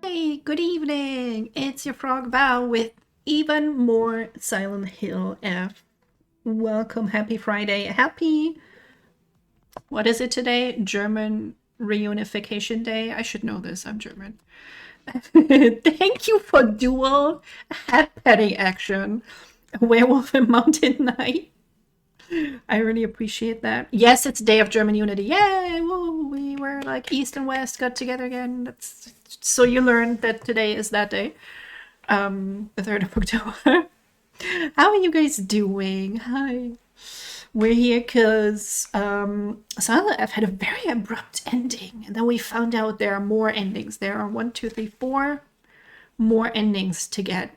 Hey, good evening. It's your Frog Val with even more Silent Hill F. Welcome, happy Friday. Happy, what is it today? German Reunification Day. I should know this, I'm German. Thank you for dual hat petting action. Werewolf and Mountain Knight. I really appreciate that. Yes, it's Day of German Unity. Yay! Woo! We were like East and West got together again. That's so you learned that today is that day. The 3rd of October. How are you guys doing? Hi. We're here because Silent F had a very abrupt ending, and then we found out there are more endings. There are 1, 2, 3, 4 more endings to get.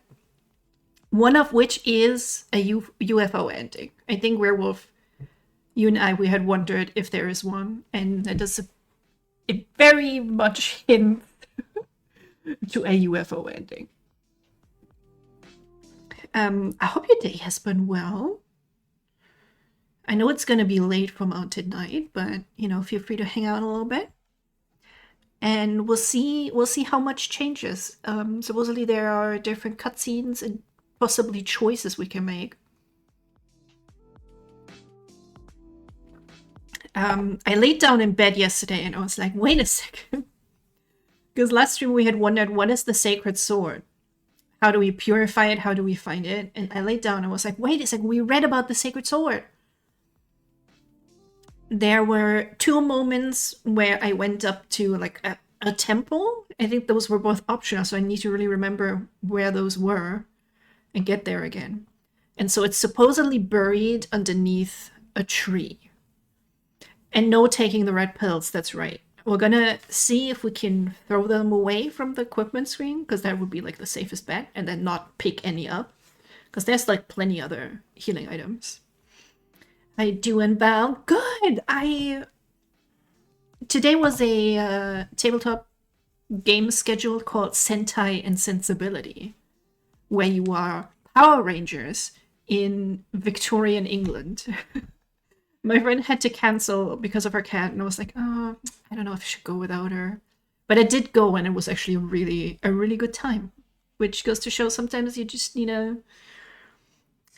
One of which is a UFO ending. I think Werewolf, you and I, we had wondered if there is one, and that does it very much hints to a UFO ending. I hope your day has been well. I know it's going to be late for Mountain Knight, but feel free to hang out a little bit, and we'll see how much changes. Supposedly there are different cutscenes and possibly choices we can make. I laid down in bed yesterday and I was like, wait a second. Because last stream we had wondered, what is the sacred sword? How do we purify it? How do we find it? And I laid down and was like, wait a second, we read about the sacred sword. There were 2 moments where I went up to like a temple. I think those were both optional, so I need to really remember where those were and get there again. And so it's supposedly buried underneath a tree. And no taking the red pills, that's right. We're gonna see if we can throw them away from the equipment screen, because that would be like the safest bet, and then not pick any up. Because there's like plenty other healing items. I do and Val. Good! Today was a tabletop game schedule called Sentai and Sensibility, where you are Power Rangers in Victorian England. My friend had to cancel because of her cat, and I was like, oh, I don't know if I should go without her. But I did go, and it was actually a really good time. Which goes to show sometimes you just need to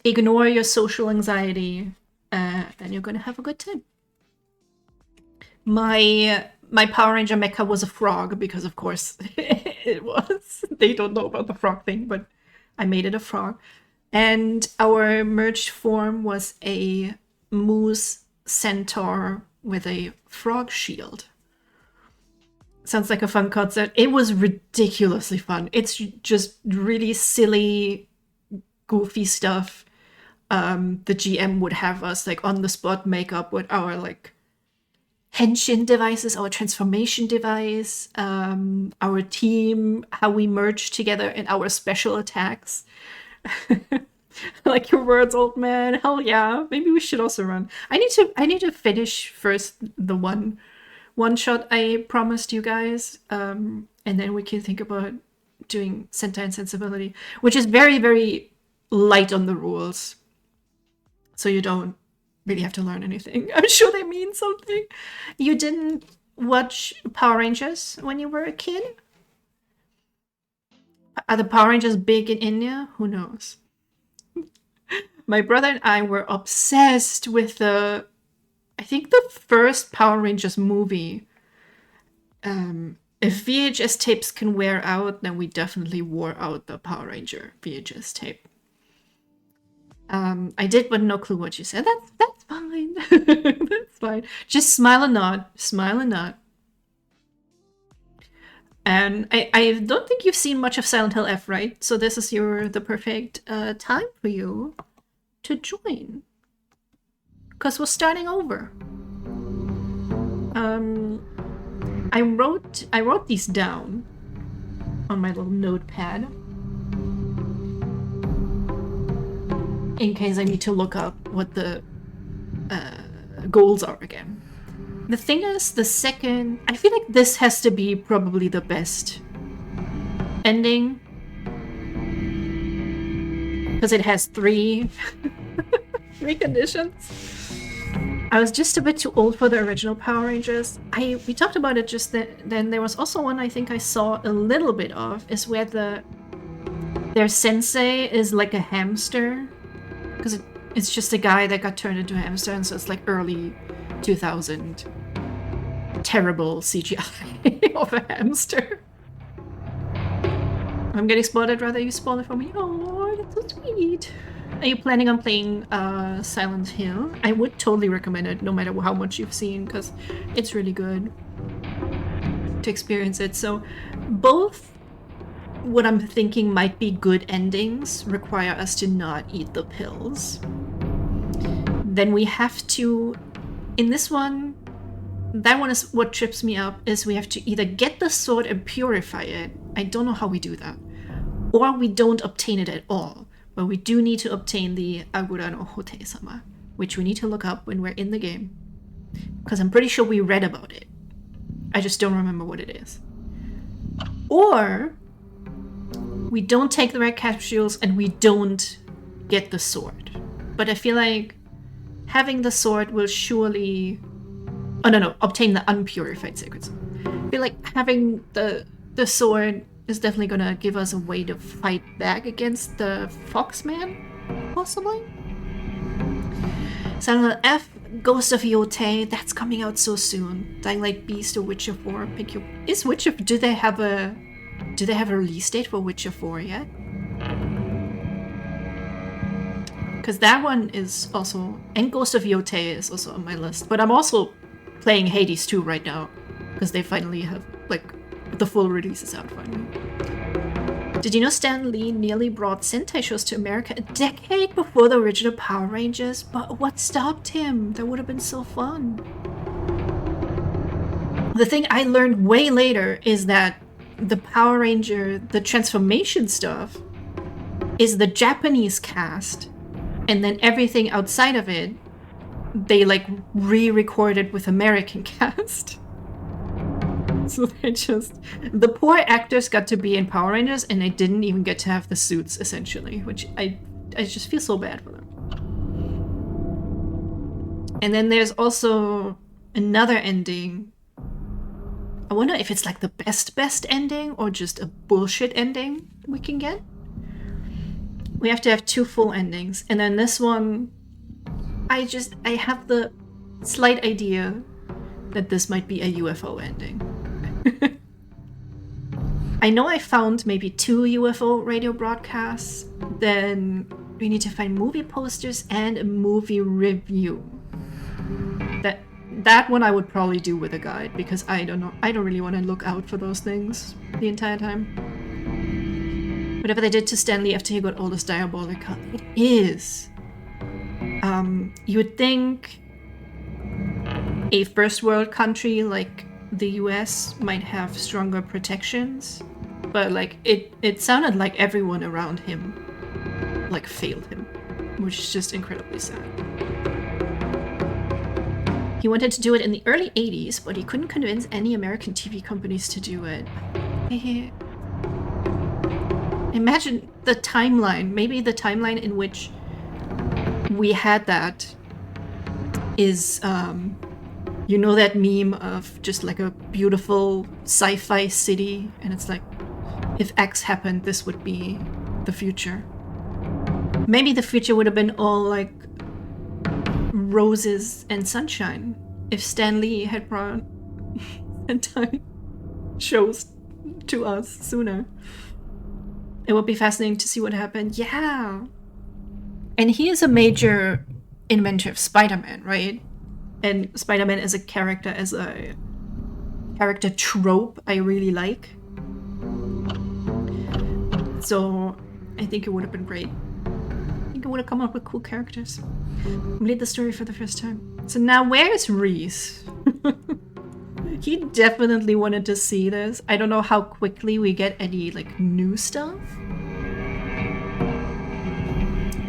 ignore your social anxiety, and you're gonna have a good time. My Power Ranger mecha was a frog, because of course it was. They don't know about the frog thing, but I made it a frog. And our merged form was a moose centaur with a frog shield. Sounds like a fun concept. It was ridiculously fun. It's just really silly, goofy stuff. the GM would have us like on the spot make up what our like henshin devices, our transformation device, our team, how we merge together, and our special attacks. Like your words, old man. Hell yeah. Maybe we should also run. I need to finish first the one shot I promised you guys. And then we can think about doing Sentai and Sensibility, which is very, very light on the rules. So you don't really have to learn anything. I'm sure they mean something. You didn't watch Power Rangers when you were a kid? Are the Power Rangers big in India? Who knows? My brother and I were obsessed with I think the first Power Rangers movie. If VHS tapes can wear out, then we definitely wore out the Power Ranger VHS tape. I did, but no clue what you said. That's fine. That's fine. Just smile and nod. Smile and nod. And I don't think you've seen much of Silent Hill F, right? So this is the perfect time for you to join. Because we're starting over. I wrote these down on my little notepad in case I need to look up what the goals are again. The thing is, I feel like this has to be probably the best ending because it has three conditions. I was just a bit too old for the original Power Rangers. We talked about it just then. There was also one I think I saw a little bit of, is where their sensei is like a hamster. Because it's just a guy that got turned into a hamster, and so it's like early 2000 terrible CGI of a hamster. I'm getting spoiled. I'd rather you spoil it for me. Oh, that's so sweet. Are you planning on playing Silent Hill? I would totally recommend it, no matter how much you've seen, because it's really good to experience it. So both what I'm thinking might be good endings require us to not eat the pills. Then we have to, in this one, that one is what trips me up, is we have to either get the sword and purify it. I don't know how we do that. Or we don't obtain it at all. But we do need to obtain the Agura no Hote-sama, which we need to look up when we're in the game. Because I'm pretty sure we read about it. I just don't remember what it is. Or we don't take the red capsules and we don't get the sword. But I feel like having the sword will surely... Oh, no, obtain the unpurified secrets. I feel like having the sword is definitely gonna give us a way to fight back against the Foxman, possibly? Silent Hill F, Ghost of Yotei, that's coming out so soon. Dying Light Beast or Witcher 4, pick your... Is Witcher... Do they have a release date for Witcher 4 yet? Because that one is also... And Ghost of Yotei is also on my list. But I'm also playing Hades 2 right now. Because they finally have, like... The full release is out finally. Did you know Stan Lee nearly brought Sentai shows to America a decade before the original Power Rangers? But what stopped him? That would have been so fun. The thing I learned way later is that the Power Ranger, the transformation stuff, is the Japanese cast, and then everything outside of it, they like re-recorded with American cast. So they the poor actors got to be in Power Rangers and they didn't even get to have the suits, essentially, which I just feel so bad for them. And then there's also another ending. I wonder if it's like the best ending or just a bullshit ending we can get. We have to have 2 full endings. And then this one, I have the slight idea that this might be a UFO ending. I know I found maybe 2 UFO radio broadcasts. Then we need to find movie posters and a movie review. That one I would probably do with a guide, because I don't know. I don't really want to look out for those things the entire time. Whatever they did to Stan Lee after he got all this Diabolica, it is You would think a first world country like the US might have stronger protections, but like it sounded like everyone around him like failed him, which is just incredibly sad. He wanted to do it in the early 80s, but he couldn't convince any American TV companies to do it. Imagine the timeline. Maybe the timeline in which we had that is, you know, that meme of just like a beautiful sci-fi city, and it's like, if X happened, this would be the future. Maybe the future would have been all like roses and sunshine if Stan Lee had brought Sentai shows to us sooner. It would be fascinating to see what happened. Yeah. And he is a major inventor of Spider-Man, right? And Spider-Man as a character trope I really like. So I think it would have been great. I think it would have come up with cool characters. Read the story for the first time. So now where's Reese? He definitely wanted to see this. I don't know how quickly we get any like new stuff.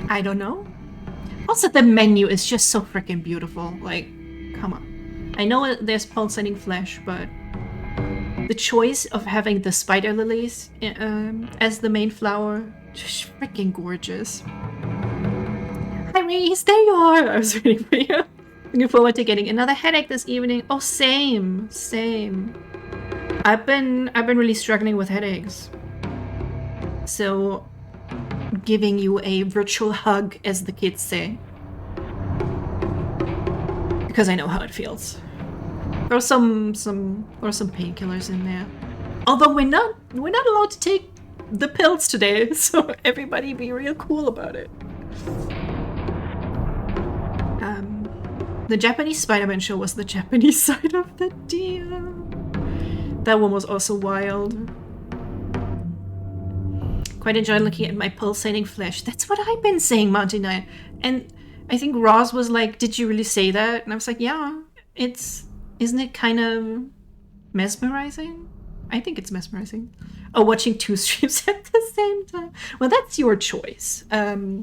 I don't know. Also, the menu is just so freaking beautiful. Like, come on. I know there's pulsating flesh, but the choice of having the spider lilies as the main flower, just freaking gorgeous. Hi Reese, there you are. I was waiting for you. Looking forward to getting another headache this evening. Oh, same. I've been really struggling with headaches. So, giving you a virtual hug, as the kids say, because I know how it feels. There are some painkillers in there. Although we're not allowed to take the pills today, so everybody be real cool about it. The Japanese Spider-Man show was the Japanese side of the deal. That one was also wild. Quite enjoyed looking at my pulsating flesh. That's what I've been saying, Mountain Knight. And I think Ross was like, did you really say that? And I was like, yeah, isn't it kind of mesmerizing? I think it's mesmerizing. Oh, watching two streams at the same time. Well, that's your choice. That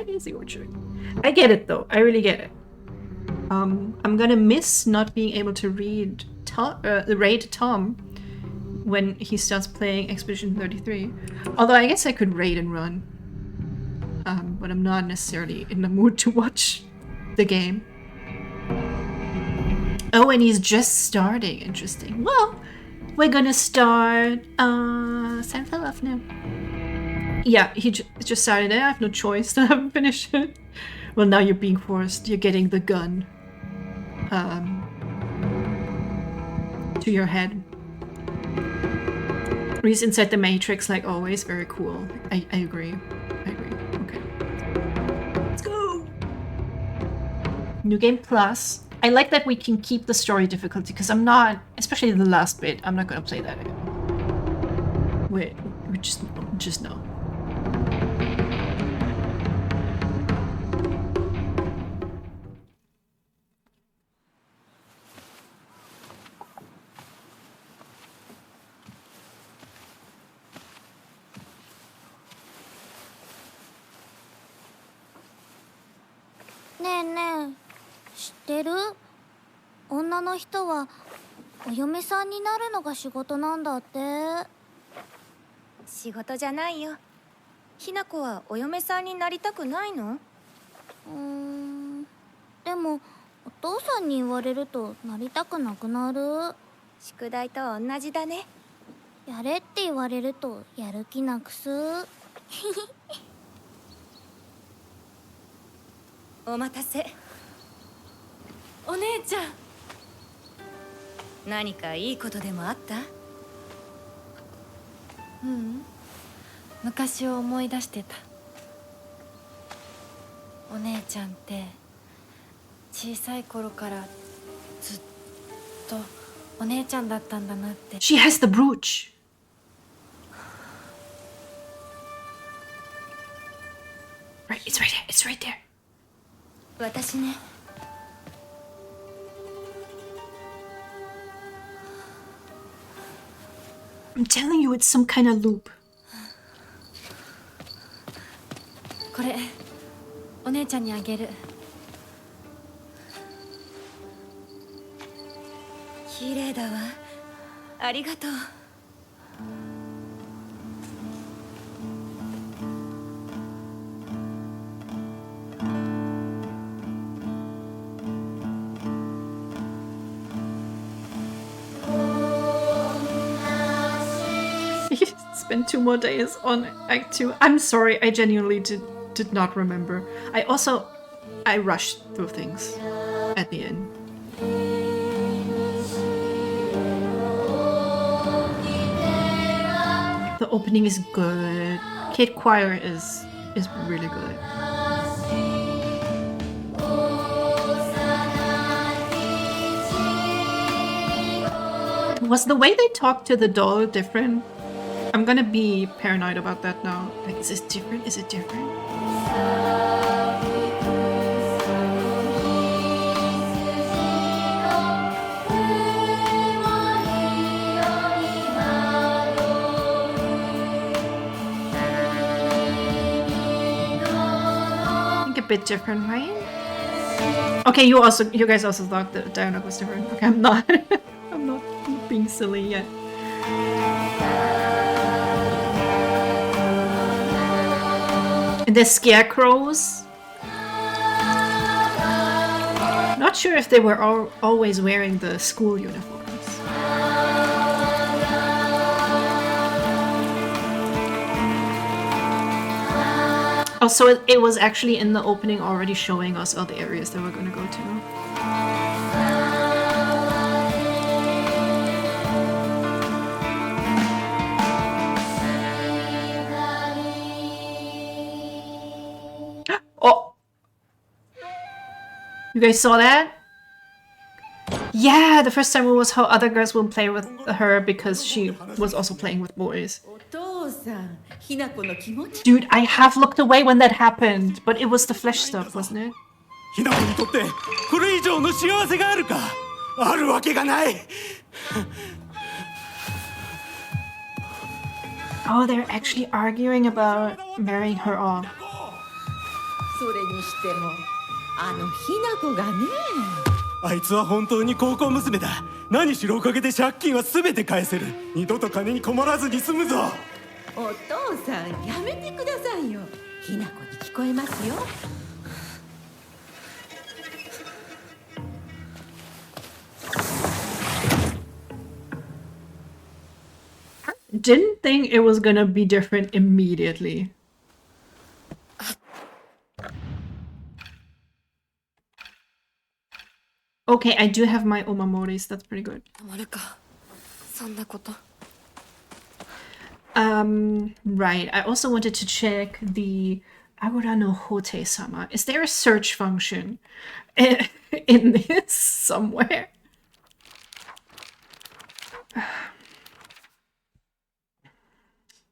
is your choice. I get it though. I really get it. I'm gonna miss not being able to raid Tom when he starts playing Expedition 33. Although I guess I could raid and run. But I'm not necessarily in the mood to watch the game. Oh, and he's just starting. Interesting. Well, we're gonna start Sandfell off now. Yeah, he just started it. I have no choice. I haven't finished it. Well, now you're being forced. You're getting the gun to your head. Reese inside the Matrix, like always, very cool. I agree. Okay. Let's go! New Game Plus. I like that we can keep the story difficulty, because I'm not, especially the last bit, I'm not gonna play that again. We just no.ねえ、知ってる？女の人はお嫁さんになるのが仕事なんだって。仕事じゃないよ。ひな子はお嫁さんになりたくないの？でもお父さんに言われるとなりたくなくなる。宿題と同じだね。やれって言われるとやる気なくす。お待たせ。お姉ちゃん。何かいいことでもあった？昔を思い出してた。お姉ちゃんって小さい頃からずっとお姉ちゃんだったんだなって。 She has the brooch. Right, it's right there. It's right there. 私ね。 I'm telling you, it's some kind of loop. これお姉ちゃんにあげる。綺麗だわ。ありがとう。Spend 2 more days on Act 2. I'm sorry, I genuinely did not remember. I rushed through things at the end. The opening is good. Kid Choir is really good. Was the way they talked to the doll different? I'm gonna be paranoid about that now. Like, is this different? Is it different? I think a bit different, right? Okay, you guys also thought that dialogue was different. Okay, I'm not. I'm not being silly yet. And the scarecrows. Not sure if they were always wearing the school uniforms. Also, it was actually in the opening already showing us all the areas that we're gonna go to. Oh! You guys saw that? Yeah, the first time it was how other girls would play with her because she was also playing with boys. Dude, I have looked away when that happened, but it was the flesh stuff, wasn't it? ひな子にとってこれ以上の幸せがあるかあるわけがない Oh, they're actually arguing about marrying her off. それにしてもあのひな子がねあいつは本当に高校娘だ何しろおかげで借金は全て返せる二度と金に困らずに済むぞお父さんやめてくださいよひな子に聞こえますよ Didn't think it was gonna be different immediately. Okay, I do have my Omamoris, that's pretty good. 止まるか。そんなこと。Right. I also wanted to check the Agora no Hote-sama. Is there a search function in this somewhere?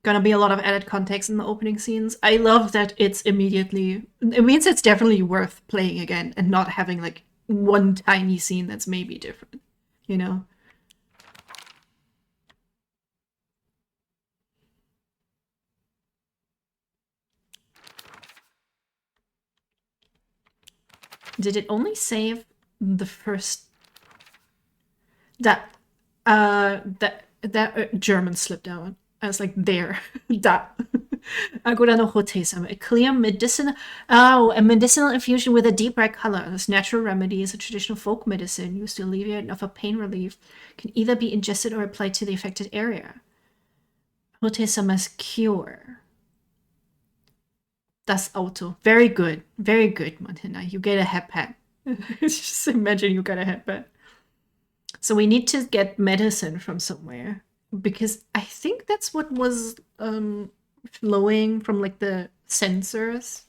Gonna be a lot of added context in the opening scenes. I love that it's immediately... It means it's definitely worth playing again and not having like one tiny scene that's maybe different, you know? Did it only save the first... That German slipped out. I was like, there. That. Agora no Hote-sama. A clear medicinal... Oh, a medicinal infusion with a deep bright color. This natural remedy is a traditional folk medicine used to alleviate and offer pain relief. Can either be ingested or applied to the affected area. Hote-sama's cure. Das Auto. Very good. Very good, Martina. You get a headband. Just imagine you got a headband. So we need to get medicine from somewhere. Because I think that's what was flowing from like the sensors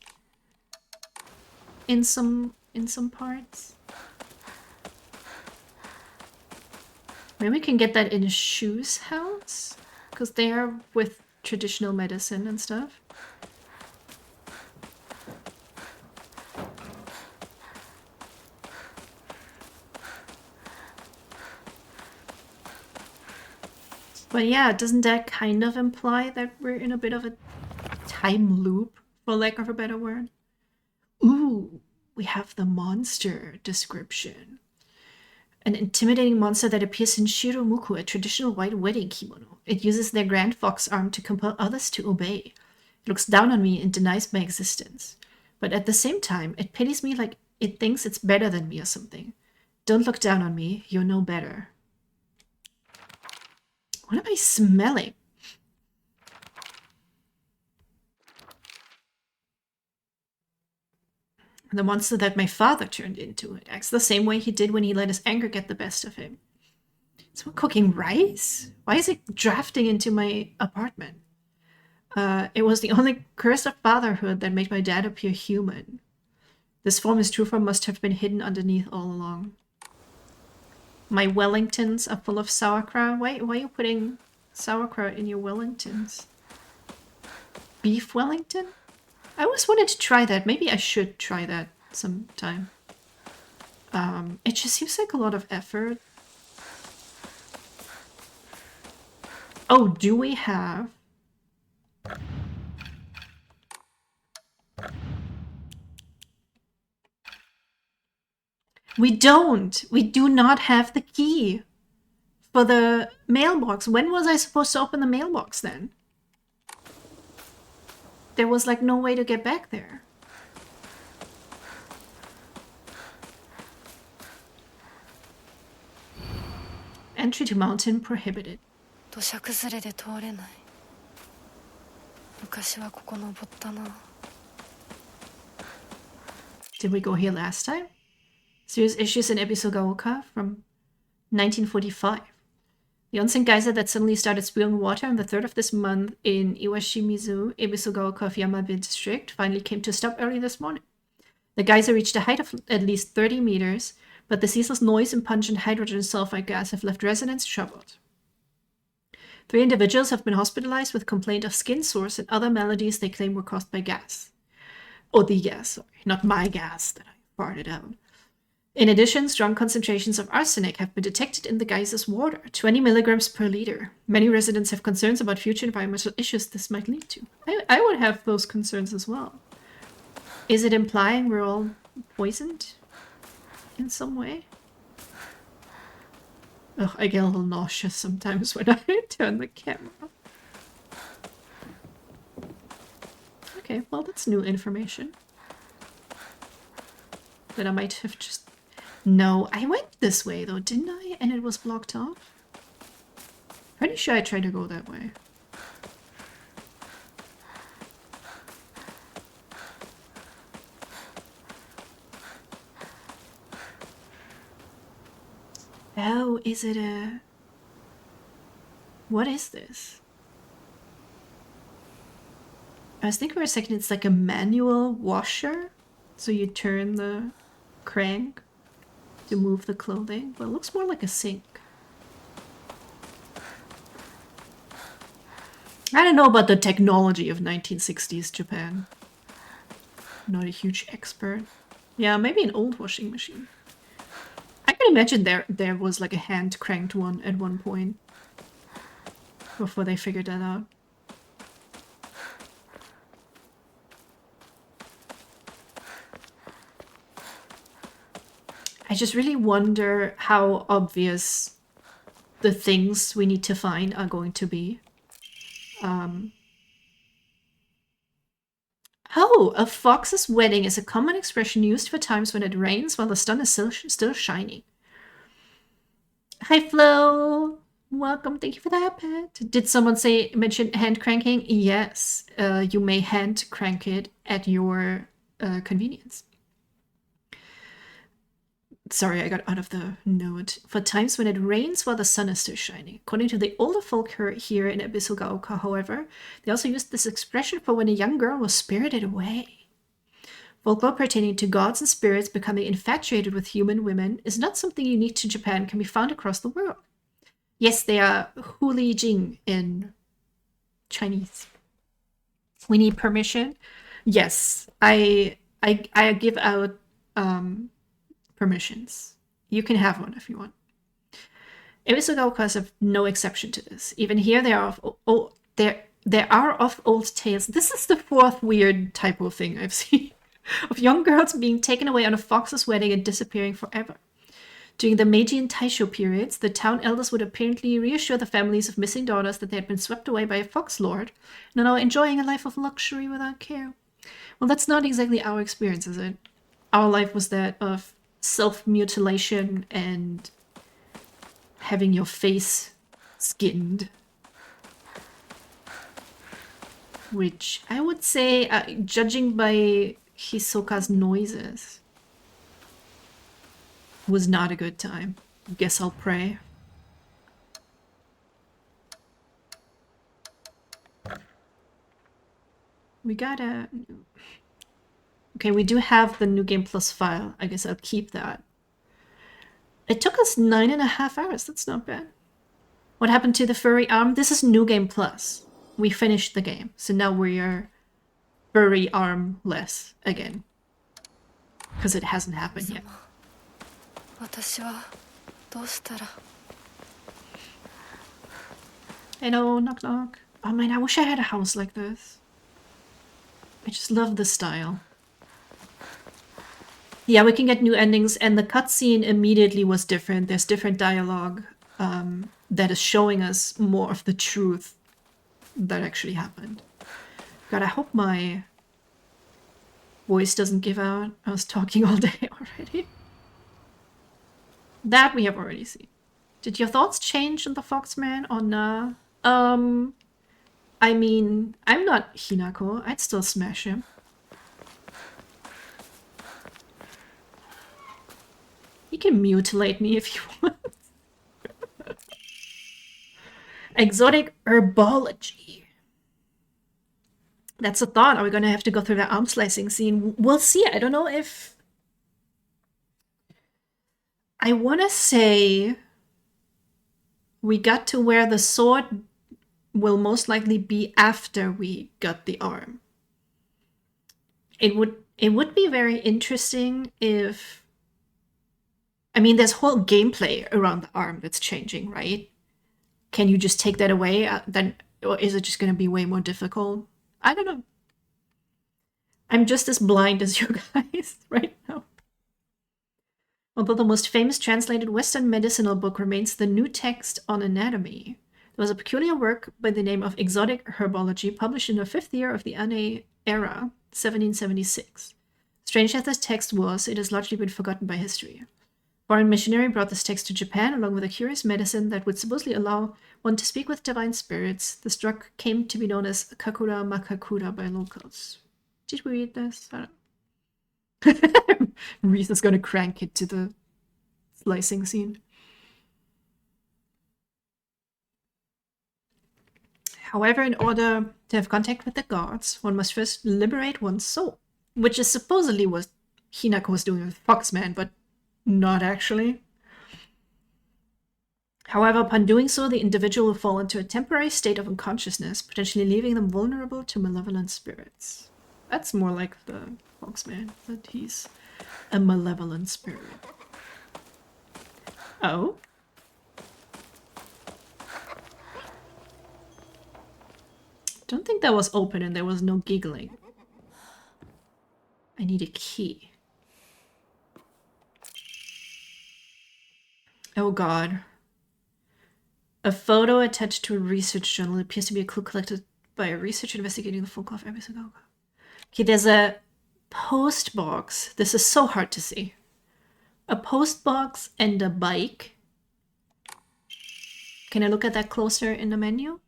in some parts. Maybe we can get that in Shu's house because they are with traditional medicine and stuff. But yeah, doesn't that kind of imply that we're in a bit of a time loop, for lack of a better word? Ooh, we have the monster description. An intimidating monster that appears in Shiromuku, a traditional white wedding kimono. It uses their grand fox arm to compel others to obey. It looks down on me and denies my existence. But at the same time, it pities me like it thinks it's better than me or something. Don't look down on me, you're no better. What am I smelling? The monster that my father turned into. It acts the same way he did when he let his anger get the best of him. Is someone cooking rice? Why is it drafting into my apartment? It was the only curse of fatherhood that made my dad appear human. This form his true form must have been hidden underneath all along. My Wellingtons are full of sauerkraut. Why are you putting sauerkraut in your Wellingtons? Beef Wellington? I always wanted to try that. Maybe I should try that sometime. It just seems like a lot of effort. Oh, do we have... We don't. We do not have the key for the mailbox. When was I supposed to open the mailbox then? There was like no way to get back there. Entry to mountain prohibited. 土砂崩れで通れない。昔はここ登ったな。 Did we go here last time? Serious issues in Ebisogaoka from 1945. The onsen geyser that suddenly started spewing water on the 3rd of this month in Iwashimizu, Ebisogaoka of Yamabe district, finally came to a stop early this morning. The geyser reached a height of at least 30 meters, but the ceaseless noise and pungent hydrogen sulfide gas have left residents troubled. 3 individuals have been hospitalized with complaint of skin sores and other maladies they claim were caused by gas. Oh, the gas, sorry, not my gas that I farted out. In addition, strong concentrations of arsenic have been detected in the geyser's water, 20 milligrams per liter. Many residents have concerns about future environmental issues this might lead to. I would have those concerns as well. Is it implying we're all poisoned in some way? Ugh, I get a little nauseous sometimes when I turn the camera. Okay, well, that's new information that I might have just... No, I went this way though, didn't I? And it was blocked off? Pretty sure I tried to go that way. Oh, is it a... What is this? I was thinking for a second it's like a manual washer. So you turn the crank to move the clothing, but it looks more like a sink. I don't know about the technology of 1960s Japan. Not a huge expert. Yeah, maybe an old washing machine. I can imagine there was like a hand cranked one at one point before they figured that out. I just really wonder how obvious the things we need to find are going to be. Oh, a fox's wedding is a common expression used for times when it rains while the sun is still shining. Hi, Flo. Welcome. Thank you for that, pet. Did someone mention hand cranking? Yes. You may hand crank it at your convenience. Sorry, I got out of the note. For times when it rains while the sun is still shining. According to the older folk here in Ebisogaoka, however, they also used this expression for when a young girl was spirited away. Folklore pertaining to gods and spirits becoming infatuated with human women is not something unique to Japan, can be found across the world. Yes, they are huli jing in Chinese. We need permission. Yes, I give out permissions. You can have one if you want. Ebisugaoka is no exception to this. Even here, there are of old tales. This is the fourth weird typo thing I've seen of young girls being taken away on a fox's wedding and disappearing forever. During the Meiji and Taisho periods, the town elders would apparently reassure the families of missing daughters that they had been swept away by a fox lord and are now enjoying a life of luxury without care. Well, that's not exactly our experience, is it? Our life was that of self-mutilation and having your face skinned. Which I would say, judging by Hisoka's noises, was not a good time. Guess I'll pray. We gotta... Okay, we do have the New Game Plus file. I guess I'll keep that. It took us 9.5 hours. That's not bad. What happened to the furry arm? This is New Game Plus. We finished the game. So now we are furry armless again. Because it hasn't happened yet. 私はどうしたら Hello, knock knock. Oh man, I wish I had a house like this. I just love the style. Yeah, we can get new endings, and the cutscene immediately was different. There's different dialogue that is showing us more of the truth that actually happened. God, I hope my voice doesn't give out. I was talking all day already. That we have already seen. Did your thoughts change on the Foxman or nah? I mean, I'm not Hinako. I'd still smash him. You can mutilate me if you want. Exotic herbology. That's a thought. Are we going to have to go through the arm slicing scene? We'll see. I don't know if... I want to say we got to where the sword will most likely be after we got the arm. It would be very interesting if... I mean, there's whole gameplay around the arm that's changing, right? Can you just take that away? Then, or is it just going to be way more difficult? I don't know. I'm just as blind as you guys right now. Although the most famous translated Western medicinal book remains the New Text on Anatomy, there was a peculiar work by the name of Exotic Herbology published in the 5th year of the Ane era, 1776. Strange as this text was, it has largely been forgotten by history. A foreign missionary brought this text to Japan along with a curious medicine that would supposedly allow one to speak with divine spirits. This drug came to be known as Kakura Makakura by locals. Did we read this? I don't... Reese is going to crank it to the slicing scene. However, in order to have contact with the gods, one must first liberate one's soul, which is supposedly what Hinako was doing with Foxman, but not actually. However, upon doing so, the individual will fall into a temporary state of unconsciousness, potentially leaving them vulnerable to malevolent spirits. That's more like the Foxman, that he's a malevolent spirit. Oh? Don't think that was open and there was no giggling. I need a key. Oh god. A photo attached to a research journal. It appears to be a clue collected by a researcher investigating the folk of Ebisugaoka. Okay, there's a post box. This is so hard to see. A post box and a bike. Can I look at that closer in the menu?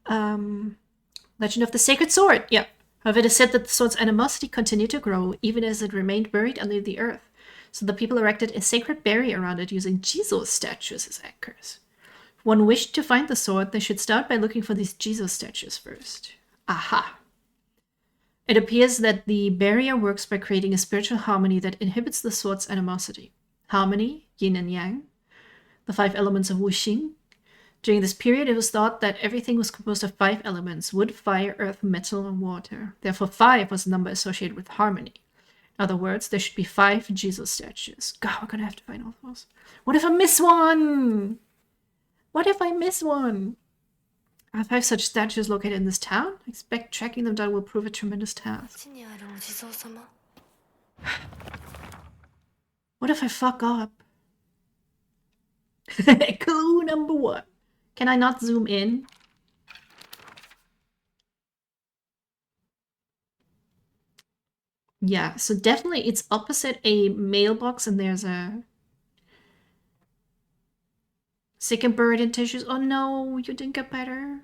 Legend of the Sacred Sword. Yeah. However, it is said that the sword's animosity continued to grow even as it remained buried under the earth. So the people erected a sacred barrier around it using Jizo statues as anchors. If one wished to find the sword, they should start by looking for these Jizo statues first. Aha! It appears that the barrier works by creating a spiritual harmony that inhibits the sword's animosity. Harmony, yin and yang, the 5 elements of Wuxing. During this period, it was thought that everything was composed of 5 elements: wood, fire, earth, metal, and water. Therefore, 5 was a number associated with harmony. In other words, there should be 5 Jesus statues. God, we're gonna have to find all those. What if I miss one? What if I miss one? I have 5 such statues located in this town. I expect tracking them down will prove a tremendous task. 地にあるお地蔵様 What if I fuck up? Clue number 1. Can I not zoom in? Yeah, so definitely it's opposite a mailbox and there's a second bird in tissues. Oh no, you didn't get better.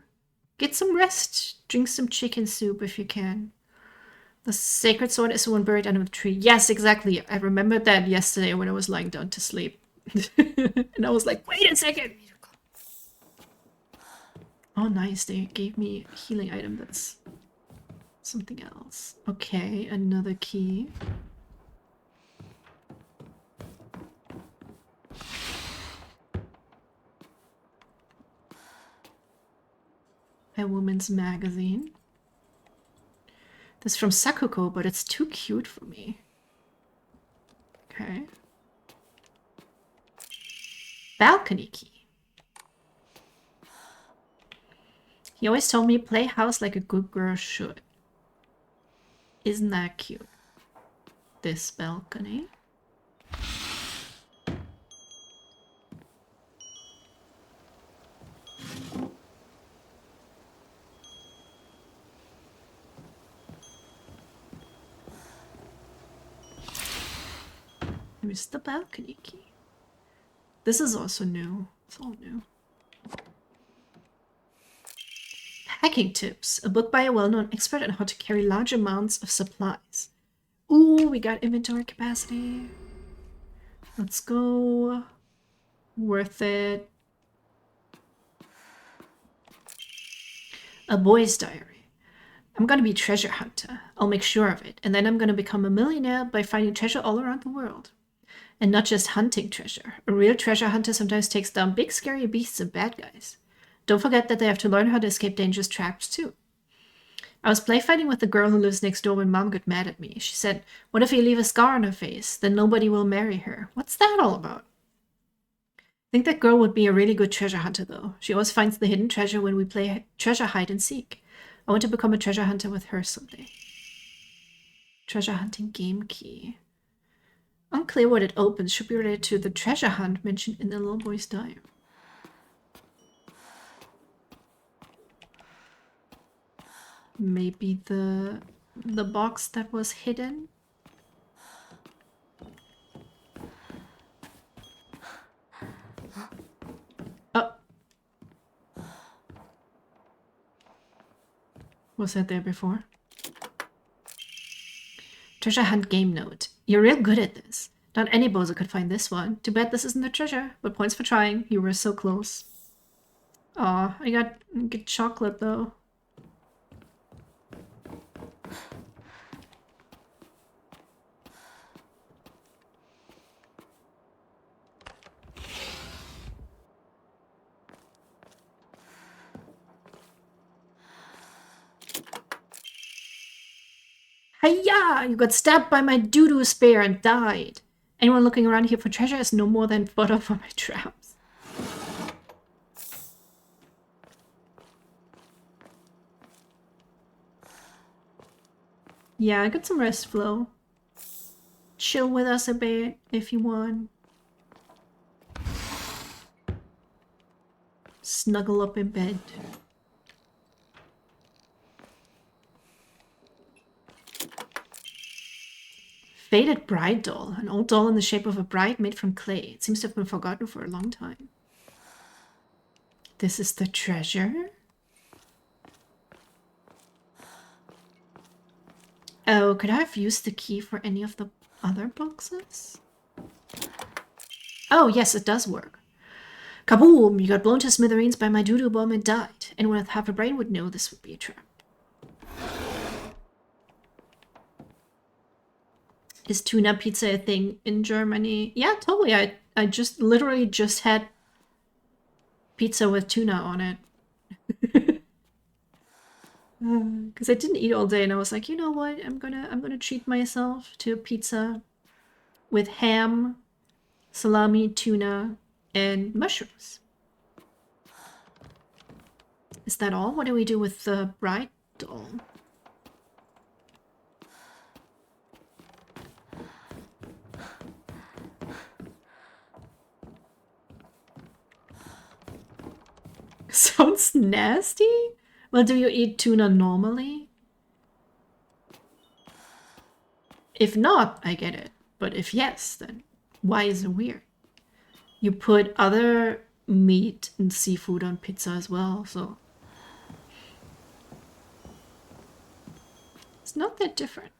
Get some rest. Drink some chicken soup if you can. The sacred sword is the one buried under the tree. Yes, exactly. I remembered that yesterday when I was lying down to sleep. And I was like, wait a second. Oh, nice. They gave me a healing item that's something else. Okay, another key. A woman's magazine. This is from Sakuko, but it's too cute for me. Okay. Balcony key. He always told me play house like a good girl should. Isn't that cute? This balcony. Here's the balcony key. This is also new. It's all new. Packing tips. A book by a well-known expert on how to carry large amounts of supplies. Ooh, we got inventory capacity. Let's go. Worth it. A boy's diary. I'm gonna be a treasure hunter. I'll make sure of it. And then I'm gonna become a millionaire by finding treasure all around the world. And not just hunting treasure. A real treasure hunter sometimes takes down big scary beasts and bad guys. Don't forget that they have to learn how to escape dangerous traps too. I was play fighting with the girl who lives next door when Mom got mad at me. She said, what if you leave a scar on her face? Then nobody will marry her. What's that all about? I think that girl would be a really good treasure hunter though. She always finds the hidden treasure when we play treasure hide and seek. I want to become a treasure hunter with her someday. Treasure hunting game key. Unclear what it opens. Should be related to the treasure hunt mentioned in the little boy's diary. Maybe the box that was hidden. Oh. Was that there before? Treasure hunt game note. You're real good at this. Not any bozo could find this one. Too bad this isn't a treasure, but points for trying. You were so close. Aw, I got good chocolate though. Hiya! You got stabbed by my doo-doo spear and died. Anyone looking around here for treasure is no more than fodder for my traps. Yeah, get some rest, Flo. Chill with us a bit if you want. Snuggle up in bed. Faded bride doll. An old doll in the shape of a bride made from clay. It seems to have been forgotten for a long time. This is the treasure? Oh, could I have used the key for any of the other boxes? Oh, yes, it does work. Kaboom! You got blown to smithereens by my doo-doo bomb and died. Anyone with half a brain would know this would be a trap. Is tuna pizza a thing in Germany? Yeah, totally. I just literally just had pizza with tuna on it. Because I didn't eat all day and I was like, you know what? I'm gonna treat myself to a pizza with ham, salami, tuna, and mushrooms. Is that all? What do we do with the bride doll? Sounds nasty? Well, do you eat tuna normally? If not, I get it. But if yes, then why is it weird? You put other meat and seafood on pizza as well, so it's not that different.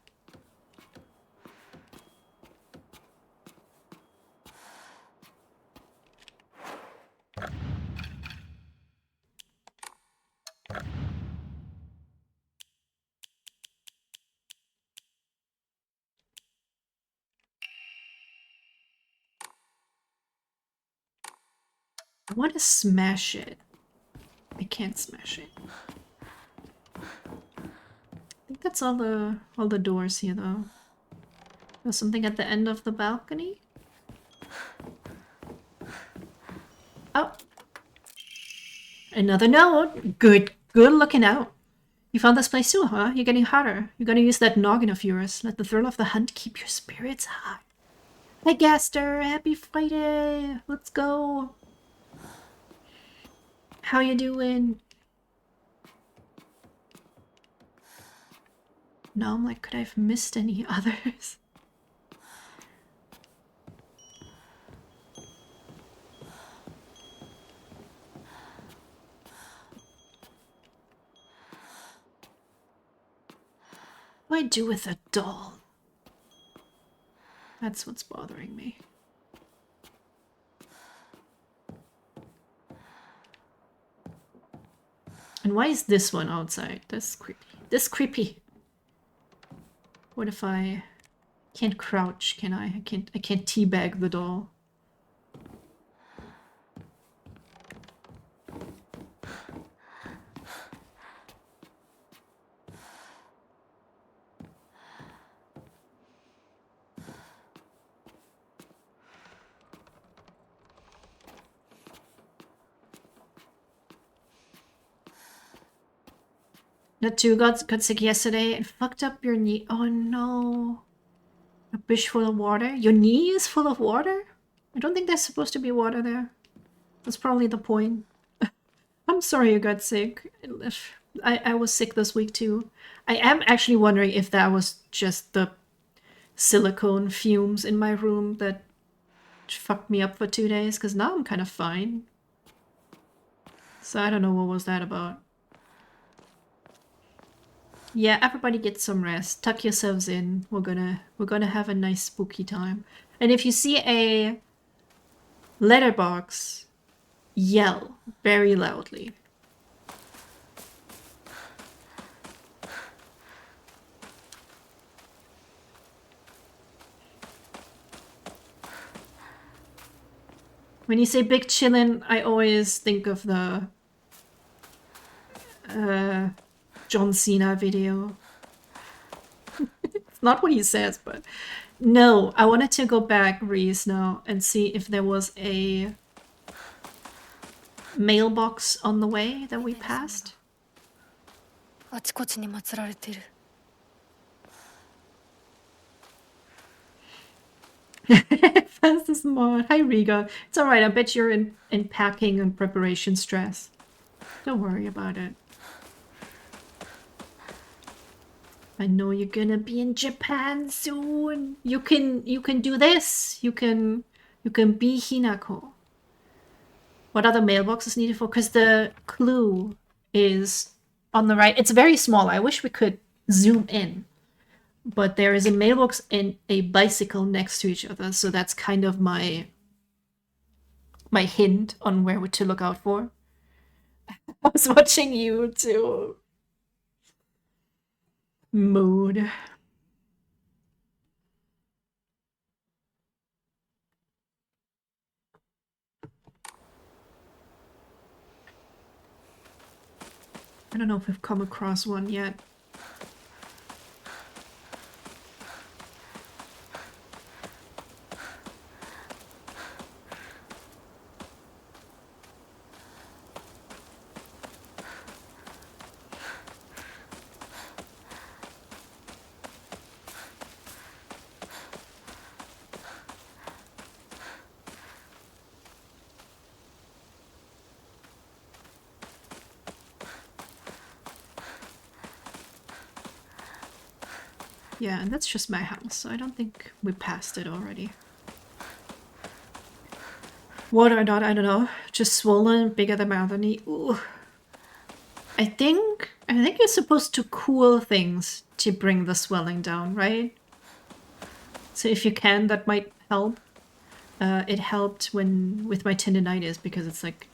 I want to smash it. I can't smash it. I think that's all the doors here though. There's something at the end of the balcony. Oh. Another note. Good looking out. You found this place too, huh? You're getting hotter. You're gonna use that noggin of yours. Let the thrill of the hunt keep your spirits high. Hi Gaster, happy Friday. Let's go. How you doing? No, I'm like, could I have missed any others? What do I do with a doll? That's what's bothering me. And why is this one outside? That's creepy. This creepy. What if I can't crouch, can I? I can't teabag the doll. That too got sick yesterday and fucked up your knee. Oh no. A bush full of water? Your knee is full of water? I don't think there's supposed to be water there. That's probably the point. I'm sorry you got sick. I was sick this week too. I am actually wondering if that was just the silicone fumes in my room that fucked me up for 2 days, because now I'm kind of fine. So I don't know what was that about. Yeah, everybody get some rest. Tuck yourselves in. We're gonna have a nice spooky time. And if you see a letterbox, yell very loudly. When you say big chillin', I always think of the John Cena video. It's not what he says, but no, I wanted to go back, Reese, now and see if there was a mailbox on the way that we passed. あちこちに祀られてる。 Fastest mod. Hi Riga. It's alright, I bet you're in packing and preparation stress. Don't worry about it. I know you're gonna be in Japan soon. You can do this. You can be Hinako. What other mailboxes needed for? Because the clue is on the right. It's very small. I wish we could zoom in. But there is a mailbox and a bicycle next to each other, so that's kind of my hint on where to look out for. I was watching you too. Mood. I don't know if we've come across one yet. Yeah, and that's just my house, so I don't think we passed it already. Water or not, I don't know. Just swollen, bigger than mouth and ooh. I think you're supposed to cool things to bring the swelling down, right? So if you can, that might help. It helped with my tendinitis because it's like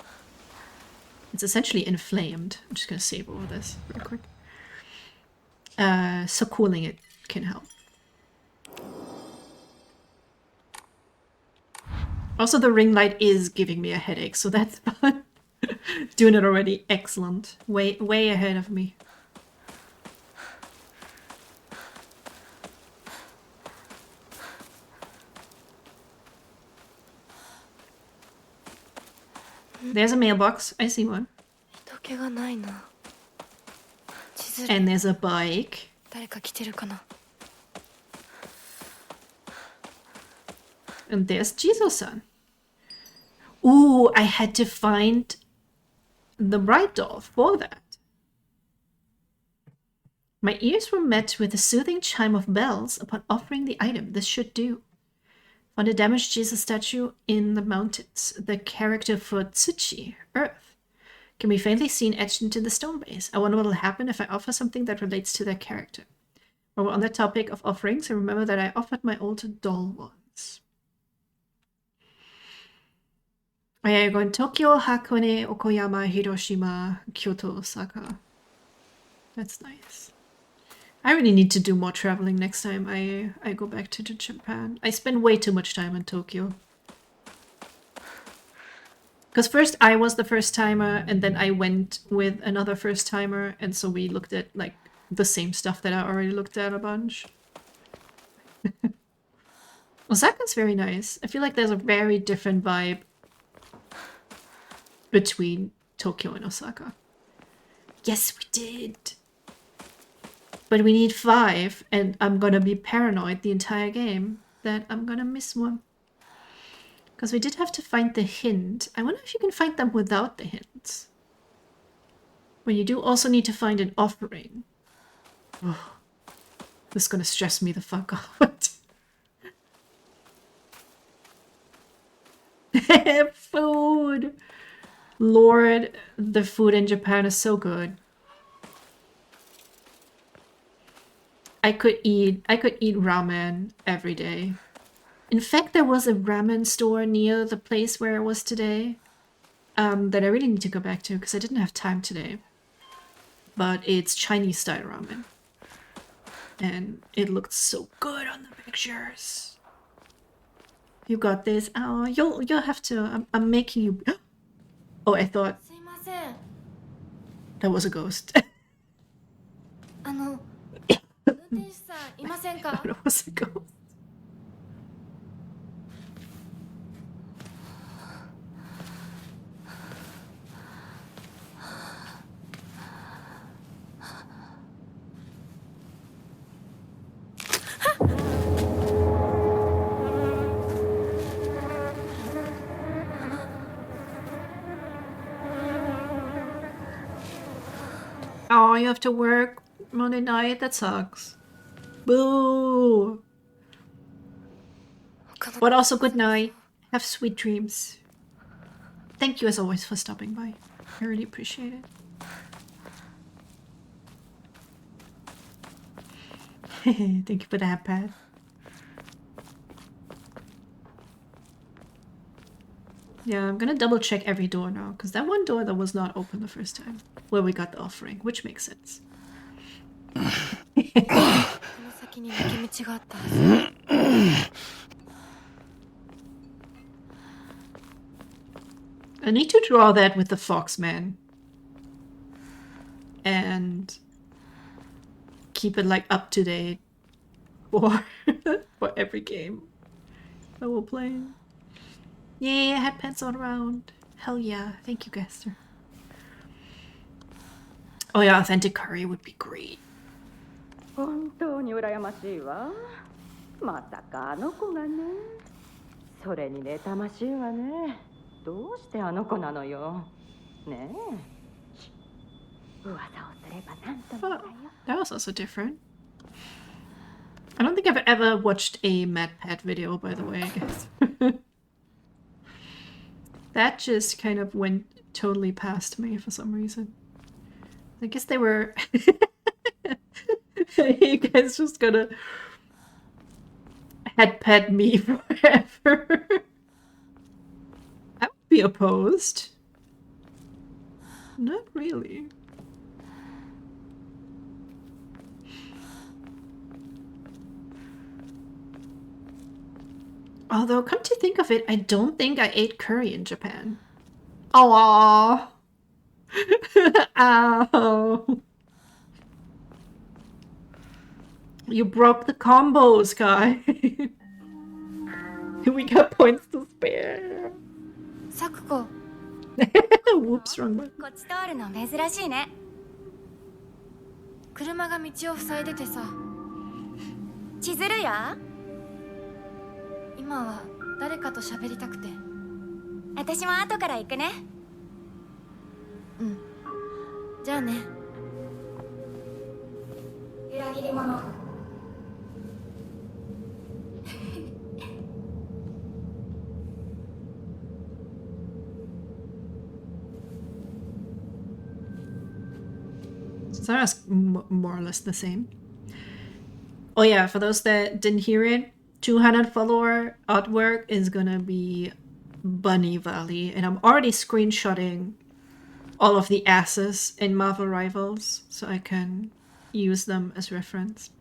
it's essentially inflamed. I'm just gonna save all this real quick. So cooling it can help. Also, the ring light is giving me a headache, so that's fun. Doing it already, excellent. Way ahead of me. There's a mailbox. I see one. 人気がないな。地図 And there's a bike. 誰か来てるかな。 And there's Jesus-san. Ooh, I had to find the bride doll for that. My ears were met with a soothing chime of bells upon offering the item. This should do. On the damaged Jesus statue in the mountains, the character for Tsuchi, Earth, can be faintly seen etched into the stone base. I wonder what will happen if I offer something that relates to their character. While we're on the topic of offerings, I remember that I offered my old doll once. Oh yeah, you're going Tokyo, Hakone, Okoyama, Hiroshima, Kyoto, Osaka. That's nice. I really need to do more traveling next time I go back to Japan. I spend way too much time in Tokyo. Because first I was the first timer, and then I went with another first timer, and so we looked at like the same stuff that I already looked at a bunch. Osaka's very nice. I feel like there's a very different vibe between Tokyo and Osaka. Yes, we did. But we need 5, and I'm gonna be paranoid the entire game that I'm gonna miss one. Because we did have to find the hint. I wonder if you can find them without the hints. But you do also need to find an offering. Oh, this is gonna stress me the fuck out. Food! Lord, the food in Japan is so good. I could eat ramen every day. In fact, there was a ramen store near the place where I was today that I really need to go back to because I didn't have time today. But it's Chinese style ramen. And it looked so good on the pictures. You got this. Oh, you'll have to. I'm making you. Oh, I thought すいません。 that was a ghost. 運転手さんいませんか？ That was a ghost. Oh, you have to work Monday night? That sucks. Boo! But also good night. Have sweet dreams. Thank you as always for stopping by. I really appreciate it. Thank you for that, Pat. Yeah, I'm gonna double check every door now, because that one door that was not open the first time, where we got the offering, which makes sense. この先に抜け道があったはず。I need to draw that with the Foxman. And keep it like up to date for, for every game that we'll play. Yay, I had pets all around. Hell yeah. Thank you, Gaster. Oh yeah, authentic curry would be great. 本当に羨ましいわ。まさかあの子がね。それに妬ましいわね。どうしてあの子なのよ。ねえ。し噂をすればなんともだ Oh, よ。 that was also different. I don't think I've ever watched a MatPat video, by the way, I guess. That just kind of went totally past me for some reason. I guess they were... You guys just gonna head pet me forever. I would be opposed. Not really. Although, come to think of it, I don't think I ate curry in Japan. Aww. Ow. You broke the combos, guy. We got points to spare. サクコ Whoops, wrong one. こっち通るの珍しいね。車が道を塞いでてさ、千鶴や今は誰かと喋りたくて。私も後から行くね。うん。じゃあね。裏切り者。So that's more or less the same. Oh yeah, for those that didn't hear it, 200 follower artwork is gonna be Bunny Valley, and I'm already screenshotting all of the asses in Marvel Rivals so I can use them as reference.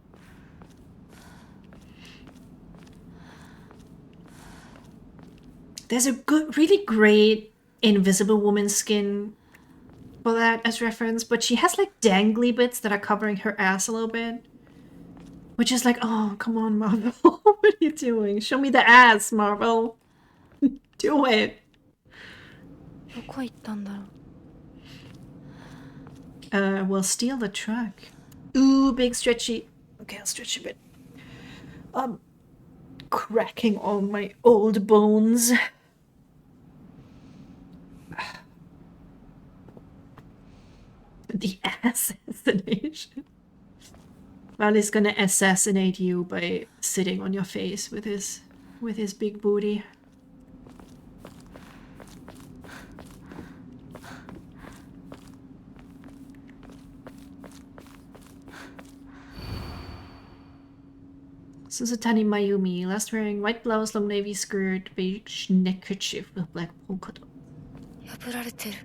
There's a good, really great Invisible Woman skin for that as reference, but she has like dangly bits that are covering her ass a little bit. Which is like, oh, come on, Marvel. What are you doing? Show me the ass, Marvel. Do it. どこ行ったんだろう。We'll steal the truck. Ooh, big stretchy. Okay, I'll stretch a bit. Cracking all my old bones. The assassination. Well, he's gonna assassinate you by sitting on your face with his big booty. Susutani Mayumi, last wearing white blouse, long navy skirt, beige neckerchief with black polka dot. 破られてる。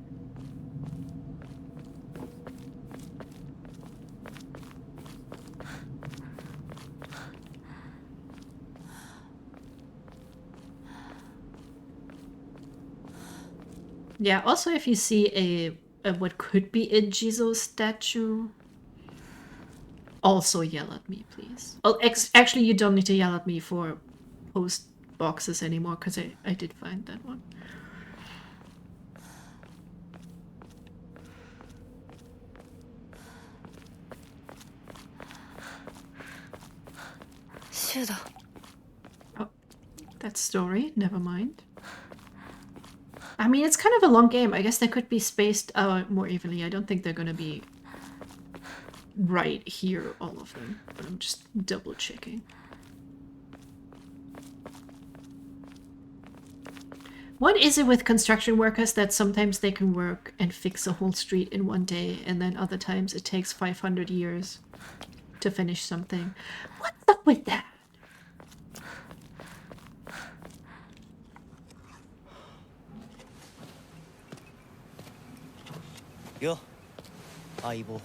Yeah, also if you see a what could be a Jizo statue, also yell at me, please. Oh, actually, you don't need to yell at me for post boxes anymore, because I did find that one. Oh, that story, never mind. I mean, it's kind of a long game. I guess they could be spaced out more evenly. I don't think they're gonna be right here, all of them. But I'm just double checking. What is it with construction workers that sometimes they can work and fix a whole street in one day, and then other times it takes 500 years to finish something? What's up with that? Yo, 相棒。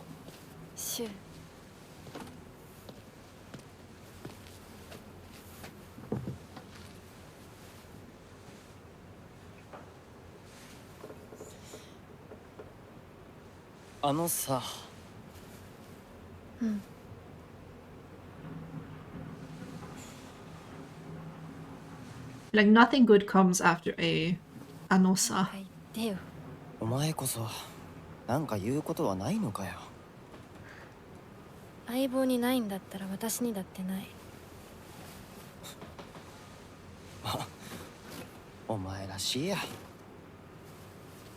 シュウ。あのさ。うん。Like nothing good comes after a anosa. 言ってよ。お前こそなんか言うことはないのかよ。相棒にないんだったら私にだってない。お前らしいや。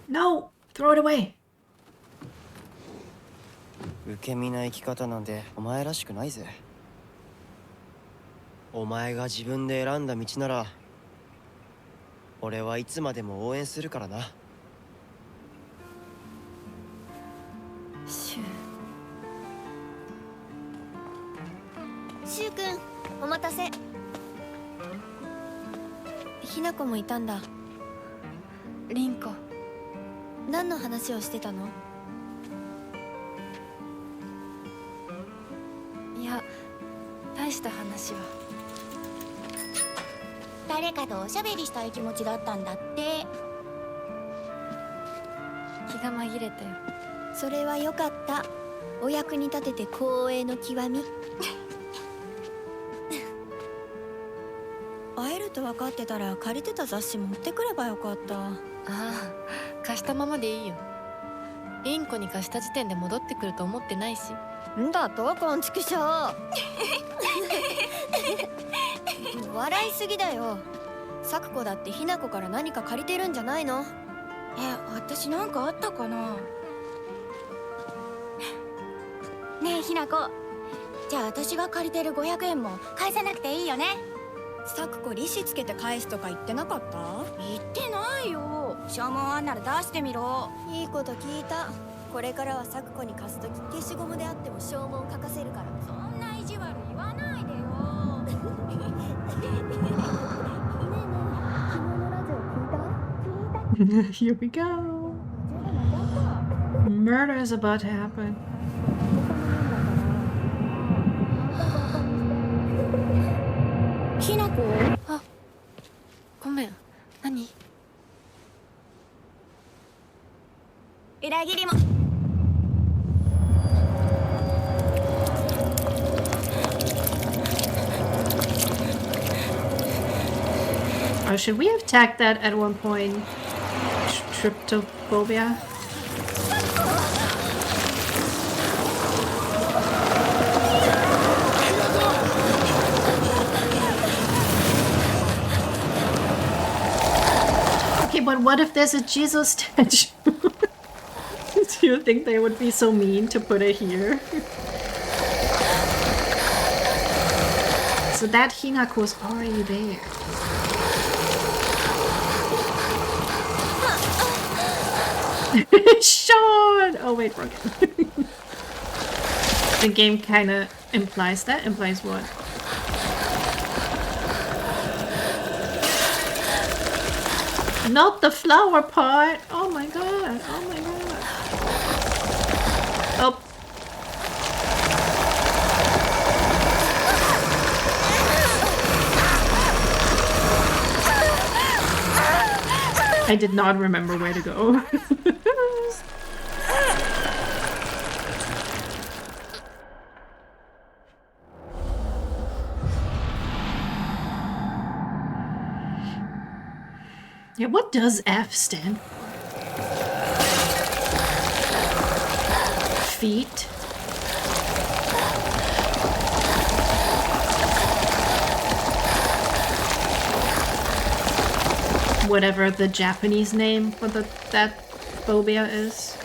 No! Throw it away! 受け身な生き方なんてお前らしくないぜ。お前が自分で選んだ道なら俺はいつまでも応援するからな。シュシュウ君、お待たせ。ひな子もいたんだ。リンコ、何の話をしてたの？いや大した話は。誰かとおしゃべりしたい気持ちだったんだって。気が紛れたよ。それはよかった。お役に立てて光栄の極み。会えると分かってたら借りてた雑誌持ってくればよかった。ああ、貸したままでいいよ。リンコに貸した時点で戻ってくると思ってないし。んだとこんちくしょう。笑いすぎだよ。サクコだってひな子から何か借りてるんじゃないの？私なんかあったかな。ねえひな子、じゃあ私が借りてる500円も返さなくていいよね。サクコ利子つけて返すとか言ってなかった？言ってないよ。証文あんなら出してみろ。いいこと聞いた。これからはサクコに貸すとき消しゴムであっても証文書かせるから。そんな意地悪言わないでよ。Here we go. Murder is about to happen. ひなこ？あ、ごめん。何？裏切りも。Or should we have tagged that at one point? Tryptophobia? Okay, but what if there's a Jesus statue? Do you think they would be so mean to put it here? So that Hinako's already there. Sean! Oh wait, broken. The game kinda implies that. Implies what? Not the flower part! Oh my god! Oh my god! Oh. I did not remember where to go. Yeah, what does F stand for? Feet? Whatever the Japanese name for that phobia is.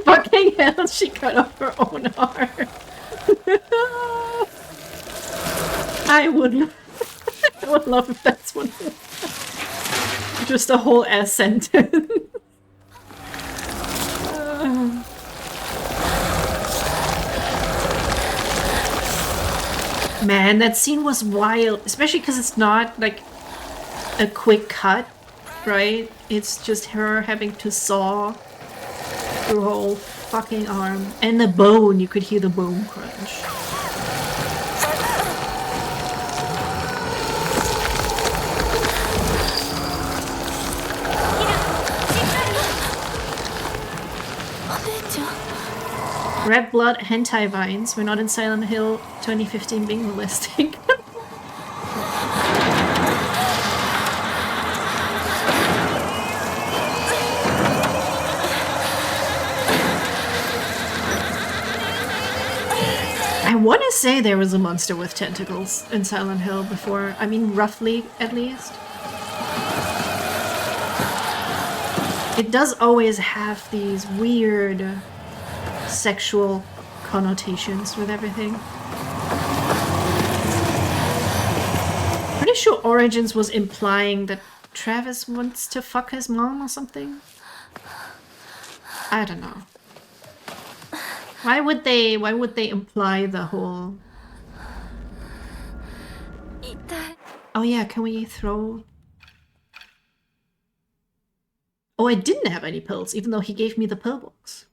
Fucking hell, she cut off her own arm. I would love if that's what it was. Just a whole S sentence. Man, that scene was wild, especially because it's not like a quick cut, right? It's just her having to saw through her whole fucking arm. And the bone, you could hear the bone crunch. Red blood hentai vines. We're not in Silent Hill 2015 being realistic. I I want to say there was a monster with tentacles in Silent Hill before. I mean, roughly, at least. It does always have these weird sexual connotations with everything. Pretty sure Origins was implying that Travis wants to fuck his mom or something. I don't know. Why would they imply the whole... Oh yeah, can we throw... Oh, I didn't have any pills, even though he gave me the pill box.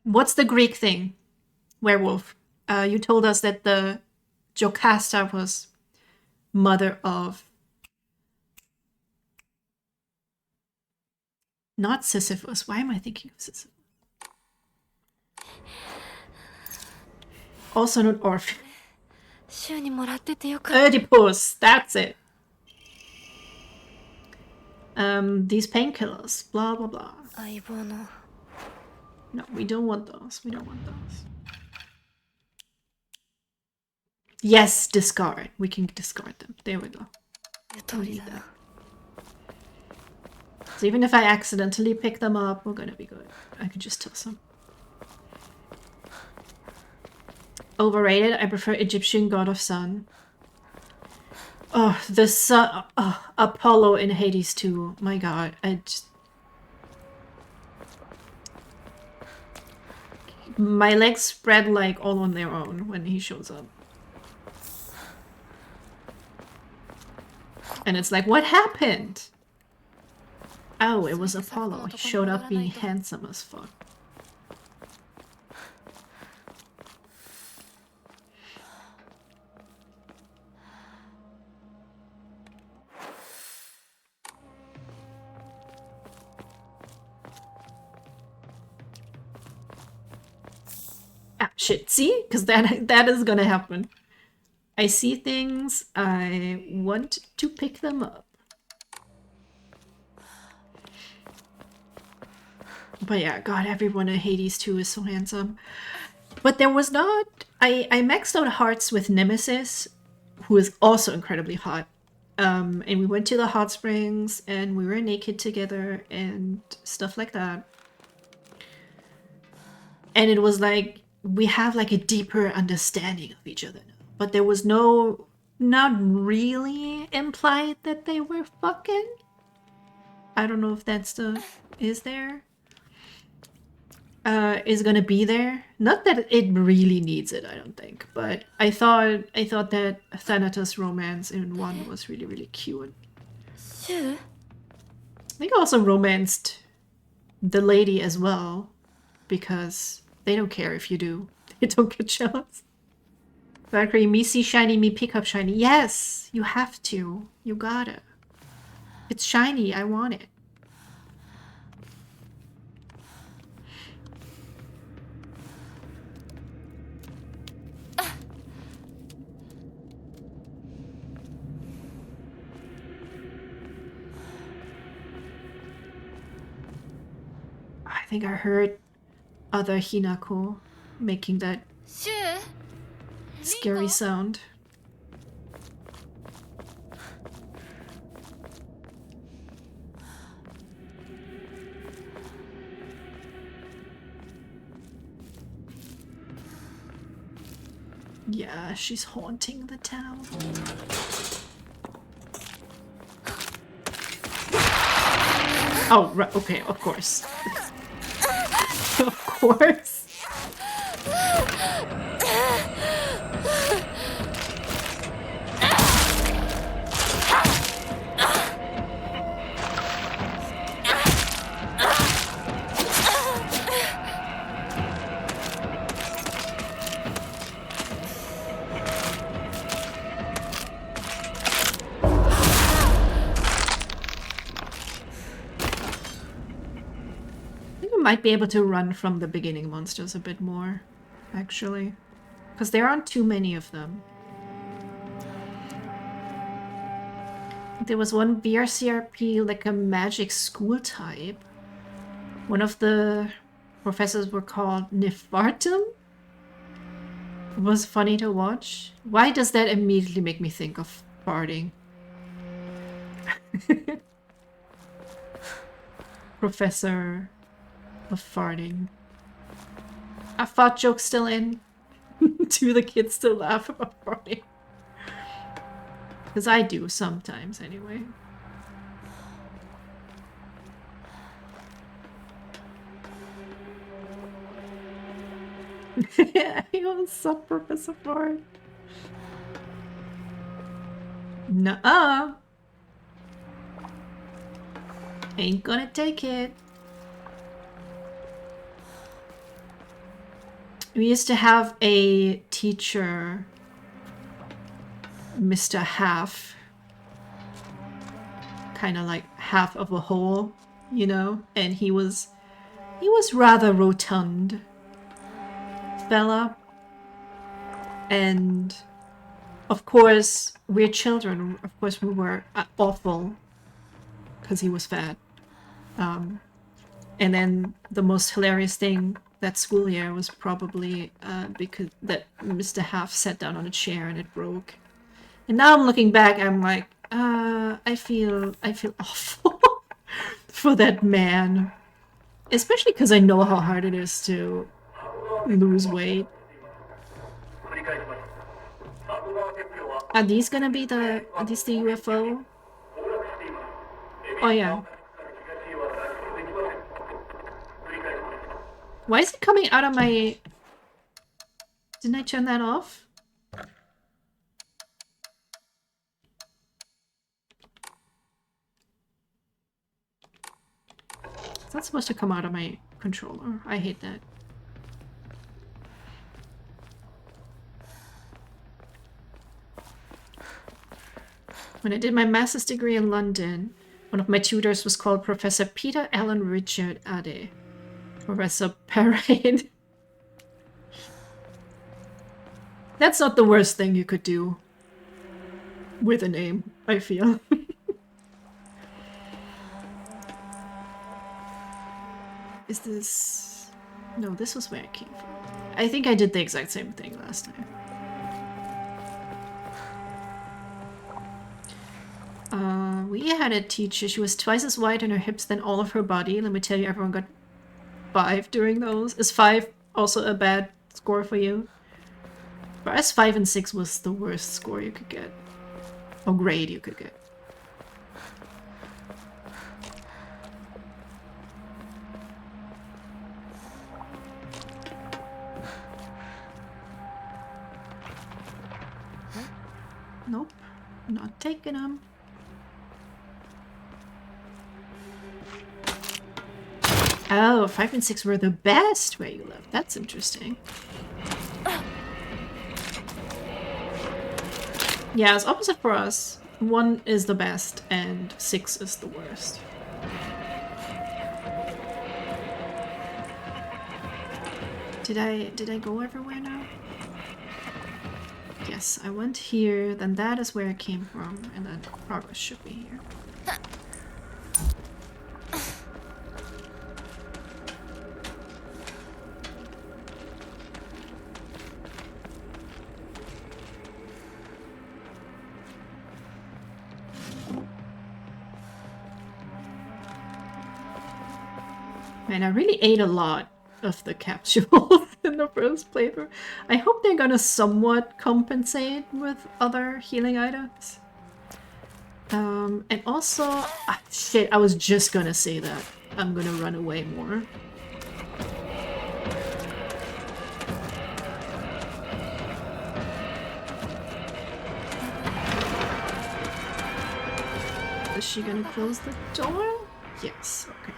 What's the Greek thing? Werewolf. You told us that the Jocasta was mother of... Not Sisyphus. Why am I thinking of Sisyphus? Also not Orpheus. 週にもらっててよかった。 Oedipus, that's it. These painkillers, blah blah blah. 相棒の No, we don't want those. We don't want those. Yes, discard. We can discard them. There we go. 言う通りだな。 So even if I accidentally pick them up, we're gonna be good. I can just toss them. Overrated. I prefer Egyptian god of sun. Oh, the sun. Oh, Apollo in Hades 2. My god. I just... My legs spread like all on their own when he shows up. And it's like, what happened? Oh, it was Apollo. He showed up being handsome as fuck. Ah, shit. See? Because that is gonna happen. I see things, I want to pick them up. But yeah, god, everyone in Hades 2 is so handsome. But there was not... I maxed out hearts with Nemesis, who is also incredibly hot. And we went to the hot springs, and we were naked together, and stuff like that. And it was like, we have like a deeper understanding of each other now. But there was no... not really implied that they were fucking. I don't know if that stuff is there. Is gonna be there. Not that it really needs it, I don't think. But I thought that Thanatos romance in 1 was really, really cute. 週 I think I also romanced the lady as well. Because they don't care if you do. They don't get jealous. Valkyrie, me see shiny, me pick up shiny. Yes, you have to. You gotta. It's shiny, I want it. I think I heard other Hinako making that シュ scary sound. Yeah, she's haunting the town. Oh, right, okay, of course. Of course. Might be able to run from the beginning monsters a bit more, actually. Because there aren't too many of them. There was one BRCRP, like a magic school type. One of the professors were called Nefartum. It was funny to watch. Why does that immediately make me think of farting? Professor of farting. Are fart jokes still in? Do the kids still laugh about farting? Because I do sometimes anyway. He was some Professor Fart. Nuh-uh. Ain't gonna take it. We used to have a teacher, Mr. Half. Kind of like half of a whole, you know? And he was rather rotund fella. And of course, we're children. Of course, we were awful because he was fat. And then the most hilarious thing that school year was probably because that Mr. Half sat down on a chair and it broke. And now I'm looking back, I'm like, I feel awful for that man. Especially because I know how hard it is to lose weight. Are these the UFO? Oh yeah. Why is it coming out of my... Didn't I turn that off? It's not supposed to come out of my controller. I hate that. When I did my master's degree in London, one of my tutors was called Professor Peter Allen Richard Ade. Professor Parade. That's not the worst thing you could do with a name, I feel. Is this... No, this was where I came from. I think I did the exact same thing last time. We had a teacher. She was twice as wide in her hips than all of her body. Let me tell you, everyone got 5 during those. Is 5 also a bad score for you? For us, 5 and 6 was the worst score you could get. Or grade you could get. Nope, not taking them. Oh, 5 and 6 were the best where you live. That's interesting. Yeah, it's opposite for us. 1 is the best and 6 is the worst. Did I go everywhere now? Yes, I went here, then that is where I came from, and then progress should be here. Man, I really ate a lot of the capsules in the first playthrough. I hope they're gonna somewhat compensate with other healing items. And also... shit, I was just gonna say that. I'm gonna run away more. Is she gonna close the door? Yes, okay.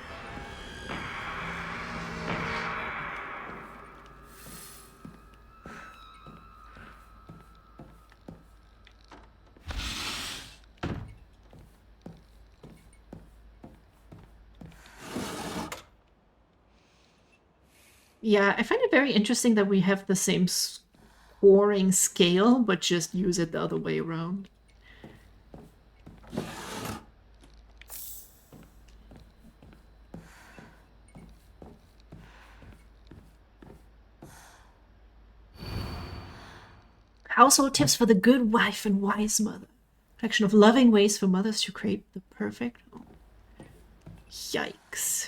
Yeah, I find it very interesting that we have the same scoring scale, but just use it the other way around. Household tips for the good wife and wise mother. Collection of loving ways for mothers to create the perfect home. Yikes.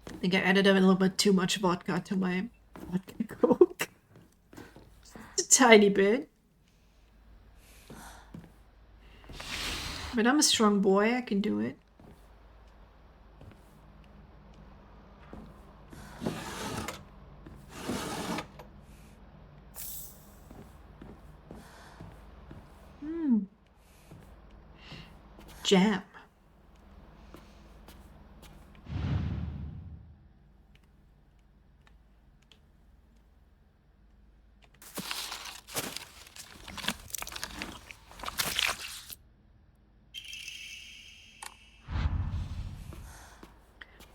I think I added a little bit too much vodka to my vodka coke. Just a tiny bit. But I'm a strong boy, I can do it. Jam.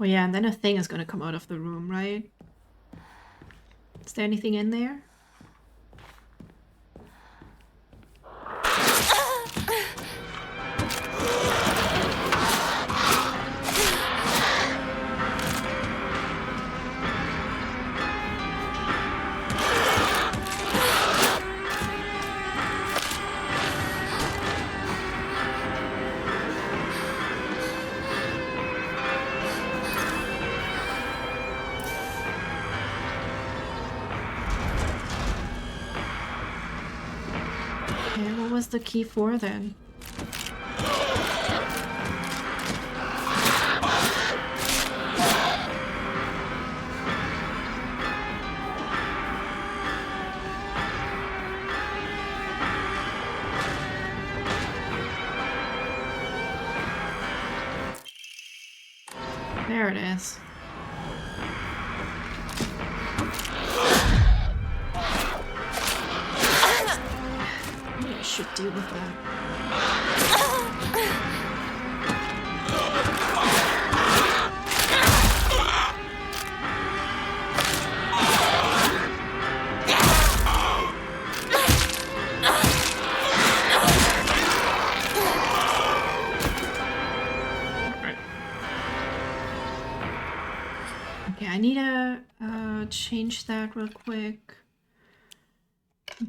Oh yeah, and then a thing is gonna come out of the room, right? Is there anything in there? Okay, what was the key for then? There it is. Maybe I should deal with that. Okay, I need to change that real quick.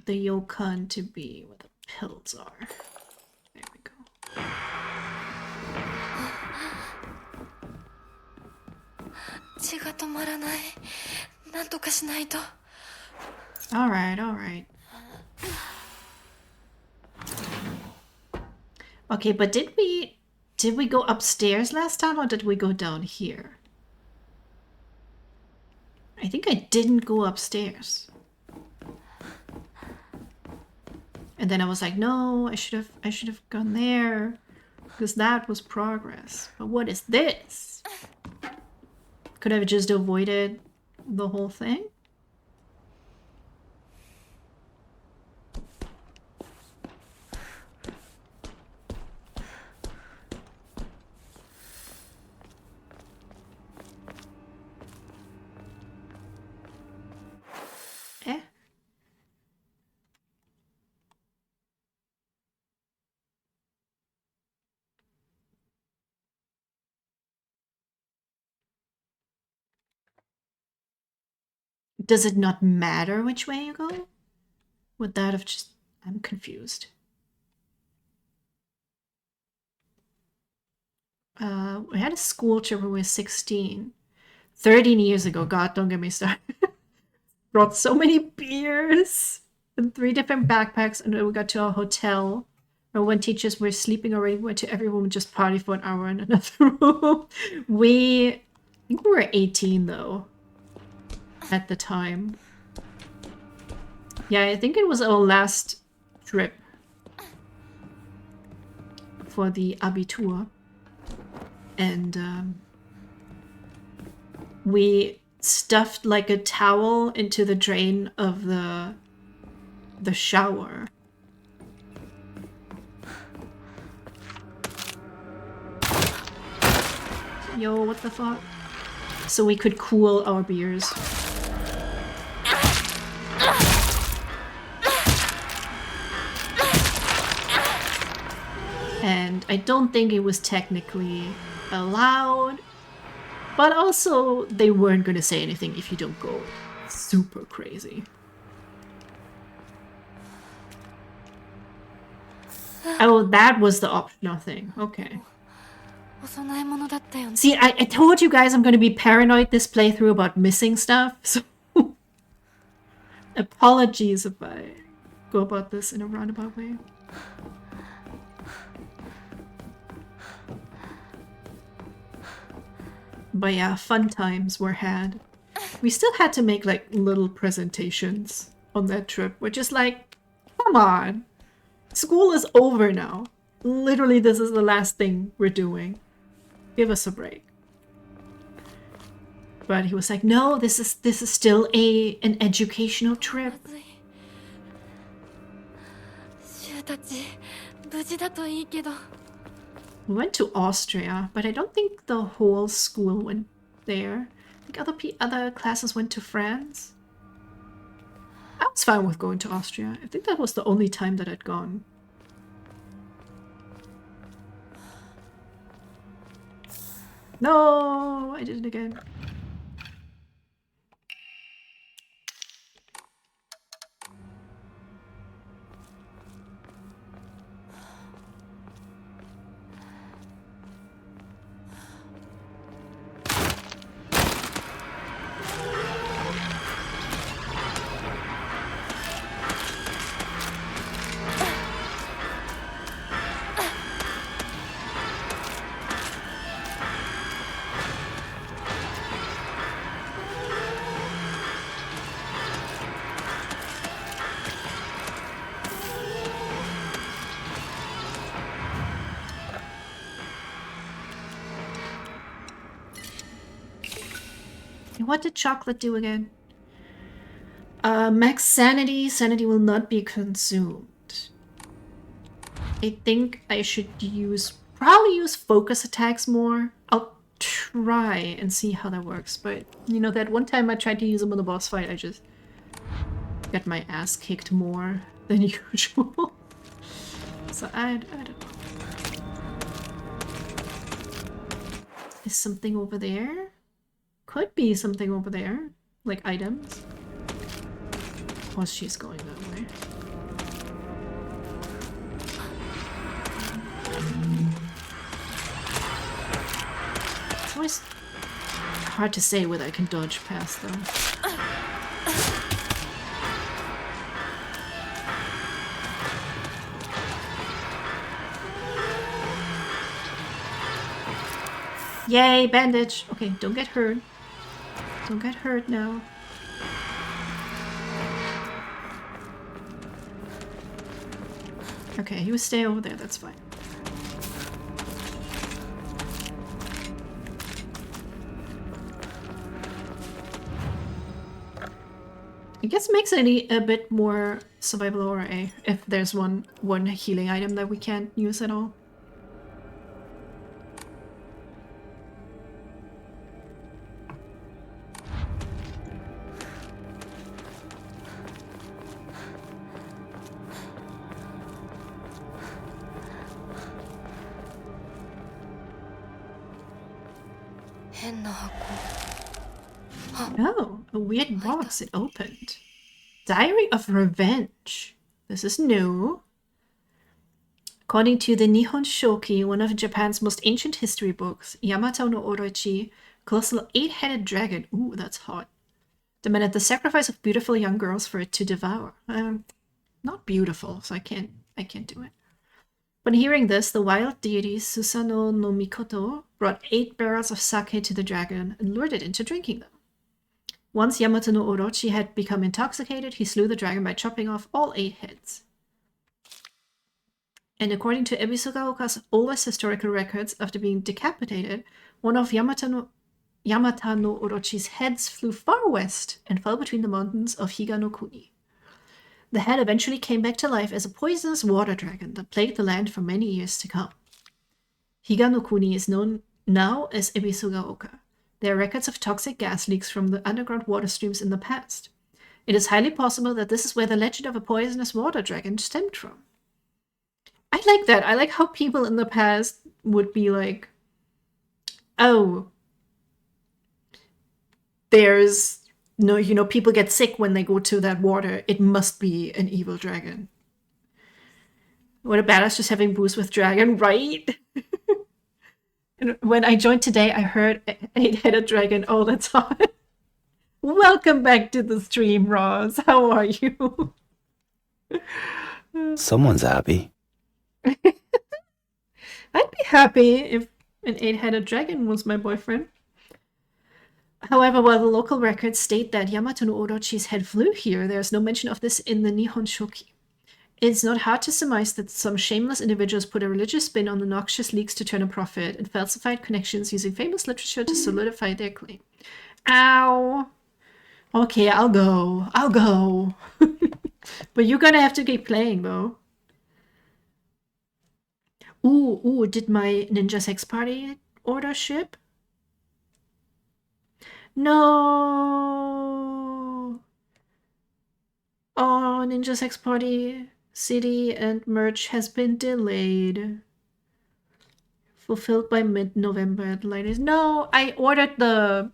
The Yokan to be where the pills are. There we go. 血が止まらない。なんとかしないと。 Alright, alright. Okay, but did we go upstairs last time or did we go down here? I think I didn't go upstairs. And then I was like, no, I should have gone there because that was progress. But what is this? Could I have just avoided the whole thing? Eh? Does it not matter which way you go? Would that have just... I'm confused. We had a school trip when we were 16. 13 years ago. God, don't get me started. Brought so many beers and 3 different backpacks, and then we got to our hotel. And when teachers were sleeping already, we went to every room and just party for an hour in another room. I think we were 18 though at the time. Yeah, I think it was our last trip for the Abitur. And we stuffed like a towel into the drain of the shower. Yo, what the fuck? So we could cool our beers. And I don't think it was technically allowed. But also, they weren't going to say anything if you don't go super crazy. Oh, that was the optional thing. Okay. お供え物だったよね。 See, I told you guys I'm going to be paranoid this playthrough about missing stuff. So apologies if I go about this in a roundabout way. But yeah, fun times were had. We still had to make like little presentations on that trip. We're just like, come on. School is over now. Literally, this is the last thing we're doing. Give us a break. But he was like, no, this is still an educational trip. シュウたち無事だといいけど。 We went to Austria, but I don't think the whole school went there. I think other classes went to France. I was fine with going to Austria. I think that was the only time that I'd gone. No, I did it again. What did chocolate do again? Max sanity. Sanity will not be consumed. I think I should probably use focus attacks more. I'll try and see how that works. But, you know, that one time I tried to use them in the boss fight, I just got my ass kicked more than usual. So I don't know. Is something over there? Could be something over there, like items. Or she's going that way. It's always hard to say whether I can dodge past them. Yay, bandage! Okay, don't get hurt. Don't get hurt now. Okay, you stay over there, that's fine. I guess it makes it a bit more survival ORA if there's one healing item that we can't use at all. Oh, a weird box. It opened. Diary of Revenge. This is new. According to the Nihon Shoki, one of Japan's most ancient history books, Yamato no Orochi, colossal 8-headed dragon, ooh, that's hot, demanded the sacrifice of beautiful young girls for it to devour. Not beautiful, so I can't do it. When hearing this, the wild deity Susanoo no Mikoto brought 8 barrels of sake to the dragon and lured it into drinking them. Once Yamato no Orochi had become intoxicated, he slew the dragon by chopping off all 8 heads. And according to Ebisugaoka's oldest historical records, after being decapitated, one of Yamata no Orochi's heads flew far west and fell between the mountains of Higanokuni. The head eventually came back to life as a poisonous water dragon that plagued the land for many years to come. Higanokuni is known now as Ebisugaoka. There are records of toxic gas leaks from the underground water streams in the past. It is highly possible that this is where the legend of a poisonous water dragon stemmed from. I like that. I like how people in the past would be like, oh, there's no, people get sick when they go to that water. It must be an evil dragon. What a badass just having booze with dragon, right? And when I joined today, I heard 8-headed dragon. Oh, that's hot. Welcome back to the stream, Ross. How are you? Someone's happy. I'd be happy if an 8-headed dragon was my boyfriend. However, while the local records state that Yamato no Orochi's head flew here, there's no mention of this in the Nihon Shoki. It's not hard to surmise that some shameless individuals put a religious spin on the noxious leaks to turn a profit and falsified connections using famous literature to solidify their claim. Ow! Okay, I'll go. I'll go. But you're gonna have to keep playing, though. Ooh, did my Ninja Sex Party order ship? No! Oh, Ninja Sex Party CD and merch has been delayed. Fulfilled by mid-November at the latest. No, I ordered the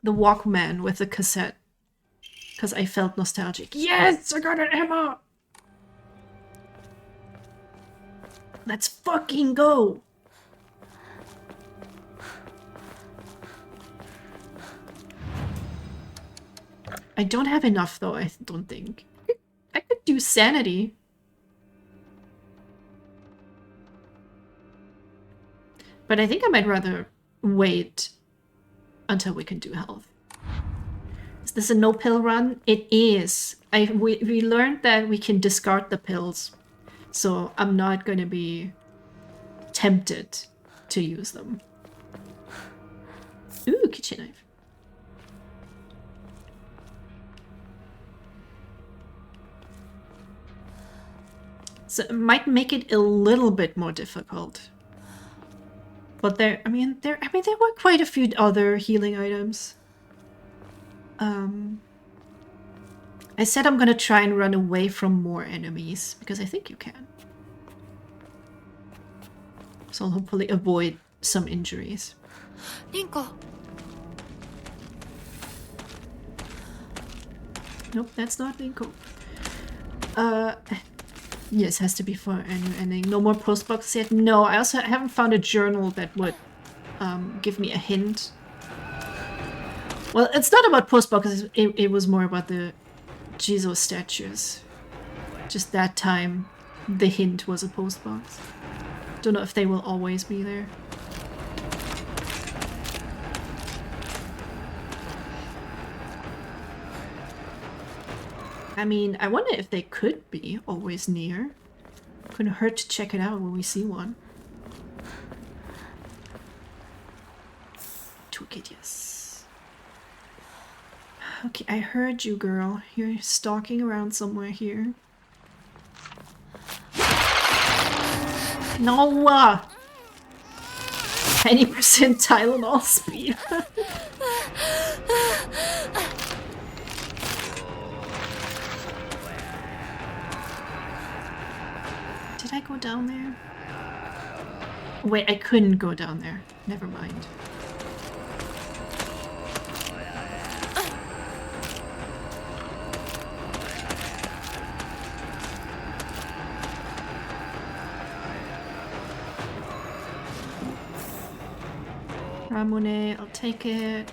Walkman with the cassette. Because I felt nostalgic. Yes! I got an Emma! Let's fucking go! I don't have enough though, I don't think. I could do sanity. But I think I might rather wait until we can do health. Is this a no pill run? It is. We learned that we can discard the pills. So I'm not gonna be tempted to use them. Ooh, kitchen knife. So it might make it a little bit more difficult. But there were quite a few other healing items. I said I'm gonna try and run away from more enemies, because I think you can. So I'll hopefully avoid some injuries. Rinko. Nope, that's not Rinko. Yes, has to be for a new ending. No more post boxes yet. No, I also haven't found a journal that would give me a hint. Well, it's not about post boxes. It was more about the Jizo statues. Just that time, the hint was a post box. Don't know if they will always be there. I mean, I wonder if they could be always near. Couldn't hurt to check it out when we see one. Toolkit, yes. Okay, I heard you, girl. You're stalking around somewhere here. No! 90% Tylenol speed. Did I go down there? Wait, I couldn't go down there. Never mind. Ramune, I'll take it.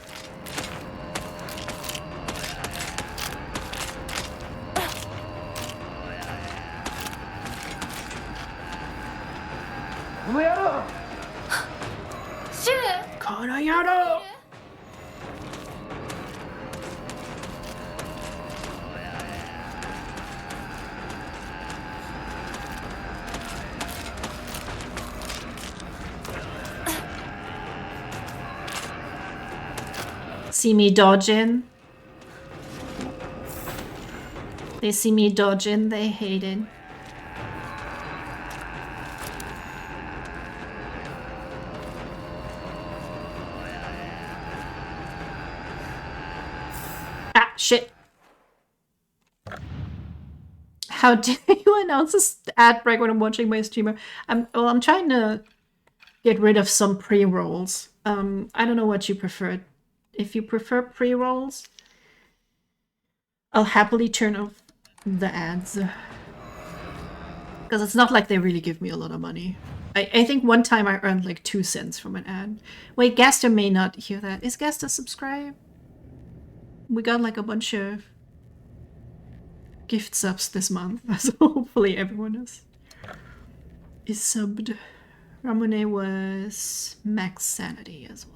Kanayaro! See me dodging? They see me dodging, they hate it. Ah, shit. How dare you announce this ad break when I'm watching my streamer? I'm trying to get rid of some pre-rolls. I don't know what you prefer. If you prefer pre-rolls, I'll happily turn off the ads. Because it's not like they really give me a lot of money. I think one time I earned like 2 cents from an ad. Wait, Gaster may not hear that. Is Gaster subscribed? We got like a bunch of gift subs this month, so hopefully everyone is subbed. Ramune was max sanity as well.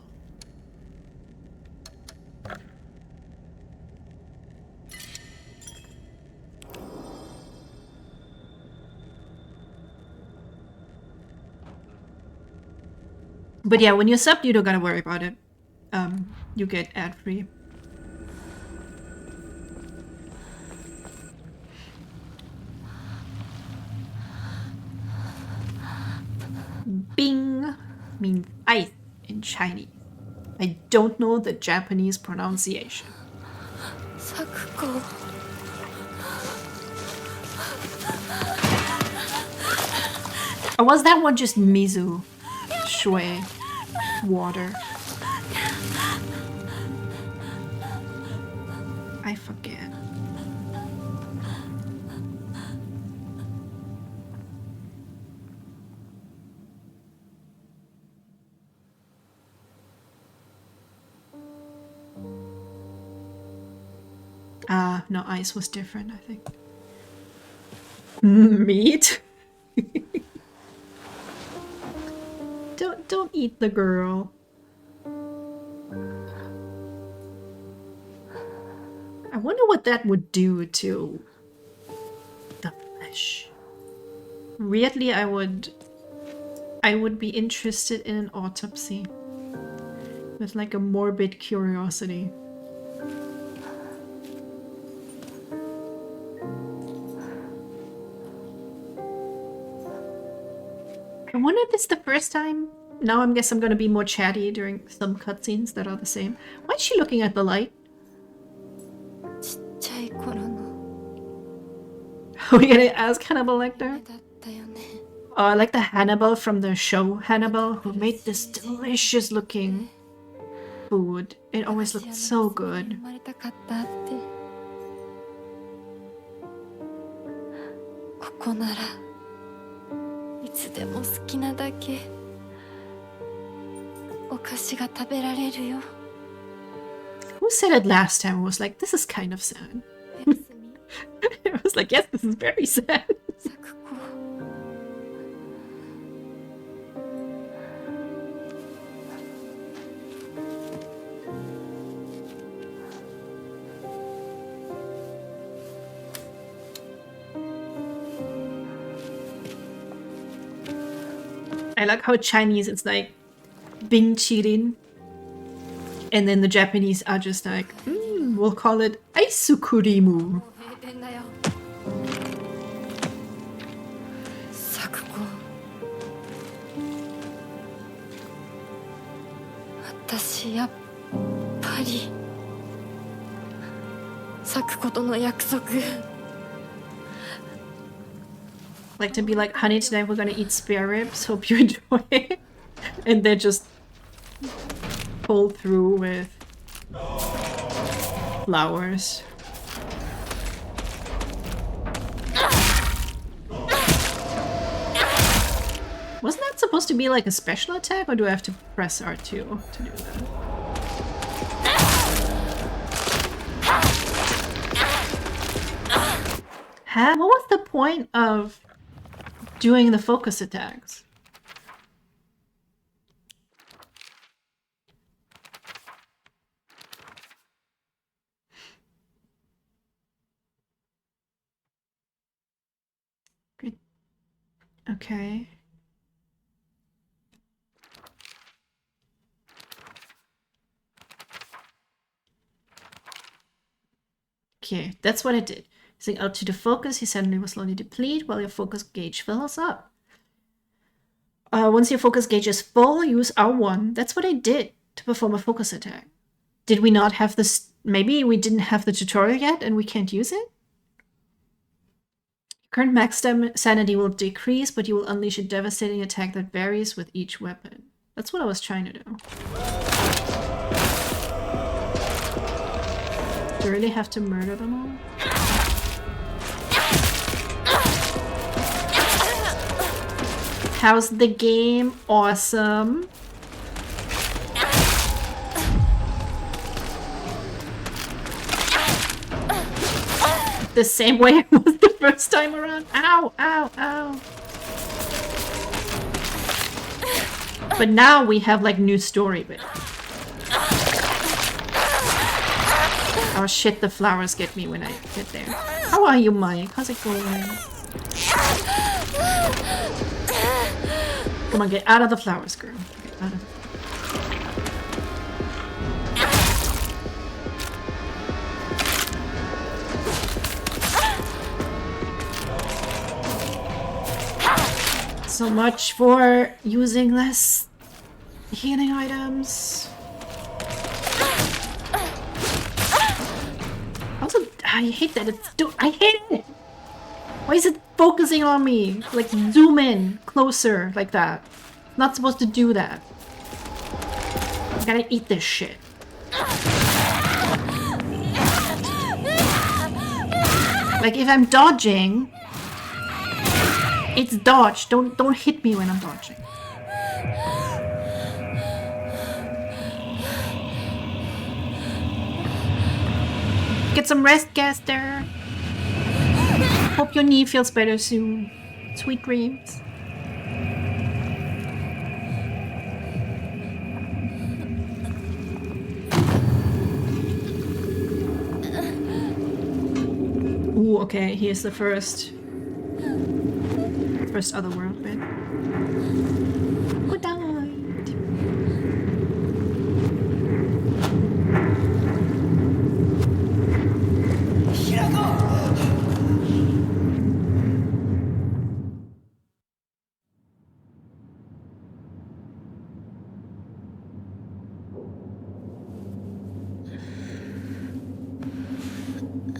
But yeah, when you're subbed, you don't gotta worry about it. You get ad-free. Bing means ice in Chinese. I don't know the Japanese pronunciation. Sakuko. Or was that one just mizu? Shui. Water. I forget. No, ice was different, I think. Meat? Don't eat the girl. I wonder what that would do to the flesh. Weirdly, I would be interested in an autopsy with like a morbid curiosity. I wonder if it's the first time. Now I guess I'm gonna be more chatty during some cutscenes that are the same. Why is she looking at the light? Are we gonna ask Hannibal Lecter? Oh, I like the Hannibal from the show Hannibal, who made this delicious looking food. It always looked so good. Who said it last time? It was like, this is kind of sad. I was like, yes, this is very sad. I like how Chinese it's like Bing Chirin, and then the Japanese are just like, we'll call it Aisukurimu. Like to be like, honey, today we're gonna eat spare ribs, hope you enjoy it. And they just pull through with flowers. Wasn't that supposed to be like a special attack, or do I have to press R2 to do that? Huh? What was the point of doing the focus attacks? Good. Okay. Okay, that's what it did. Using L2 to focus, he suddenly will slowly deplete while your focus gauge fills up. Once your focus gauge is full, use R1. That's what I did to perform a focus attack. Did we not have this? Maybe we didn't have the tutorial yet and we can't use it? Current max sanity will decrease, but you will unleash a devastating attack that varies with each weapon. That's what I was trying to do. Do I really have to murder them all? How's the game? Awesome. The same way it was the first time around. Ow, ow, ow. But now we have like new story bit. Oh shit, the flowers get me when I get there. How are you, Mike? How's it going? Come on, get out of the flowers, girl. Get out of the... So much for using less healing items. Also, I hate that it's I hate it! Why is it focusing on me? Like, zoom in closer like that. Not supposed to do that. I gotta eat this shit. Like, if I'm dodging, it's dodge. Don't hit me when I'm dodging. Get some rest, Gaster. Hope your knee feels better soon. Sweet dreams. Ooh, okay, here's the first otherworld bit. Who died?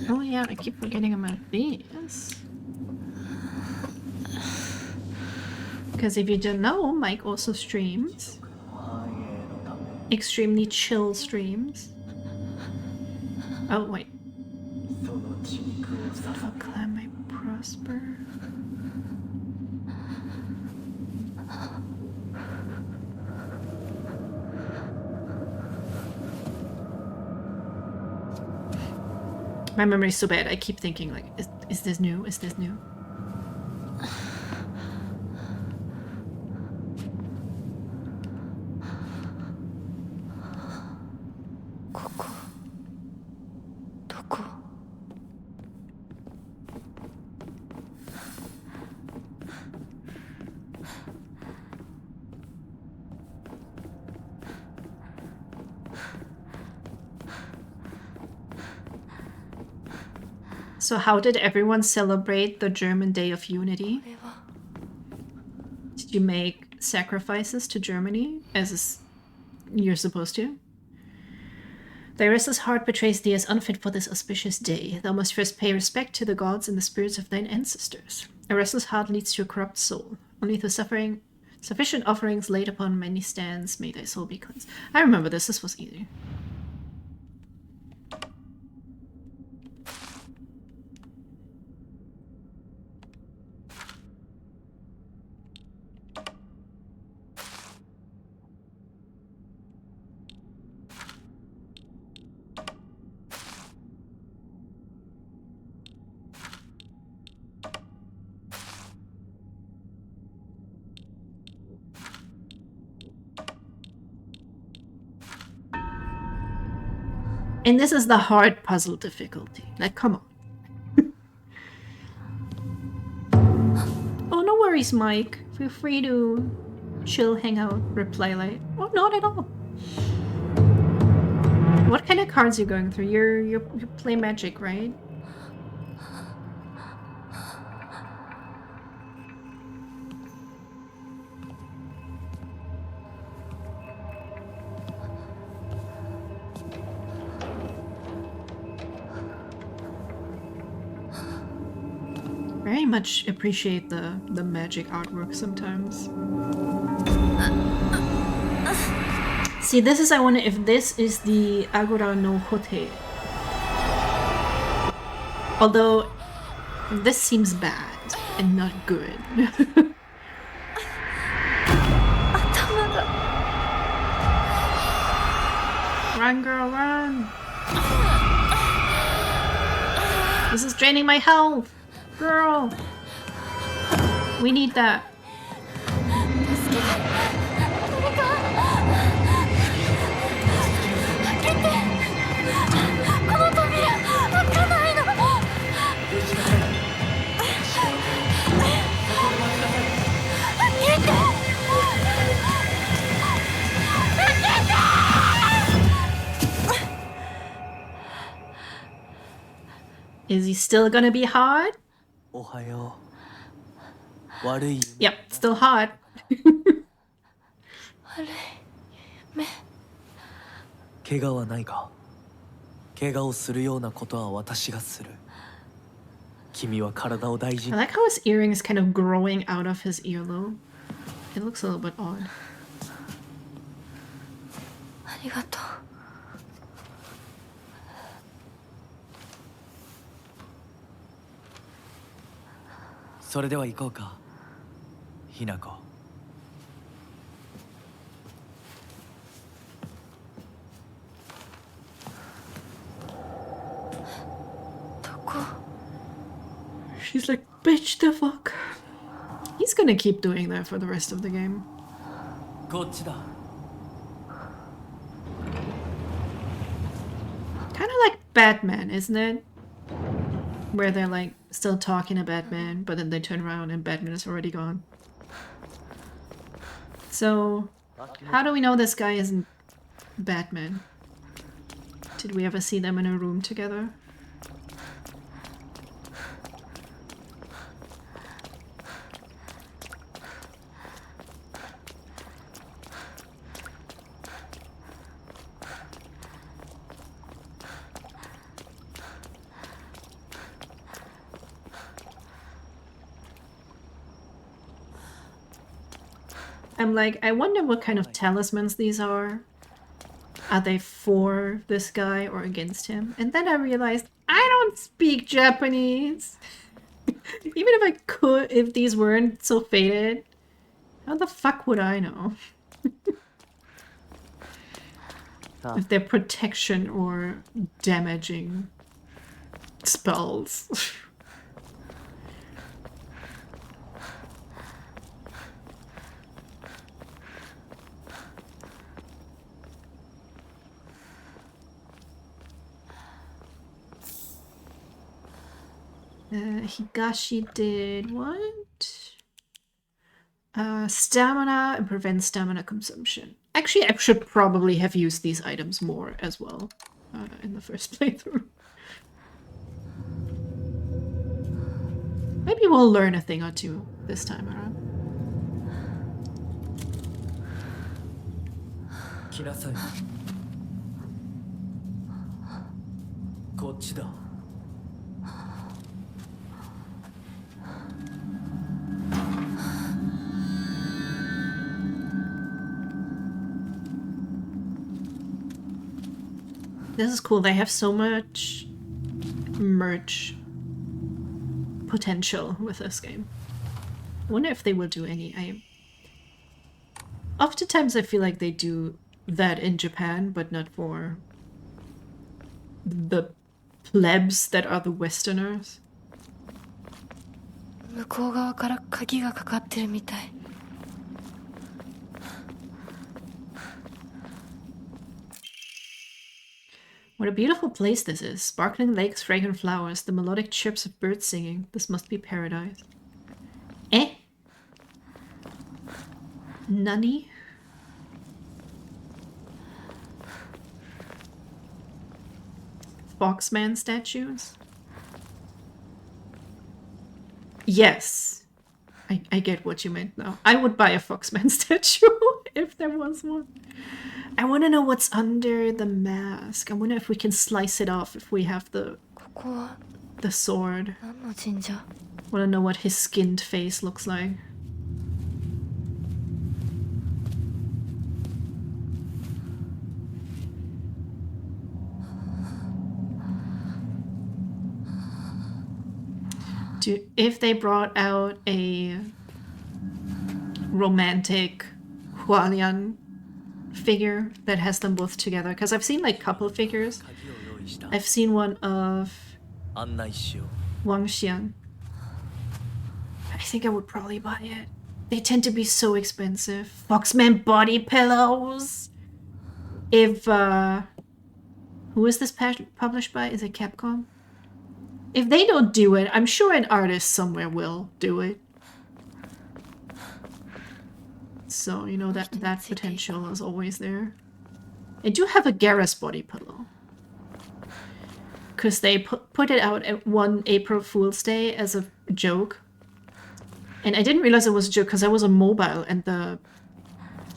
Oh yeah, I keep forgetting about these. Because if you don't know, Mike also streams extremely chill streams. Oh wait. For clan may prosper. My memory is so bad. I keep thinking like, is this new? Is this new? So how did everyone celebrate the German Day of Unity? Did you make sacrifices to Germany, as you're supposed to? The Iris's heart betrays thee as unfit for this auspicious day. Thou must first pay respect to the gods and the spirits of thine ancestors. A restless heart leads to a corrupt soul. Only through sufficient offerings laid upon many stands may thy soul be cleansed. I remember this. This was easy. And this is the hard puzzle difficulty. Like, come on. Oh, no worries, Mike. Feel free to chill, hang out, replay late. Oh, not at all. What kind of cards are you going through? You play Magic, right? Very much appreciate the magic artwork sometimes. See, this is, I wonder if this is the Agora no Hote. Although, this seems bad and not good. Run, girl, run! This is draining my health! Girl! We need that. Is he still gonna be hard? おはよう。悪い夢 Yep, still hard. 怪我はないか。怪我をするようなことは私がする。君は体を大事 I に。 like how his earring is kind of growing out of his earlobe. It looks a little bit odd. ありがとう。それでは行こうか。ひなこ。どこ？ She's like, bitch the fuck. He's gonna keep doing that for the rest of the game. こっちだ。 Kind of like Batman, isn't it? Where they're like still talking to Batman, but then they turn around and Batman is already gone. So, how do we know this guy isn't Batman? Did we ever see them in a room together? I'm like, I wonder what kind of talismans these are. Are they for this guy or against him? And then I realized I don't speak Japanese. Even if I could, if these weren't so faded, how the fuck would I know? If they're protection or damaging spells. Higashi did what? Stamina and prevent stamina consumption. Actually, I should probably have used these items more as well in the first playthrough. Maybe we'll learn a thing or two this time around. 来なさい。こっちだ。 This is cool. They have so much merch potential with this game. I wonder if they will do any. Oftentimes I feel like they do that in Japan, but not for the plebs that are the Westerners. 向こう側から鍵がかかってるみたい。 What a beautiful place this is. Sparkling lakes, fragrant flowers, the melodic chirps of birds singing. This must be paradise. Eh? Nani? Foxman statues? Yes. I get what you meant now. I would buy a Foxman statue if there was one. I want to know what's under the mask. I wonder if we can slice it off if we have the... ここは the sword. 何の神社？ Wanna know what his skinned face looks like. Dude, if they brought out a romantic Hualian figure that has them both together, because I've seen like couple figures. 鍵を用意した I've seen one of 案内しよう Wang Xian. I think I would probably buy it. They tend to be so expensive. Foxman body pillows. If who is this published by? Is it Capcom? If they don't do it, I'm sure an artist somewhere will do it. So, you know, that potential is always there. I do have a Garrus body pillow. Because they put it out at one April Fool's Day as a joke. And I didn't realize it was a joke because I was on mobile and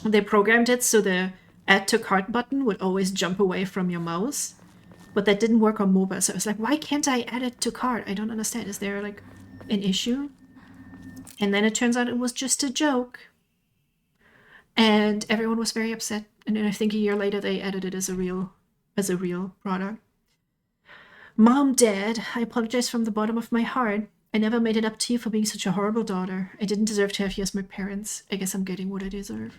they programmed it so the add to cart button would always jump away from your mouse. But that didn't work on mobile, so I was like, why can't I add it to cart? I don't understand. Is there like an issue? And then it turns out it was just a joke. And everyone was very upset. And then I think a year later they added it as a real product. Mom, Dad, I apologize from the bottom of my heart. I never made it up to you for being such a horrible daughter. I didn't deserve to have you as my parents. I guess I'm getting what I deserve.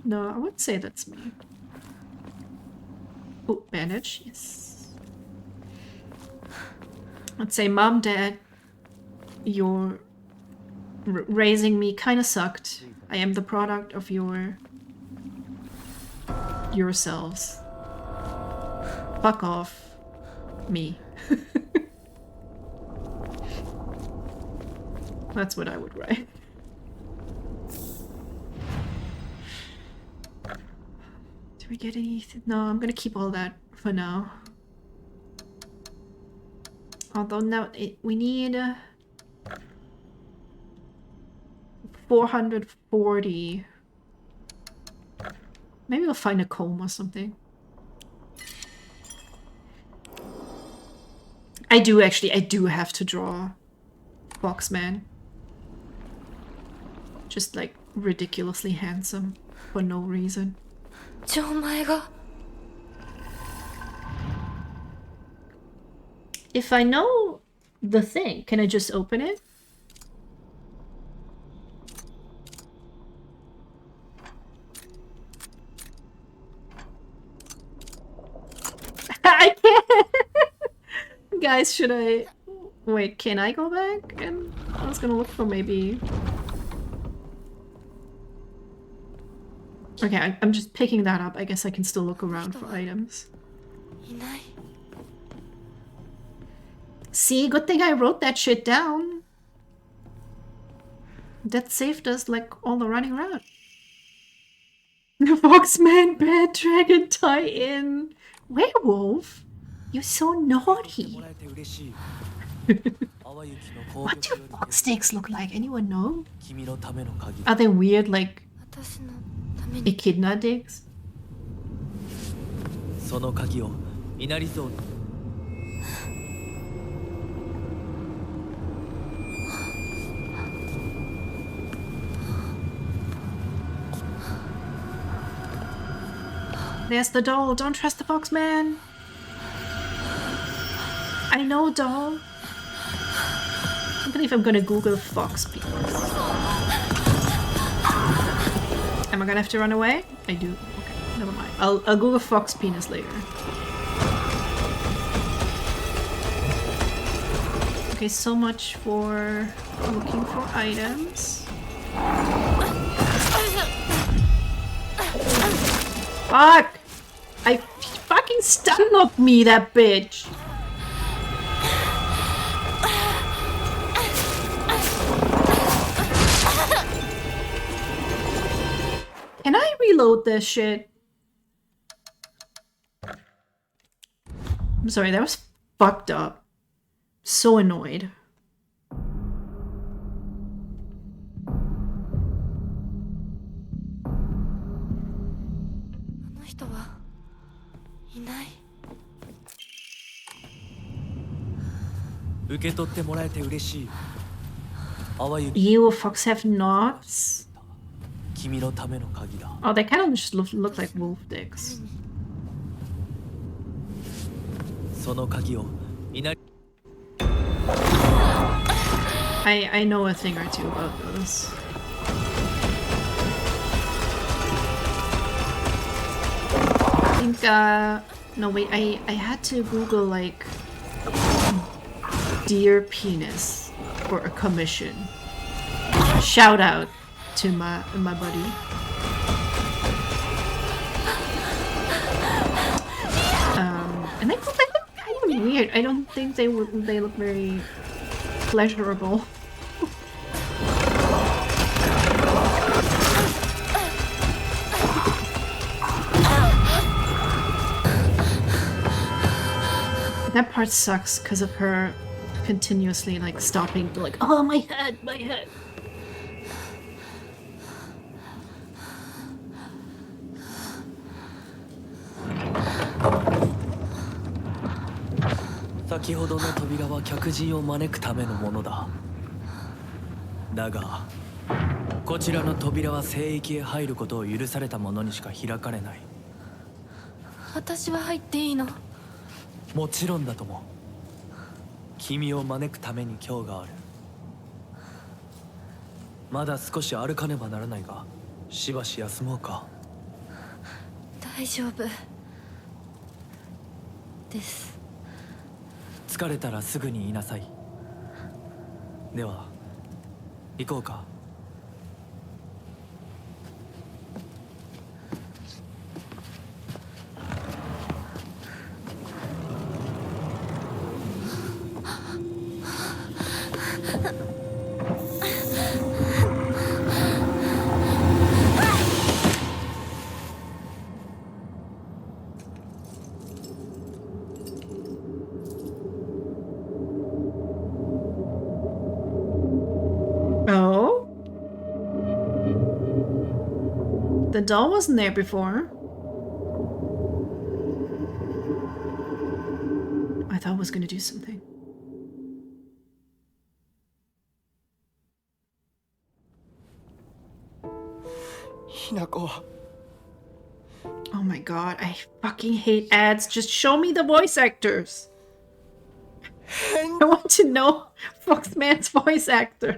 No, I wouldn't say that's me. Oh, bandage, yes. I'd say, Mom, Dad, your raising me kind of sucked. I am the product of yourselves. Fuck off, me. That's what I would write. We get anything? No, I'm gonna keep all that for now. Although now we need 440. Maybe we'll find a comb or something. I do have to draw Foxman. Just like ridiculously handsome for no reason. じゃあお前が If I know the thing, can I just open it? I can't! Guys, should I... Wait, can I go back? And I was gonna look for maybe... Okay, I'm just picking that up. I guess I can still look around for items. いない See, good thing I wrote that shit down. That saved us like all the running around. The Foxman Bad Dragon tie-in. Werewolf? You're so naughty. もらえて嬉しい What do fox snakes look like? Anyone know? 君のための鍵 Are they weird like 私のために echidna dicks? その鍵を稲荷像に There's the doll. Don't trust the Foxman. I know, doll. I can't believe I'm gonna Google fox penis. Am I gonna have to run away? I do. Okay, never mind. I'll Google fox penis later. Okay, so much for looking for items. Fuck! I fucking stun knocked me, that bitch! Can I reload this shit? I'm sorry, that was fucked up. So annoyed. あの人はいいない。受け取ってもらえて嬉しい。淡雪 You fox have knots? 君のための鍵だ。 Oh, they kind of just look like wolf dicks. その鍵を稲荷 I know a thing or two about those. I think, no wait, I had to Google like deer penis for a commission. Shout out to my buddy. And I thought they look kind of weird. I don't think they look very pleasurable. That part sucks because of her continuously like stopping to like, oh my head, my head.「先ほどの扉は客人を招くためのものだ。だがこちらの扉は聖域へ入ることを許された者にしか開かれない。私は入っていいの？もちろんだとも。君を招くために今日がある。まだ少し歩かねばならないが、しばし休もうか。大丈夫です。疲れたらすぐに言いなさい。では行こうか。Oh? The doll wasn't there before. I thought it was gonna do something. Hinako. Oh my god, I fucking hate ads. Just show me the voice actors. I want to know Foxman's voice actor.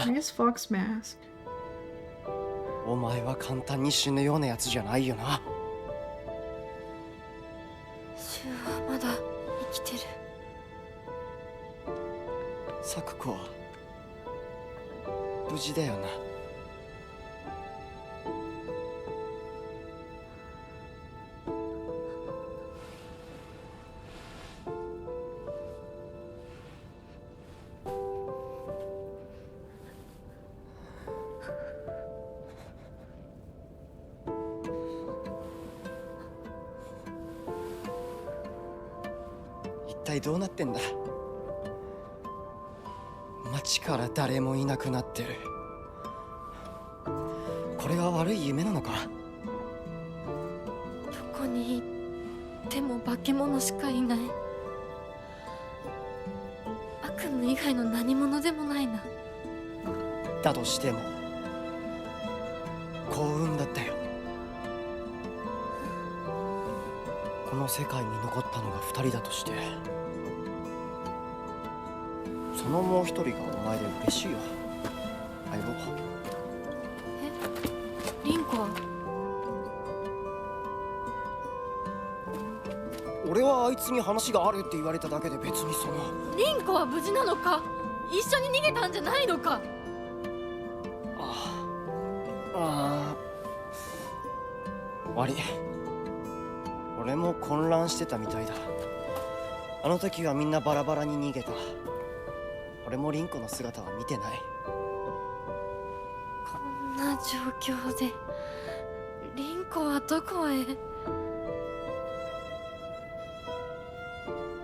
Where's Fox Mask? お前は簡単に死ぬようなやつじゃないよな。シュウはまだ生きてる。サクコは無事だよな。一体どうなってんだ。街から誰もいなくなってる。これは悪い夢なのか。どこに行っても化け物しかいない。悪夢以外の何者でもないな。だとしても幸運だったよ。この世界に残ったのが2人だとして、そのもう一人がお前で嬉しいよ。相棒。リンコは？俺はあいつに話があるって言われただけで別にその。リンコは無事なのか？一緒に逃げたんじゃないのか？悪い。俺も混乱してたみたいだ。あの時はみんなバラバラに逃げた。俺もリンコの姿は見てない。こんな状況でリン子はどこへ？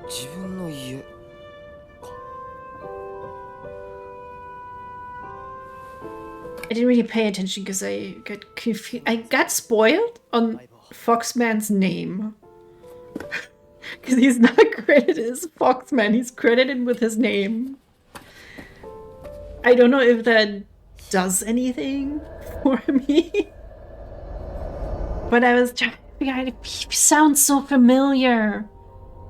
自分の家か。I didn't really pay attention because I got confused. I got spoiled on Foxman's name. Because he's not credited as Foxman, he's credited with his name. I don't know if that does anything for me. But I was trying to figure out, he sounds so familiar.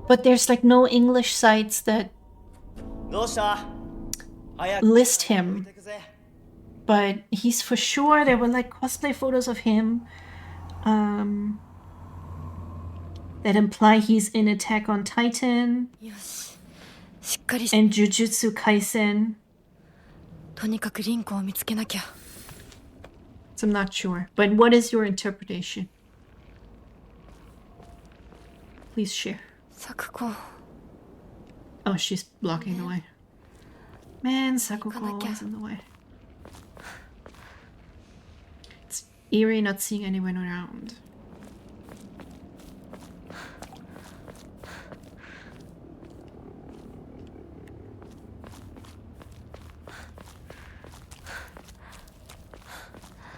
But there's like no English sites that どうした？早く list him. 行くぜ。 But he's for sure, there were like cosplay photos of him that imply he's in Attack on Titan よし、しっかりし and Jujutsu Kaisen. とにかくリンコを見つけなきゃ。 So I'm not sure. But what is your interpretation? Please share. サクコ、 Oh, she's blocking the way. Man, Sakuko is in the way. It's eerie not seeing anyone around.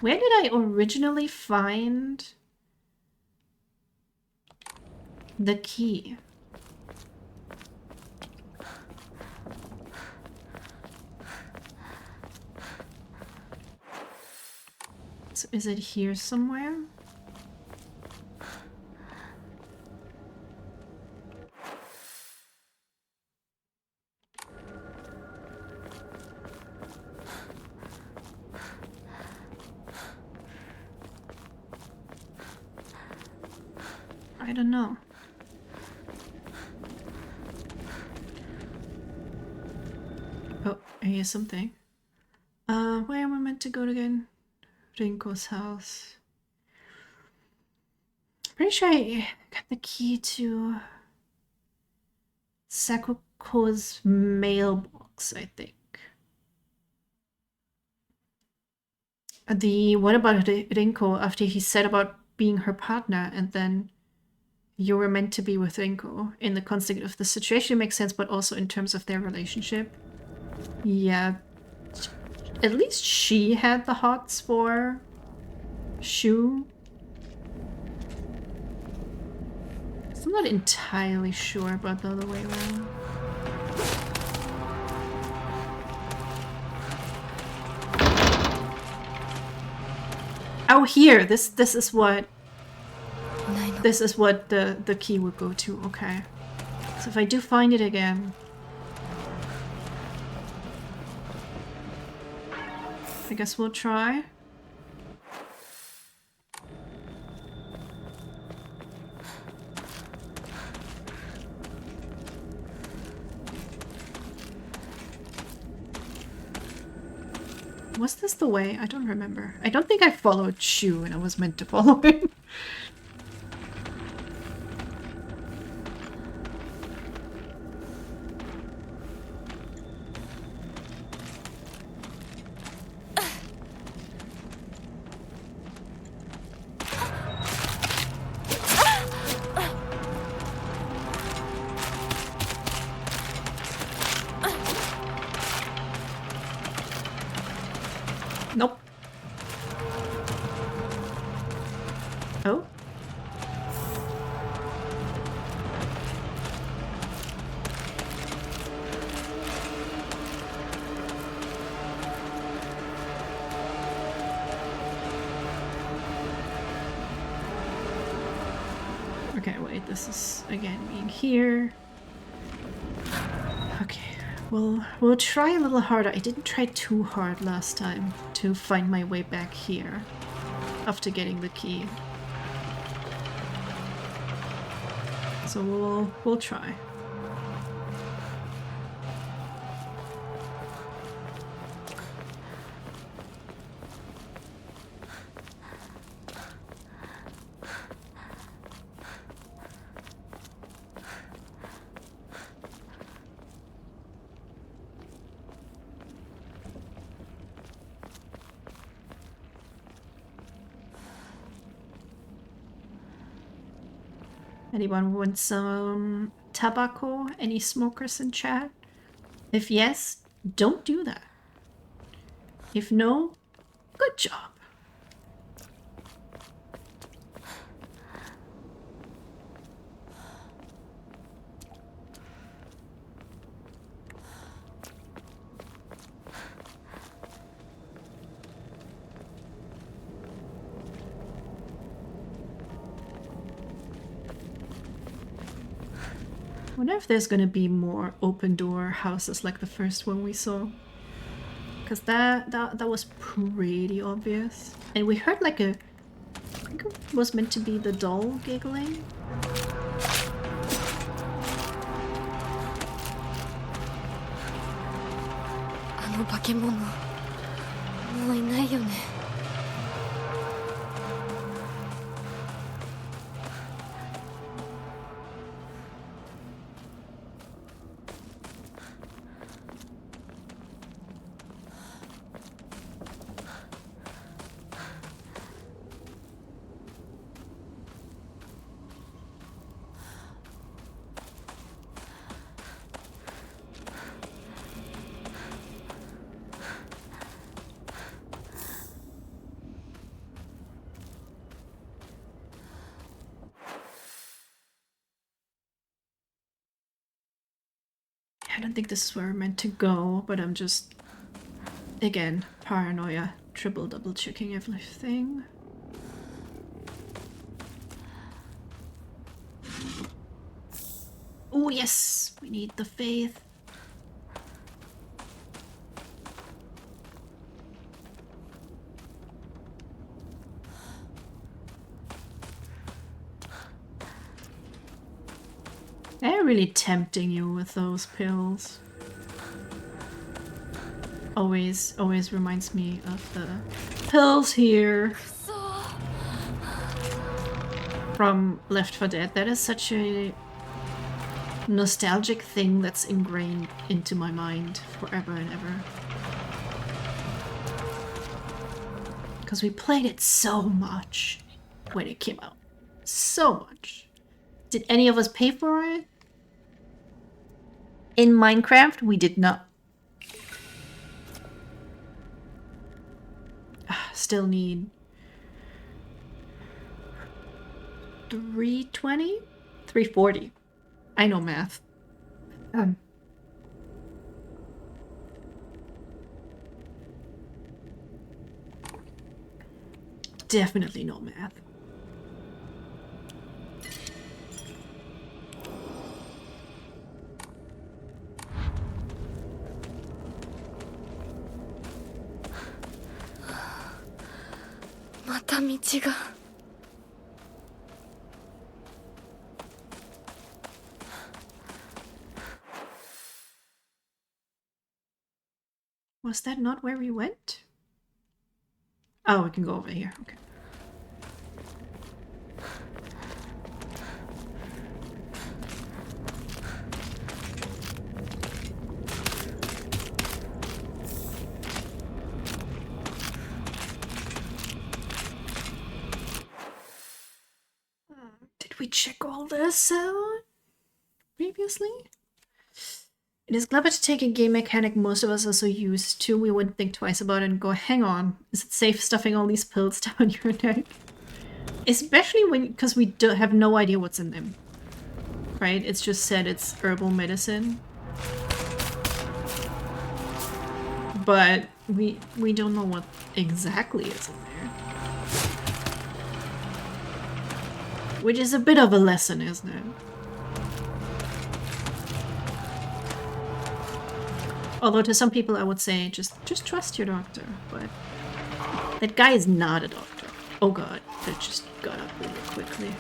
Where did I originally find the key? So is it here somewhere? I don't know. Oh, I hear something. Where am I meant to go again? Rinko's house. Pretty sure I got the key to Sakuko's mailbox, I think. What about Rinko after he said about being her partner and then you were meant to be with Rinko in the context of the situation makes sense, but also in terms of their relationship. Yeah. At least she had the hots for Shu. So I'm not entirely sure about the other way around. Oh, here. This is what the key would go to. Okay. So if I do find it again, I guess we'll try. Was this the way? I don't remember. I don't think I followed Shu and I was meant to follow him. Nope. Oh. Okay, wait, this is again being here. Okay. We'll try a little harder. I didn't try too hard last time to find my way back here after getting the key. So we'll try. Anyone want some tobacco? Any smokers in chat? If yes, don't do that. If no, good job. I wonder if there's gonna be more open door houses like the first one we saw. Because that was pretty obvious. And we heard like a... I think it was meant to be the doll giggling. あの化け物もういないよね。 I don't think this is where we're meant to go, but I'm just, again, paranoia, double checking everything. Oh yes, we need the faith. They're really tempting you with those pills. Always reminds me of the pills here from Left 4 Dead. That is such a nostalgic thing that's ingrained into my mind forever and ever. Because we played it so much when it came out. So much. Did any of us pay for it? In Minecraft, we did not. Still need 320? 340. I know math. Definitely no math. Was that not where we went? Oh, we can go over here. Okay. Did we check all this out previously? It is clever to take a game mechanic most of us are so used to, we wouldn't think twice about it and go, hang on, is it safe stuffing all these pills down your neck? Especially when, because we have no idea what's in them. Right? It's just said it's herbal medicine. But we don't know what exactly is in there. Which is a bit of a lesson, isn't it? Although to some people I would say just trust your doctor, but that guy is not a doctor. Oh god, that just got up really quickly.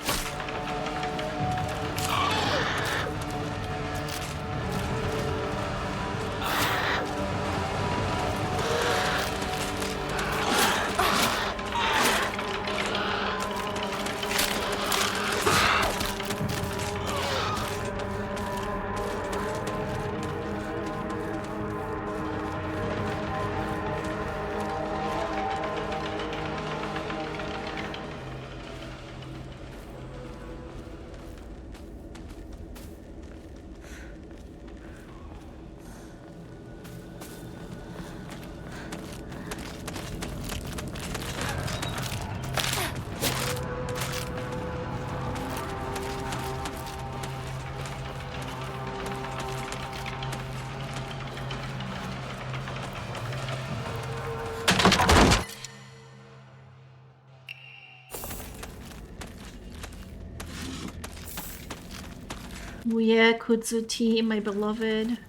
Oh yeah, Kutsuti, my beloved.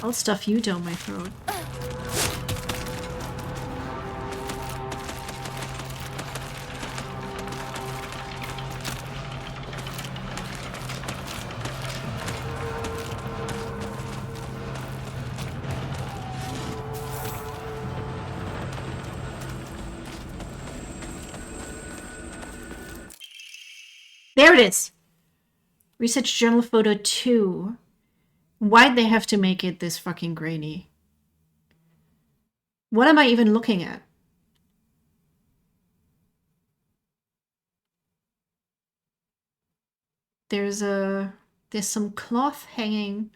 I'll stuff you down my throat. There it is! Research Journal Photo 2. Why'd they have to make it this fucking grainy? What am I even looking at? There's some cloth hanging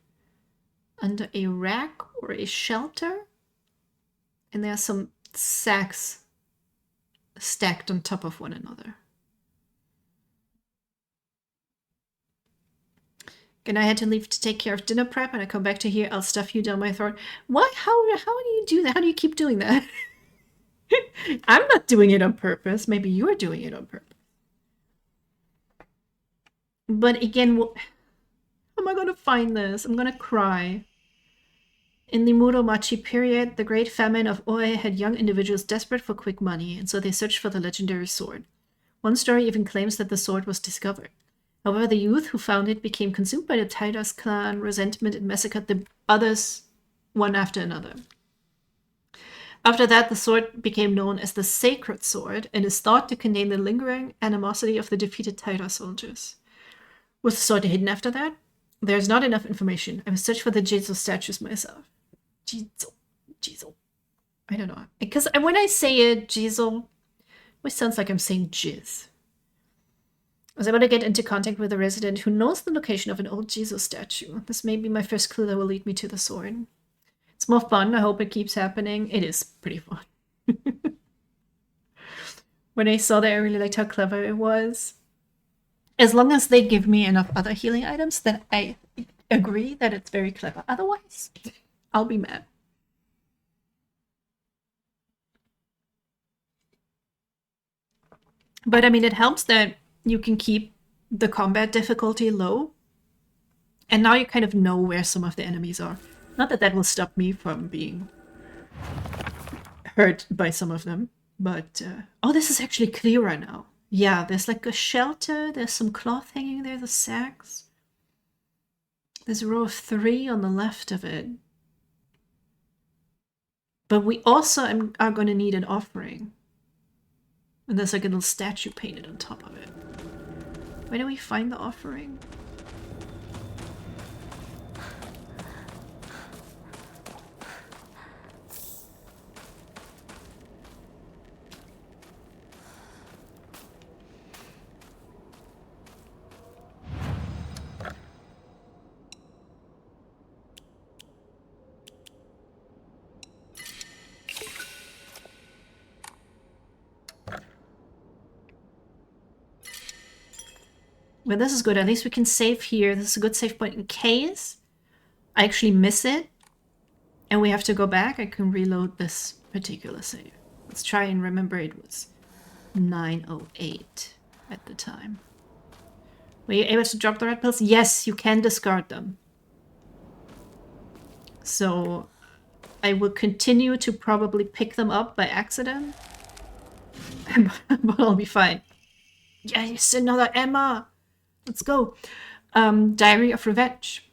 under a rack or a shelter. And there are some sacks stacked on top of one another. And I had to leave to take care of dinner prep, and I come back to here, I'll stuff you down my throat. What? How do you do that? How do you keep doing that? I'm not doing it on purpose. Maybe you're doing it on purpose. But again, how am I going to find this? I'm going to cry. In the Muromachi period, the Great Famine of Oe had young individuals desperate for quick money, and so they searched for the legendary sword. One story even claims that the sword was discovered. However, the youth who found it became consumed by the Tairas clan resentment and massacred the others one after another. After that, the sword became known as the Sacred Sword and is thought to contain the lingering animosity of the defeated Taira soldiers. Was the sword hidden after that? There's not enough information. I must search for the Jizo statues myself. Jizo. I don't know. Because when I say it, Jizo, it sounds like I'm saying jizz. I was able to get into contact with a resident who knows the location of an old Jizo statue. This may be my first clue that will lead me to the sword. It's more fun. I hope it keeps happening. It is pretty fun. When I saw that, I really liked how clever it was. As long as they give me enough other healing items, then I agree that it's very clever. Otherwise, I'll be mad. But I mean, it helps that you can keep the combat difficulty low. And now you kind of know where some of the enemies are. Not that that will stop me from being hurt by some of them. But, oh, this is actually clearer now. Yeah, there's like a shelter. There's some cloth hanging there, the sacks. There's a row of 3 on the left of it. But we also are going to need an offering. And there's like a little statue painted on top of it. Where do we find the offering? Well, this is good. At least we can save here. This is a good save point in case I actually miss it and we have to go back. I can reload this particular save. Let's try and remember it was 908 at the time. Were you able to drop the red pills? Yes, you can discard them. So I will continue to probably pick them up by accident. But I'll be fine. Yes, another Emma! Let's go. Diary of Revenge.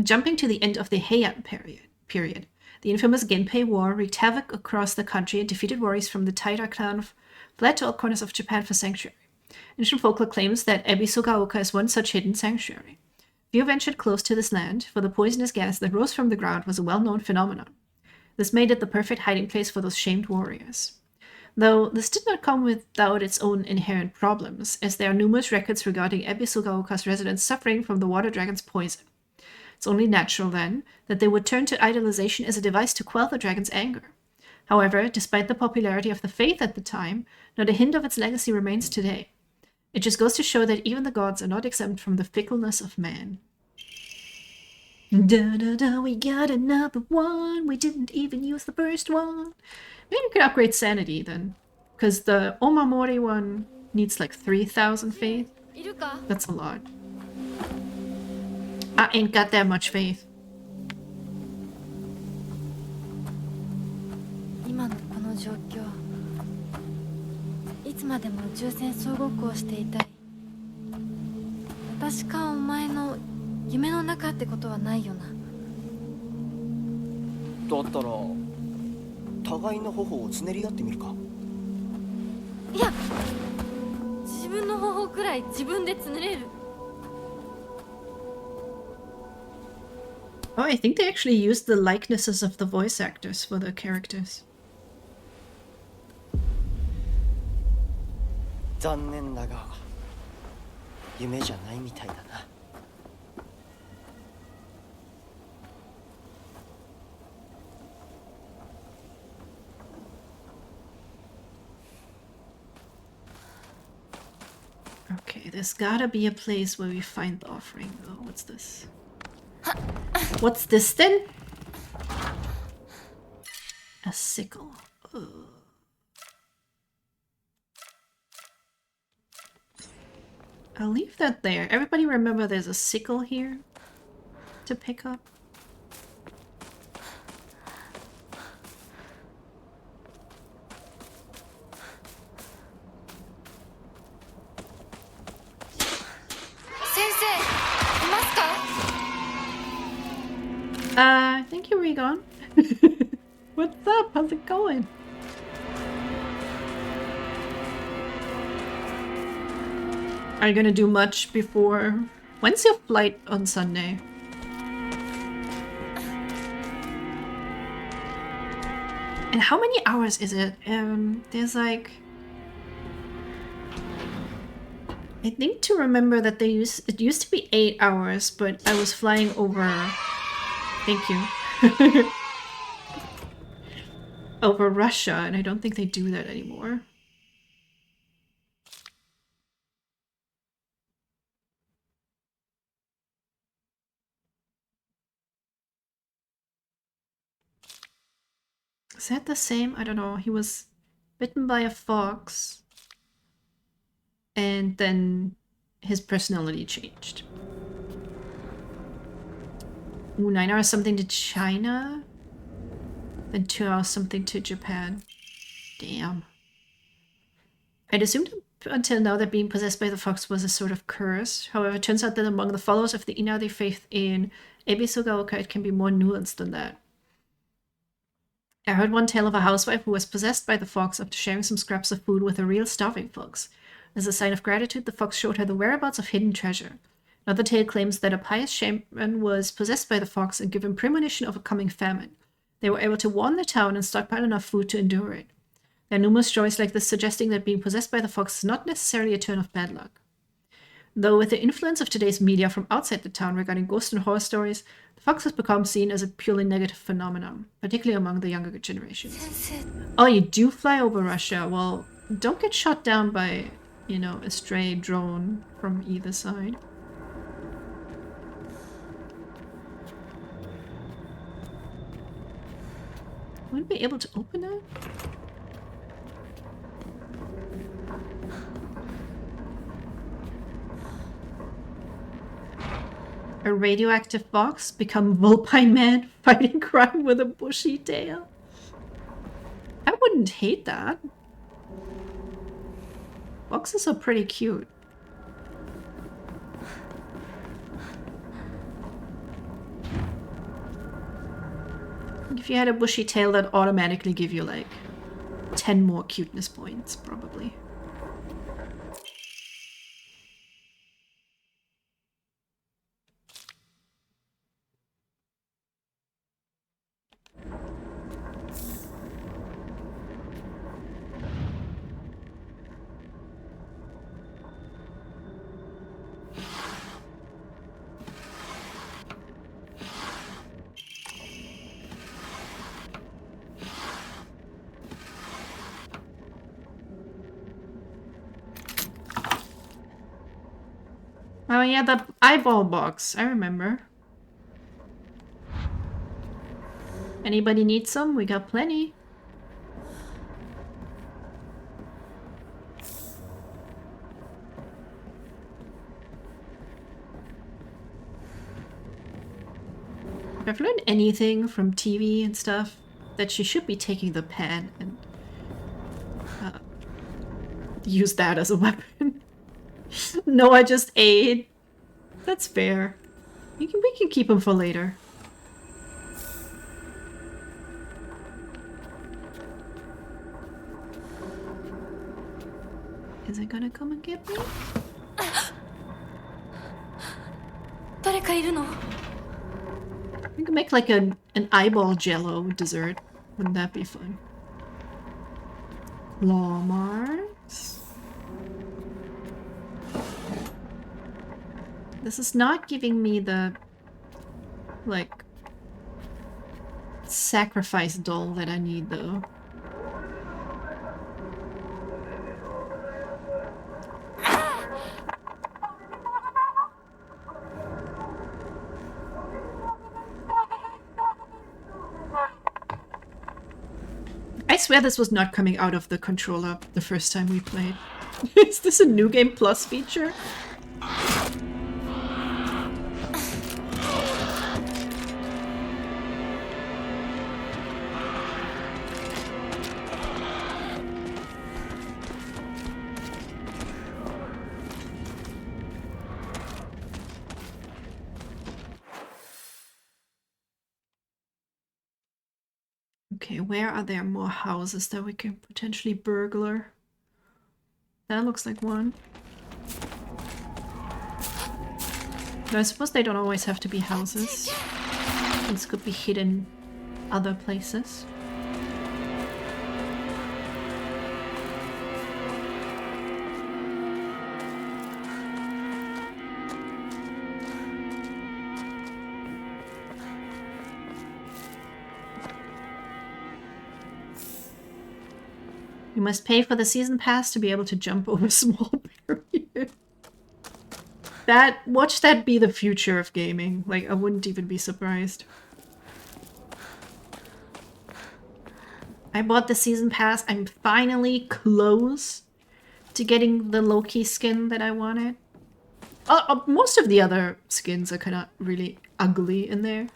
Jumping to the end of the Heian period, the infamous Genpei War wreaked havoc across the country and defeated warriors from the Taira clan fled to all corners of Japan for sanctuary. Ancient folklore claims that Ebisugaoka is one such hidden sanctuary. Few ventured close to this land, for the poisonous gas that rose from the ground was a well-known phenomenon. This made it the perfect hiding place for those shamed warriors. Though this did not come without its own inherent problems, as there are numerous records regarding Ebisugaoka's residents suffering from the water dragon's poison. It's only natural, then, that they would turn to idolization as a device to quell the dragon's anger. However, despite the popularity of the faith at the time, not a hint of its legacy remains today. It just goes to show that even the gods are not exempt from the fickleness of man. Da-da-da, we got another one. We didn't even use the first one. Maybe we could upgrade sanity then. Because the Omamori one needs like 3,000 faith. That's a lot. I ain't got that much faith. 今のこの状況、いつまでも宇宙船総合行していたい。私かお前の夢の中ってことはないよな。だったら互いの頬をつねり合ってみるか。いや、自分の方法くらい自分でつねれる。 Oh, I think they actually used the likenesses of the voice actors for the characters. 残念だが夢じゃないみたいだな。Okay, there's gotta be a place where we find the offering though. What's this? What's this then? A sickle. Ugh. I'll leave that there. Everybody remember there's a sickle here to pick up. Thank you, Regon. What's up? How's it going? Are you gonna do much before... When's your flight on Sunday? And how many hours is it? There's like... I think to remember that it used to be 8 hours, but I was flying over... Thank you. Over Russia, and I don't think they do that anymore. Is that the same? I don't know. He was bitten by a fox, and then his personality changed. Ooh, 9 hours something to China, then 2 hours something to Japan. Damn. I'd assumed until now that being possessed by the fox was a sort of curse. However, it turns out that among the followers of the Inari faith in Ebisogaoka, it can be more nuanced than that. I heard one tale of a housewife who was possessed by the fox after sharing some scraps of food with a real starving fox. As a sign of gratitude, the fox showed her the whereabouts of hidden treasure. Another tale claims that a pious shaman was possessed by the fox and given premonition of a coming famine. They were able to warn the town and stockpile enough food to endure it. There are numerous stories like this suggesting that being possessed by the fox is not necessarily a turn of bad luck. Though with the influence of today's media from outside the town regarding ghost and horror stories, the fox has become seen as a purely negative phenomenon, particularly among the younger generations. Oh, you do fly over Russia? Well, don't get shot down by, you know, a stray drone from either side. Wouldn't be able to open it? A radioactive box? Become Vulpine Man fighting crime with a bushy tail? I wouldn't hate that. Boxes are pretty cute. If you had a bushy tail, that'd automatically give you like 10 more cuteness points, probably. Oh yeah, the eyeball box. I remember. Anybody need some? We got plenty. If I've learned anything from TV and stuff, that she should be taking the pen and use that as a weapon. No, I just ate. That's fair. We can keep him for later. Is it gonna come and get me? 誰かいるの？ We could make like an eyeball jello dessert. Wouldn't that be fun? Claw marks. This is not giving me the like sacrifice doll that I need though. I swear this was not coming out of the controller the first time we played. Is this a New Game Plus feature? Okay, where are there more houses that we can potentially burglar? That looks like one. But I suppose they don't always have to be houses. Things could be hidden other places. You must pay for the season pass to be able to jump over small barriers. Watch that be the future of gaming. Like, I wouldn't even be surprised. I bought the season pass. I'm finally close to getting the Loki skin that I wanted. Most of the other skins are kind of really ugly in there.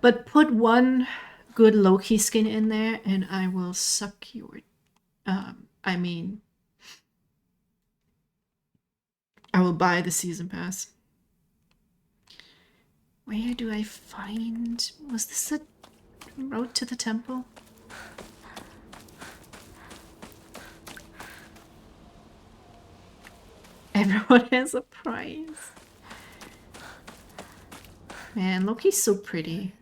But put one good Loki skin in there and I will suck your... I mean... I will buy the season pass. Where do I find... Was this the road to the temple? Everyone has a prize. Man, Loki's so pretty.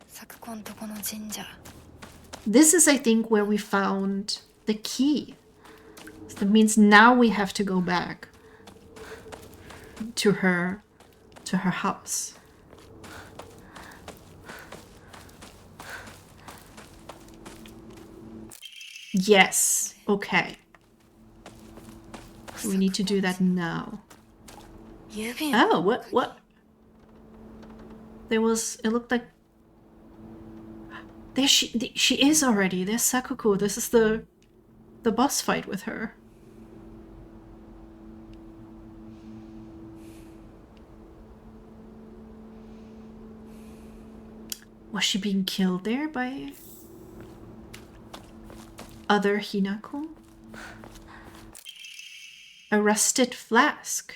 This is, I think, where we found the key. So that means now we have to go back to her house. Yes. Okay. We need to do that now. Oh, what? There was, it looked like... There she is already. There's Sakuko. This is the boss fight with her. Was she being killed there by other Hinako? A rusted flask.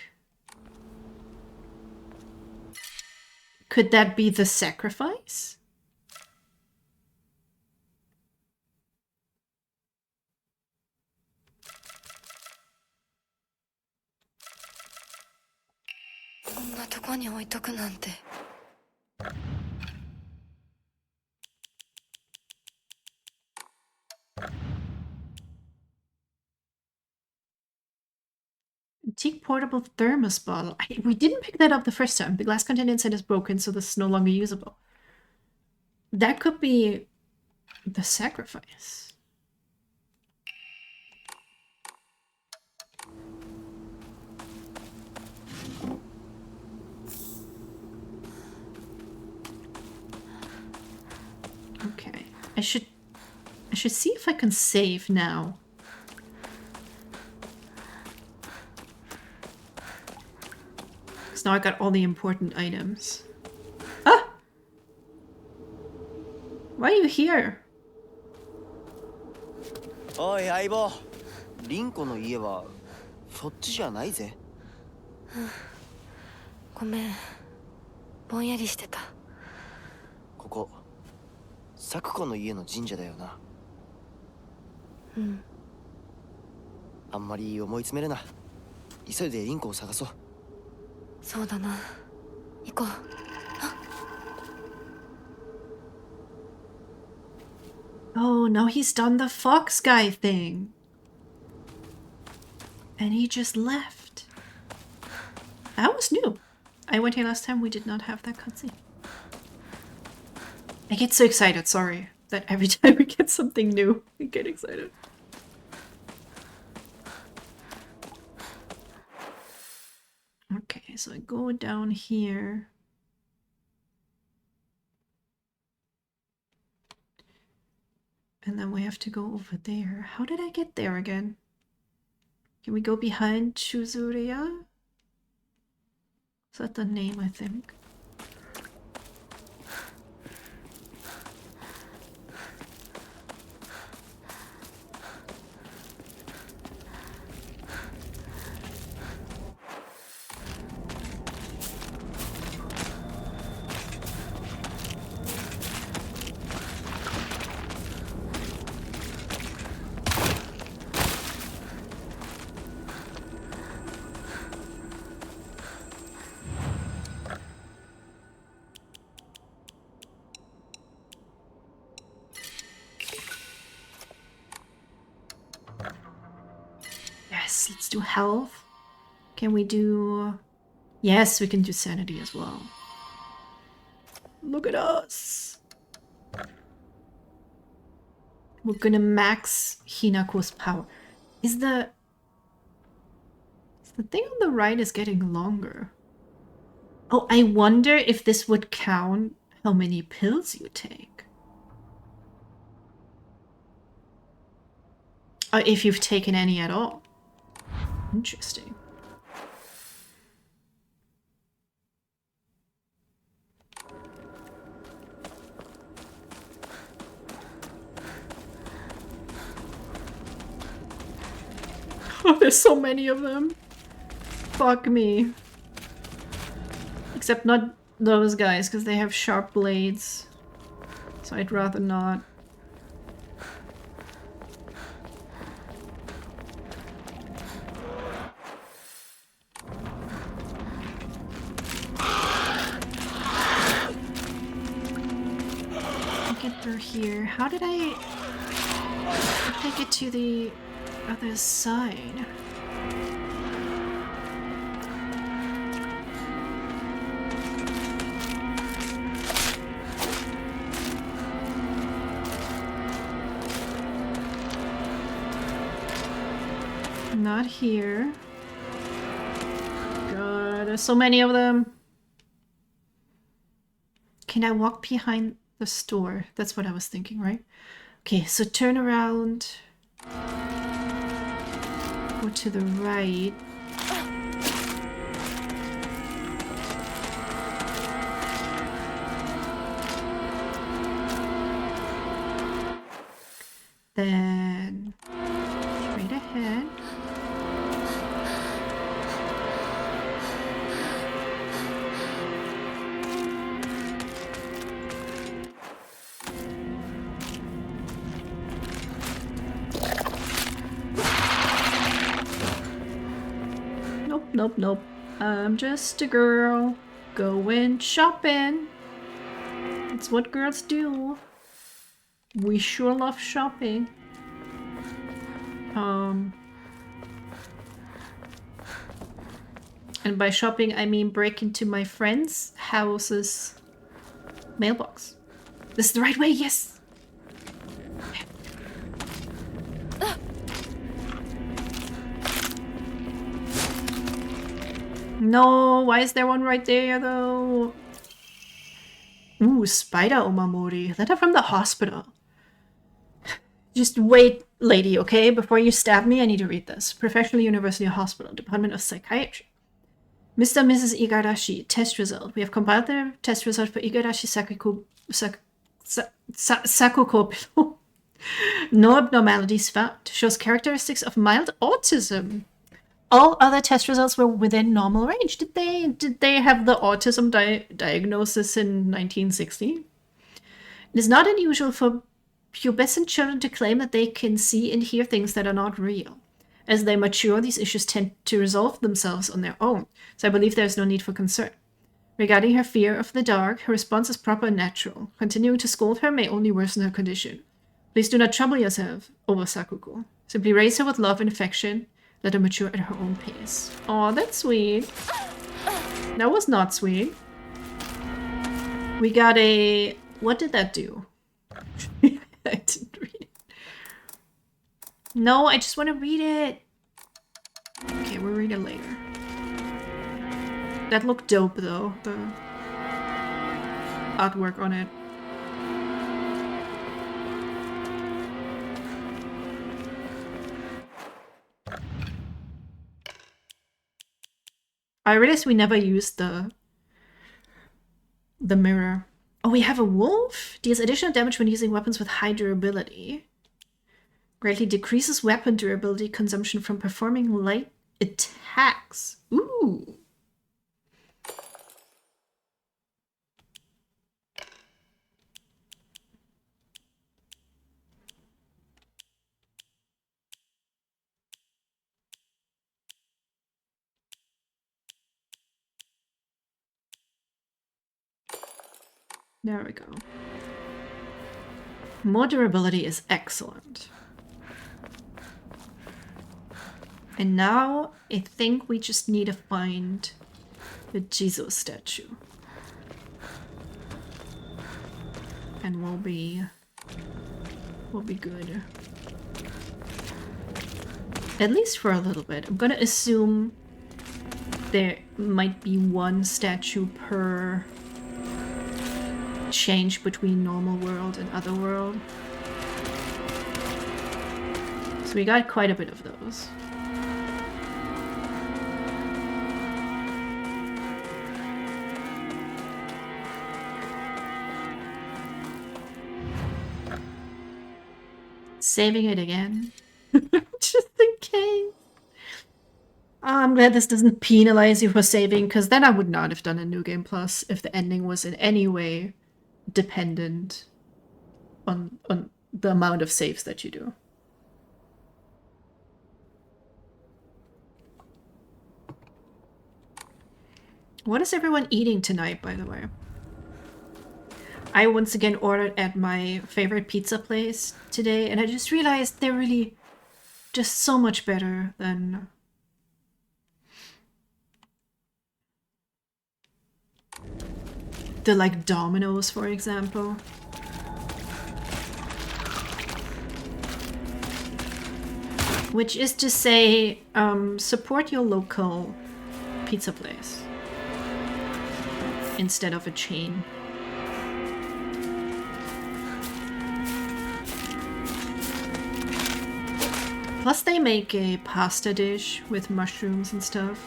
Could that be the sacrifice? Antique portable thermos bottle. We didn't pick that up the first time. The glass container inside is broken, so this is no longer usable. That could be the sacrifice. Okay. I should see if I can save now. Now I got all the important items. Ah! Why are you here? おい相棒、リンコの家はそっちじゃないぜ。ごめん、ぼんやりしてた。ここサクコの家の神社だよな。うん。あんまり思い詰めるな。急いでリンコを探そう。そうだな。行こう。Oh, now he's done the fox guy thing. And he just left. That was new. I went here last time, we did not have that cutscene. I get so excited, sorry, that every time we get something new, I get excited. Okay, so I go down here. And then we have to go over there. How did I get there again? Can we go behind Chuzuria? Is that the name, I think? Yes, let's do health. Can we do... Yes, we can do sanity as well. Look at us! We're gonna max Hinako's power. Is the thing on the right is getting longer? Oh, I wonder if this would count how many pills you take. Or if you've taken any at all. Interesting. Oh, there's so many of them. Fuck me. Except not those guys, because they have sharp blades. So I'd rather not. Get through here. How did I take it to the other side? Not here. God, there's so many of them. Can I walk behind the store? That's what I was thinking, right? Okay, so turn around. Go to the right. Then straight ahead. Nope. I'm just a girl going shopping. It's what girls do. We sure love shopping. And by shopping, I mean break into my friend's house's mailbox. This is the right way, yes! No, why is there one right there though? Ooh, spider omamori. That are from the hospital. Just wait, lady, okay? Before you stab me, I need to read this. Professional University Hospital, Department of Psychiatry. Mr. and Mrs. Igarashi, test result. We have compiled the test result for Igarashi Sakuko below. No abnormalities found. Shows characteristics of mild autism. All other test results were within normal range. Did they have the autism diagnosis in 1960? It is not unusual for pubescent children to claim that they can see and hear things that are not real. As they mature, these issues tend to resolve themselves on their own, so I believe there is no need for concern. Regarding her fear of the dark, her response is proper and natural. Continuing to scold her may only worsen her condition. Please do not trouble yourself over Sakuko. Simply raise her with love and affection. Let her mature at her own pace. Oh, that's sweet. That was not sweet. We got a... What did that do? I didn't read it. No, I just want to read it. Okay, we'll read it later. That looked dope, though. The artwork on it. I realized we never used the mirror. Oh, we have a wolf? Deals additional damage when using weapons with high durability. Greatly decreases weapon durability consumption from performing light attacks. Ooh. There we go. More durability is excellent. And now I think we just need to find the Jizo statue. And we'll be good. At least for a little bit. I'm gonna assume there might be one statue per change between normal world and other world. So we got quite a bit of those. Saving it again. Just in case. I'm glad this doesn't penalize you for saving, because then I would not have done a New Game Plus if the ending was in any way dependent on the amount of saves that you do. What is everyone eating tonight, by the way? I once again ordered at my favorite pizza place today, and I just realized they're really just so much better than the like Domino's, for example. Which is to say, support your local pizza place instead of a chain. Plus they make a pasta dish with mushrooms and stuff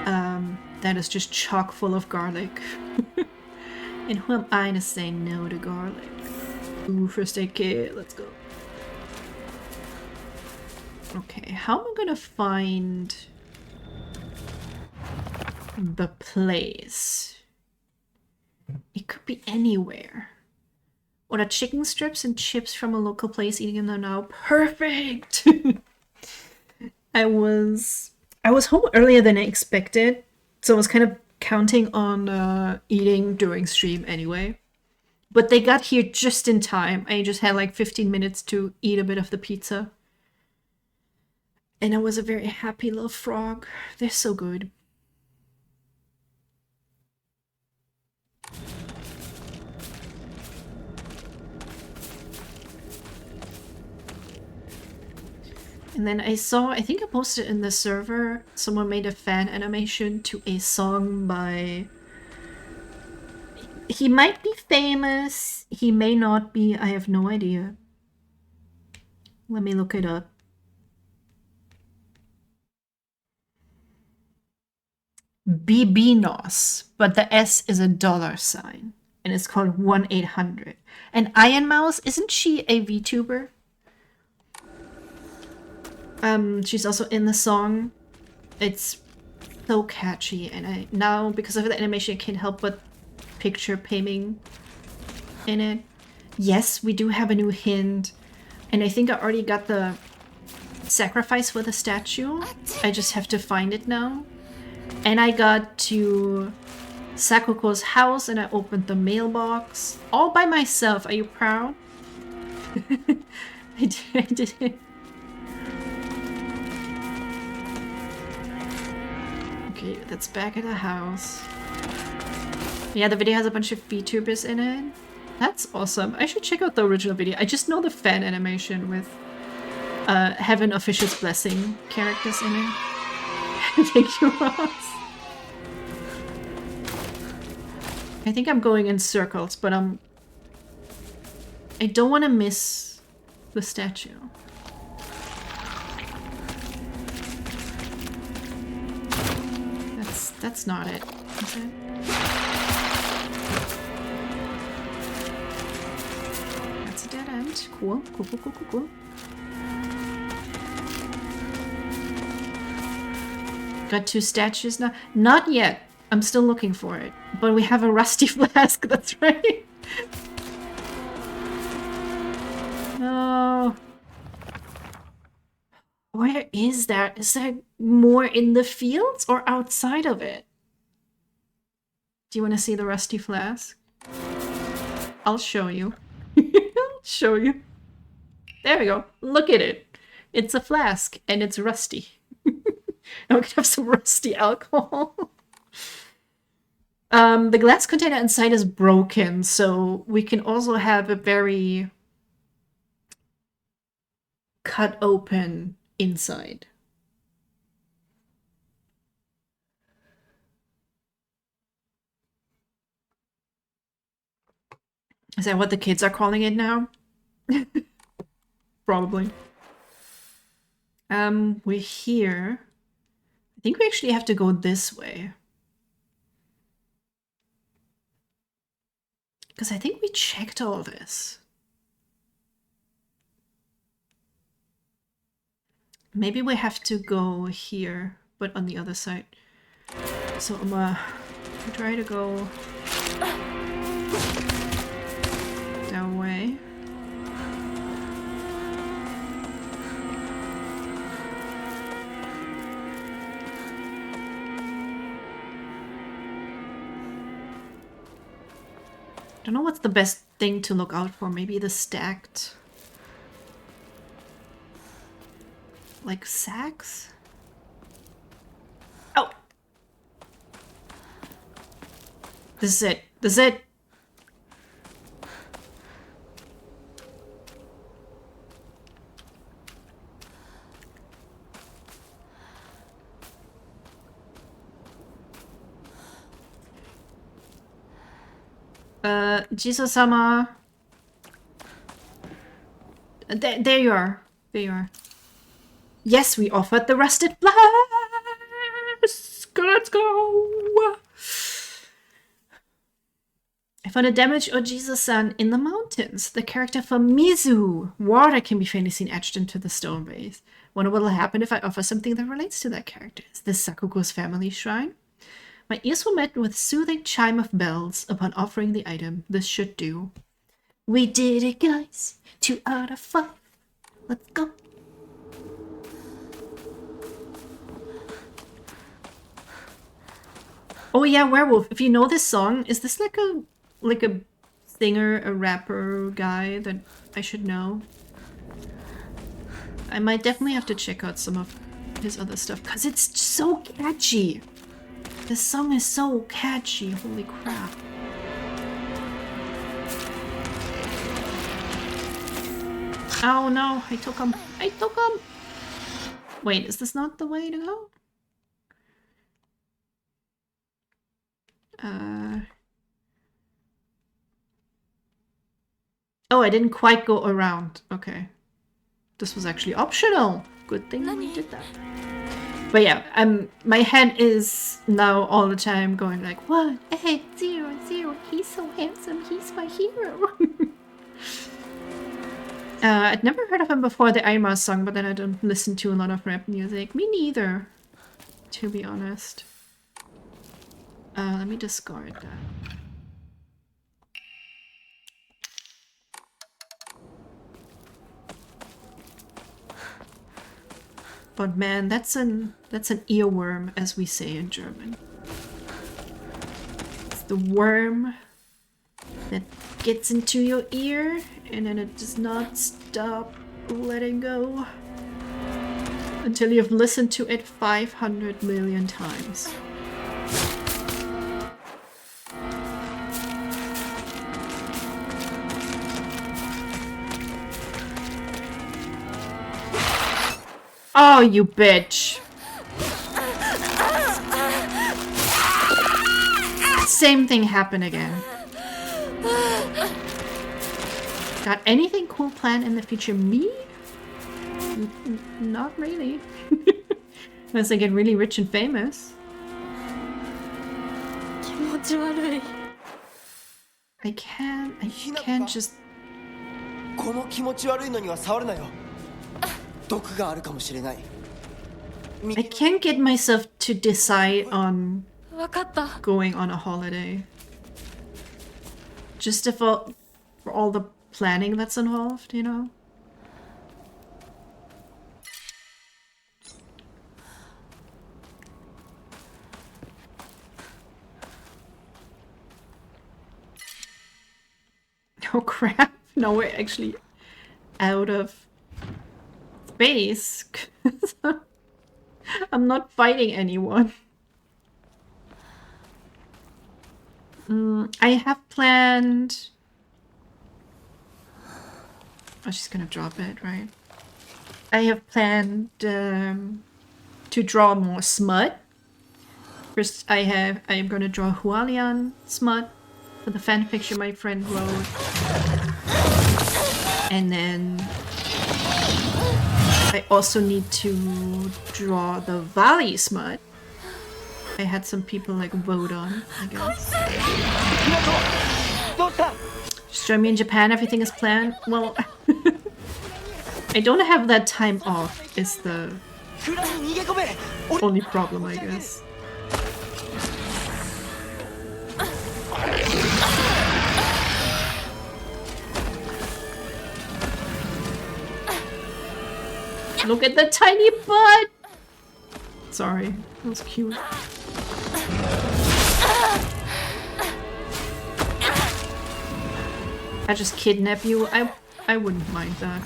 that is just chock full of garlic. And who am I to say no to garlic? Ooh, first aid kit, let's go. Okay, how am I gonna find the place? It could be anywhere. Order chicken strips and chips from a local place, eating them now. Perfect! I was home earlier than I expected, so I was kind of counting on eating during stream anyway. But they got here just in time. I just had like 15 minutes to eat a bit of the pizza. And I was a very happy little frog. They're so good. And then I saw, I think I posted in the server, someone made a fan animation to a song by... He might be famous, he may not be, I have no idea. Let me look it up. Bibinos, but the S is a $sign. and it's called 1-800. And Iron Mouse, isn't she a VTuber? She's also in the song. It's so catchy, and I now, because of the animation, I can't help but picture Paiming in it. Yes, we do have a new hint, and I think I already got the sacrifice for the statue. I just have to find it now. And I got to Sakuko's house, and I opened the mailbox all by myself. Are you proud? I did it. Okay, that's back at the house. Yeah, the video has a bunch of VTubers in it. That's awesome. I should check out the original video. I just know the fan animation with Heaven Official's Blessing characters in it. Thank you, Ross. I think I'm going in circles, but I don't want to miss the statue. That's not it, is it? That's a dead end. Cool. Got 2 statues now? Not yet. I'm still looking for it. But we have a rusty flask, that's right. No. Where is that? Is that more in the fields or outside of it? Do you want to see the rusty flask? I'll show you. I'll show you. There we go. Look at it. It's a flask and it's rusty. Now we can have some rusty alcohol. The glass container inside is broken, so we can also have a very cut open inside. Is that what the kids are calling it now? Probably. We're here. I think we actually have to go this way. Because I think we checked all this. Maybe we have to go here, but on the other side. So I'm gonna try to go that way. I don't know what's the best thing to look out for. Maybe the stacked, like, sacks? Oh! This is it. This is it. Jiso-sama. There you are. There you are. Yes, we offered the rusted flask. Let's go. I found a damaged Ojizo-san in the mountains. The character from Mizu. Water can be faintly seen etched into the stone base. Wonder what will happen if I offer something that relates to that character. Is this Sakuko's family shrine? My ears were met with soothing chime of bells upon offering the item. This should do. We did it, guys. 2 out of 5. Let's go. Oh yeah, Werewolf. If you know this song, is this like a singer, a rapper guy that I should know? I might definitely have to check out some of his other stuff because it's so catchy. This song is so catchy. Holy crap. Oh no, I took him. I took him. Wait, is this not the way to go? Oh, I didn't quite go around. Okay. This was actually optional. Good thing we did that. But yeah, my head is now all the time going like 1, 8, 0, 0. He's so handsome. He's my hero. I'd never heard of him before the Aima song, but then I don't listen to a lot of rap music. Me neither, to be honest. Let me discard that. But man, that's an earworm, as we say in German. It's the worm that gets into your ear and then it does not stop letting go until you've listened to it 500 million times. Oh, you bitch. Same thing happened again. Got anything cool planned in the future? Me? Not really. Unless I get really rich and famous. I can't just... この気持ち悪いのには触るなよ。毒があるかもしれない。 I can't get myself to decide on going on a holiday. Just for all the planning that's involved, you know? Oh crap, now we're actually out of space. I'm not fighting anyone. I have planned... Oh, she's gonna drop it, right? I have planned to draw more smut. First, I am gonna draw Hualian smut for the fanfiction my friend wrote. And then I also need to draw the Valley smut. I had some people like vote on, I guess. Just join me in Japan, everything is planned. Well, I don't have that time off, is the only problem, I guess. Look at the tiny butt! Sorry, that was cute. I just kidnap you. I wouldn't mind that.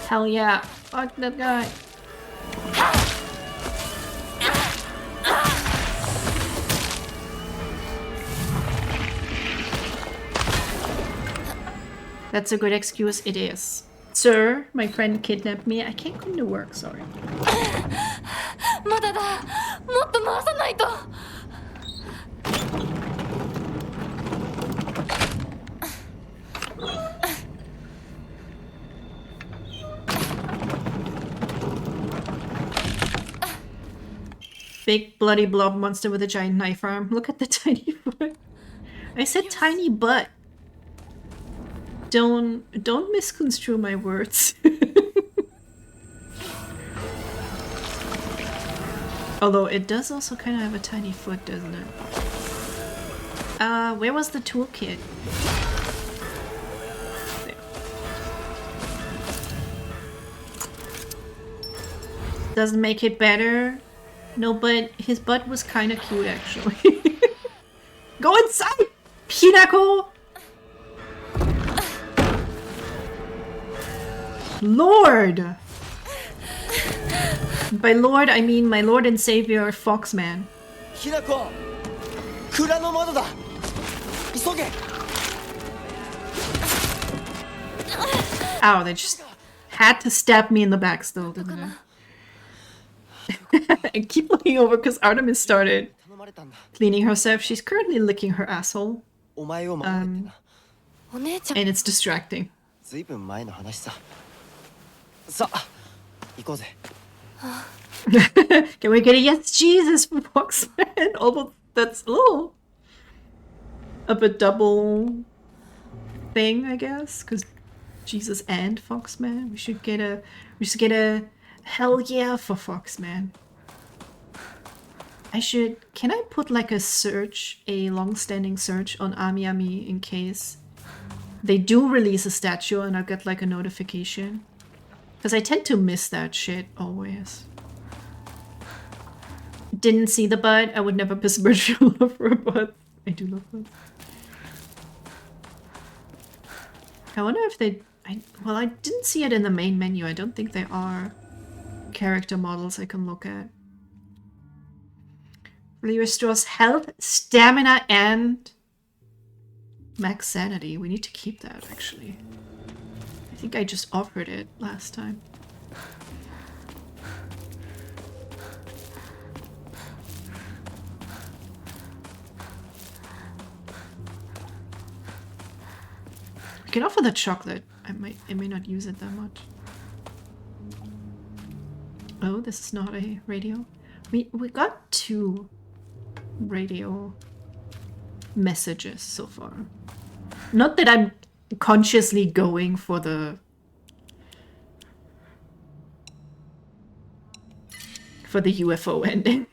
Hell yeah. Fuck that guy. That's a good excuse, it is. Sir, my friend kidnapped me. I can't come to work, sorry. Big bloody blob monster with a giant knife arm. Look at the tiny foot. I said tiny butt. Don't misconstrue my words. Although it does also kind of have a tiny foot, doesn't it? Where was the toolkit? There. Doesn't make it better. No, but his butt was kind of cute actually. Go inside, Hinako! Lord! By Lord, I mean my Lord and Savior, Foxman. Hinako! 蔵の窓だ! 急げ! Ow, they just had to stab me in the back still, didn't they? I keep looking over because Artemis started cleaning herself. She's currently licking her asshole. お前を守れってな。お姉ちゃん And it's distracting. ずいぶん前の話さ。さあ行こうぜ。 Can we get a yes Jesus from Foxman? Almost that's of a double thing, I guess, because Jesus and Foxman. We should get a hell yeah for Foxman. Can I put like a long-standing search on AmiAmi in case they do release a statue and I'll get like a notification? Because I tend to miss that shit always. Didn't see the butt. I would never besmirch your love for a butt. I do love that. I wonder if they... well, I didn't see it in the main menu. I don't think there are character models I can look at. Really restores health, stamina, and max sanity. We need to keep that, actually. I think I just offered it last time. We can offer the chocolate. I may not use it that much. Oh, this is not a radio. We got 2 radio messages so far. Not that I'm consciously going for the UFO ending.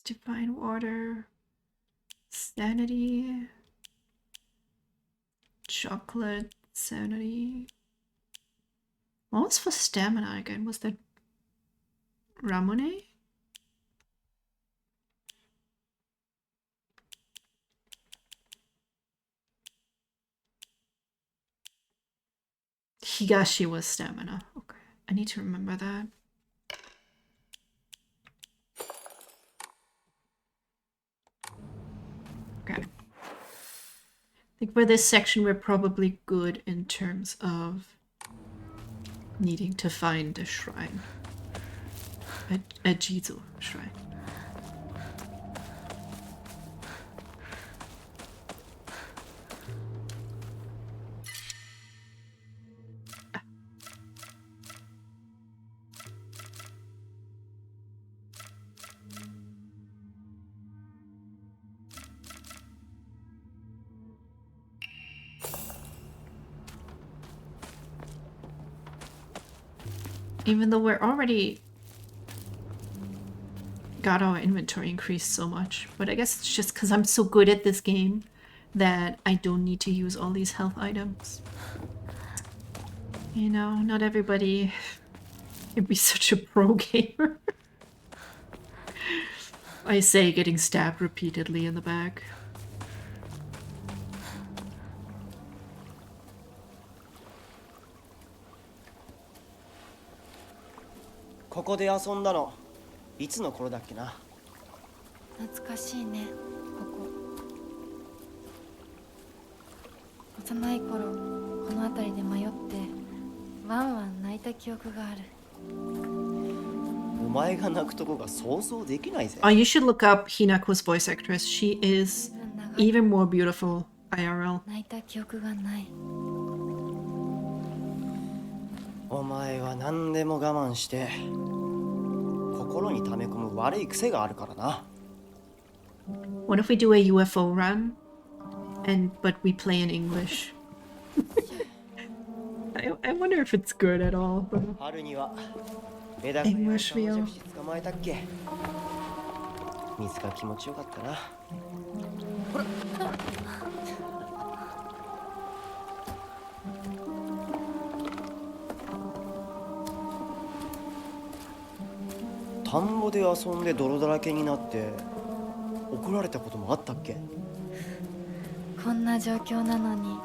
Divine water, sanity, chocolate, sanity. What was for stamina again? Was that Ramune? Higashi was stamina. Okay, I need to remember that. Okay. I think for this section we're probably good in terms of needing to find a shrine. A Jizo shrine. Even though we're already got our inventory increased so much. But I guess it's just because I'm so good at this game that I don't need to use all these health items. You know, not everybody can be such a pro gamer. I say getting stabbed repeatedly in the back. Hereで遊んだのいつの頃だっけな。懐かしいね、ここ。幼い頃この辺りで迷ってワンワン泣いた記憶がある。お前が泣くとこが想像できないぜ。Oh, you should look up Hinako's voice actress. She is even more beautiful IRL. 泣いた記憶がない。お前は何でも我慢して心に溜め込む悪い癖があるからな。What if we do a UFO run, but we play in English? I wonder if it's good at all. 春にはメダカやカモジャクシ捕まえたっけ。水が気持ちよかったな。ほら。田んぼで遊んで泥だらけになって怒られたこともあったっけ？こんな状況なのに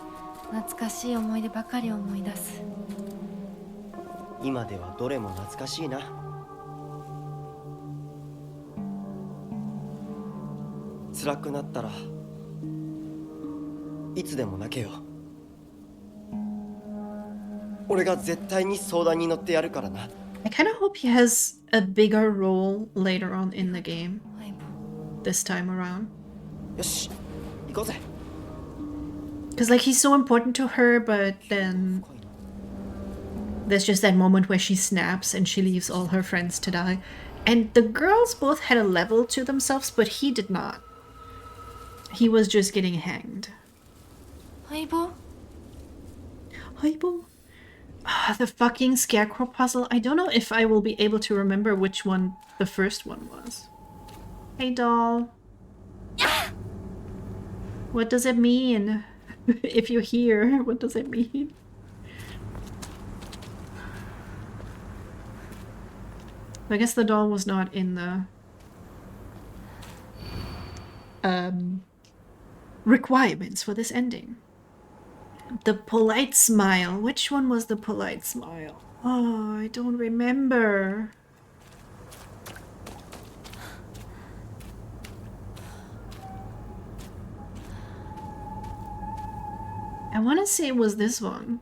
懐かしい思い出ばかり思い出す。今ではどれも懐かしいな。辛くなったらいつでも泣けよ。俺が絶対に相談に乗ってやるからな。I kind of hope he has a bigger role later on in the game. This time around. よし、行こうぜ。 Because, like, he's so important to her, but then there's just that moment where she snaps and she leaves all her friends to die. And the girls both had a level to themselves, but he did not. He was just getting hanged. 相棒 Haibo? Ah, the fucking scarecrow puzzle. I don't know if I will be able to remember which one the first one was. Hey, doll. What does it mean? If you're here, what does it mean? I guess the doll was not in the requirements for this ending. The polite smile. Which one was the polite smile? Oh, I don't remember. I want to say it was this one.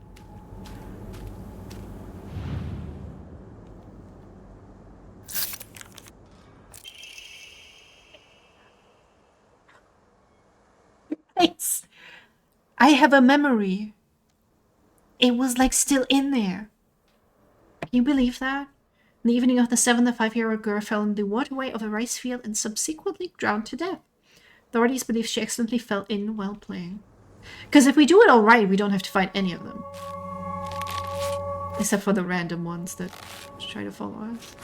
Thanks. I have a memory. It was like still in there. Can you believe that? On the evening of the 7th, a 5-year-old girl fell in the waterway of a rice field and subsequently drowned to death. Authorities believe she accidentally fell in while playing. Because if we do it all right, we don't have to fight any of them. Except for the random ones that try to follow us.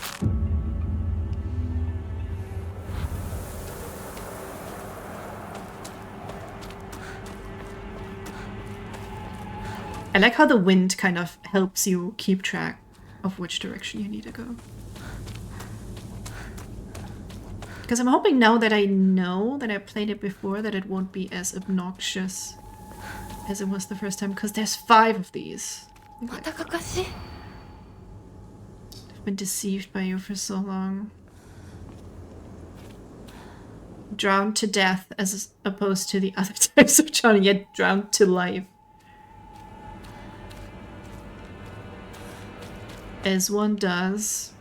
I like how the wind kind of helps you keep track of which direction you need to go. Because I'm hoping now that I know that I played it before that it won't be as obnoxious as it was the first time, because there's 5 of these. またかかし I've been deceived by you for so long. Drowned to death as opposed to the other types of drowning, yet drowned to life. As one does.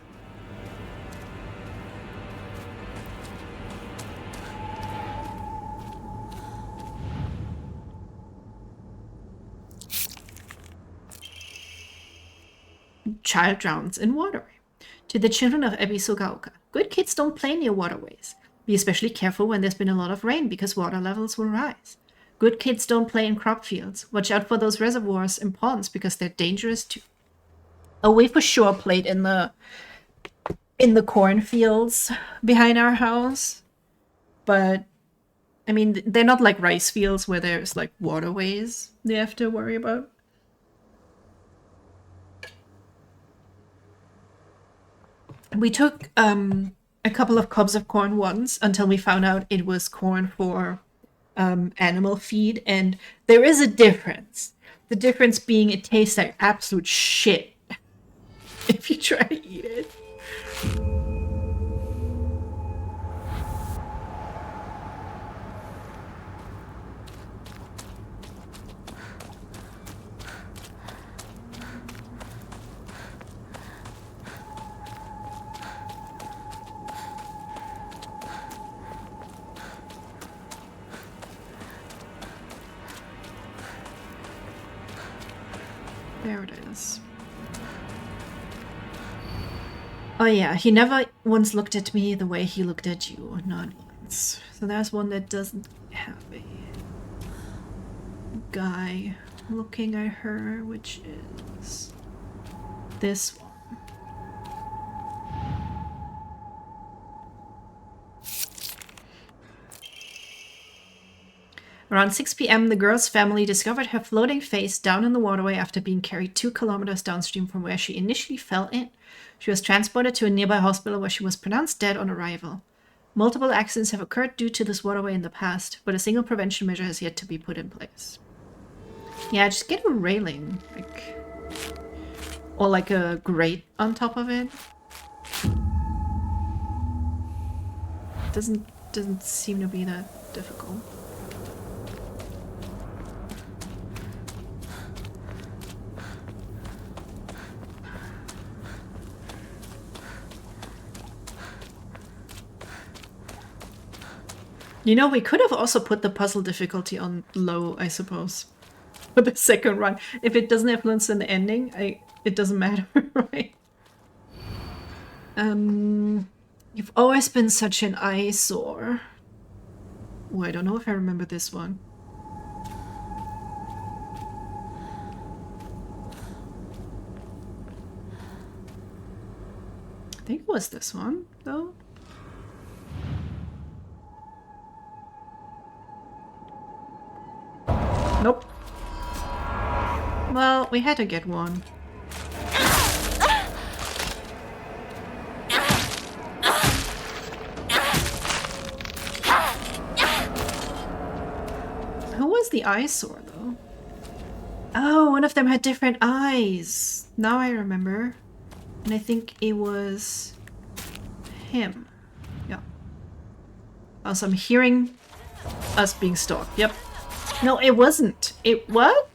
Child drowns in waterway. To the children of Ebisogaoka, good kids don't play near waterways. Be especially careful when there's been a lot of rain because water levels will rise. Good kids don't play in crop fields. Watch out for those reservoirs and ponds because they're dangerous too. Oh, we for sure played in the cornfields behind our house. But I mean, they're not like rice fields where there's like waterways they have to worry about. We took a couple of cobs of corn once until we found out it was corn for animal feed, and there is a difference. The difference being it tastes like absolute shit if you try to eat it. There it is. Oh yeah, he never once looked at me the way he looked at you. Not once. So there's one that doesn't have a guy looking at her, which is this one. Around 6 p.m., the girl's family discovered her floating face down in the waterway after being carried 2 kilometers downstream from where she initially fell in. She was transported to a nearby hospital where she was pronounced dead on arrival. Multiple accidents have occurred due to this waterway in the past, but a single prevention measure has yet to be put in place. Yeah, just get a railing, like, or like a grate on top of it. Doesn't seem to be that difficult. You know, we could have also put the puzzle difficulty on low, I suppose, for the second run. If it doesn't influence an ending, it doesn't matter, right? You've always been such an eyesore. Oh, I don't know if I remember this one. I think it was this one, though. Nope. Well, we had to get one. Who was the eyesore, though? Oh, one of them had different eyes. Now I remember. And I think it was him. Yeah. Also, I'm hearing us being stalked. Yep. No, it wasn't. It what?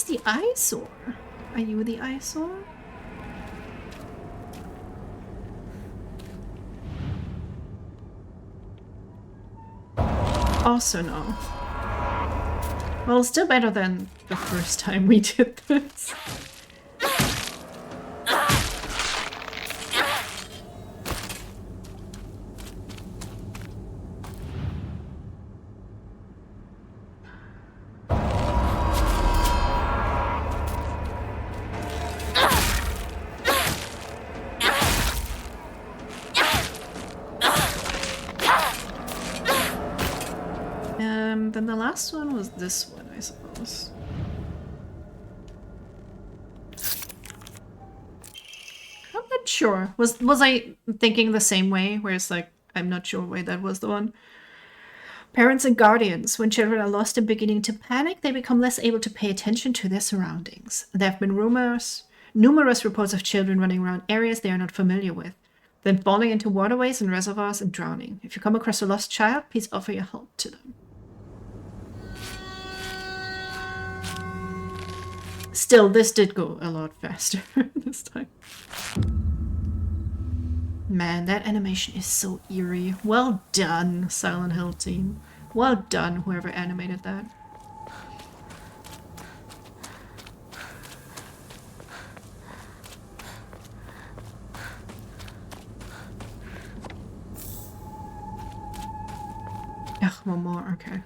The eyesore? Are you the eyesore? Also no. Well, still better than the first time we did this. Then the last one was this one, I suppose. I'm not sure. Was I thinking the same way? Where it's like, I'm not sure why that was the one. Parents and guardians. When children are lost and beginning to panic, they become less able to pay attention to their surroundings. There have been numerous reports of children running around areas they are not familiar with, then falling into waterways and reservoirs and drowning. If you come across a lost child, please offer your help to them. Still, this did go a lot faster this time. Man, that animation is so eerie. Well done, Silent Hill team. Well done, whoever animated that. Ugh, one more, okay.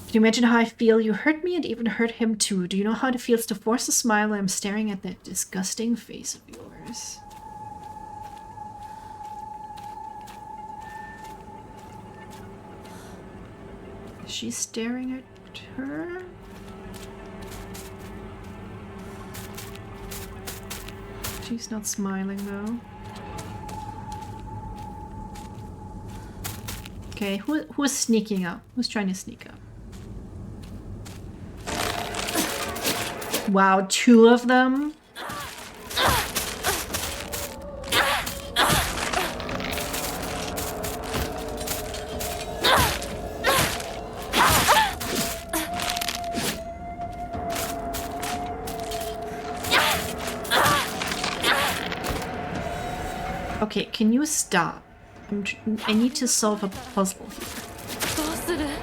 Can you imagine how I feel? You hurt me and even hurt him too. Do you know how it feels to force a smile when I'm staring at that disgusting face of yours? Is she staring at her? She's not smiling though. Okay, who's sneaking up? Who's trying to sneak up? Wow, 2 of them? Okay, can you stop? I need to solve a puzzle here.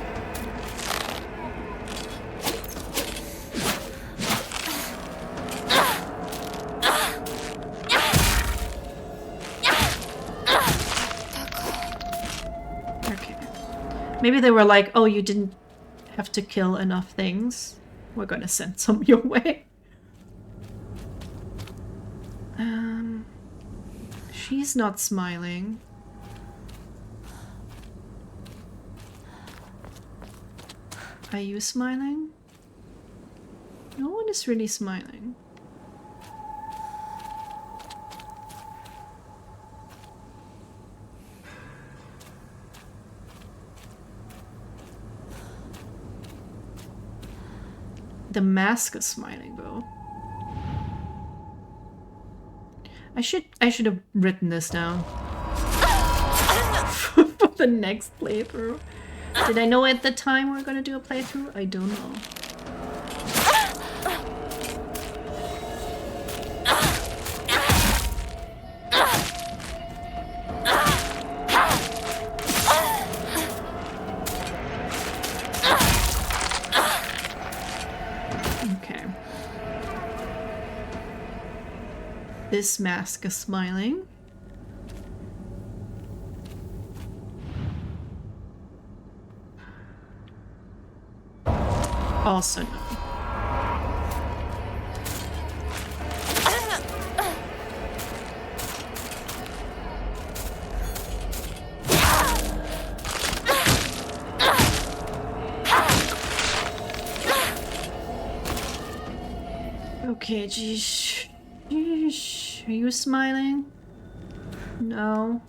Maybe they were like, oh, you didn't have to kill enough things. We're gonna send some your way. She's not smiling. Are you smiling? No one is really smiling. The mask is smiling though. I should have written this down for the next playthrough. Did I know at the time we were gonna do a playthrough? I don't know. Okay. This mask is smiling. Also no. Okay, geez. Are you smiling? No.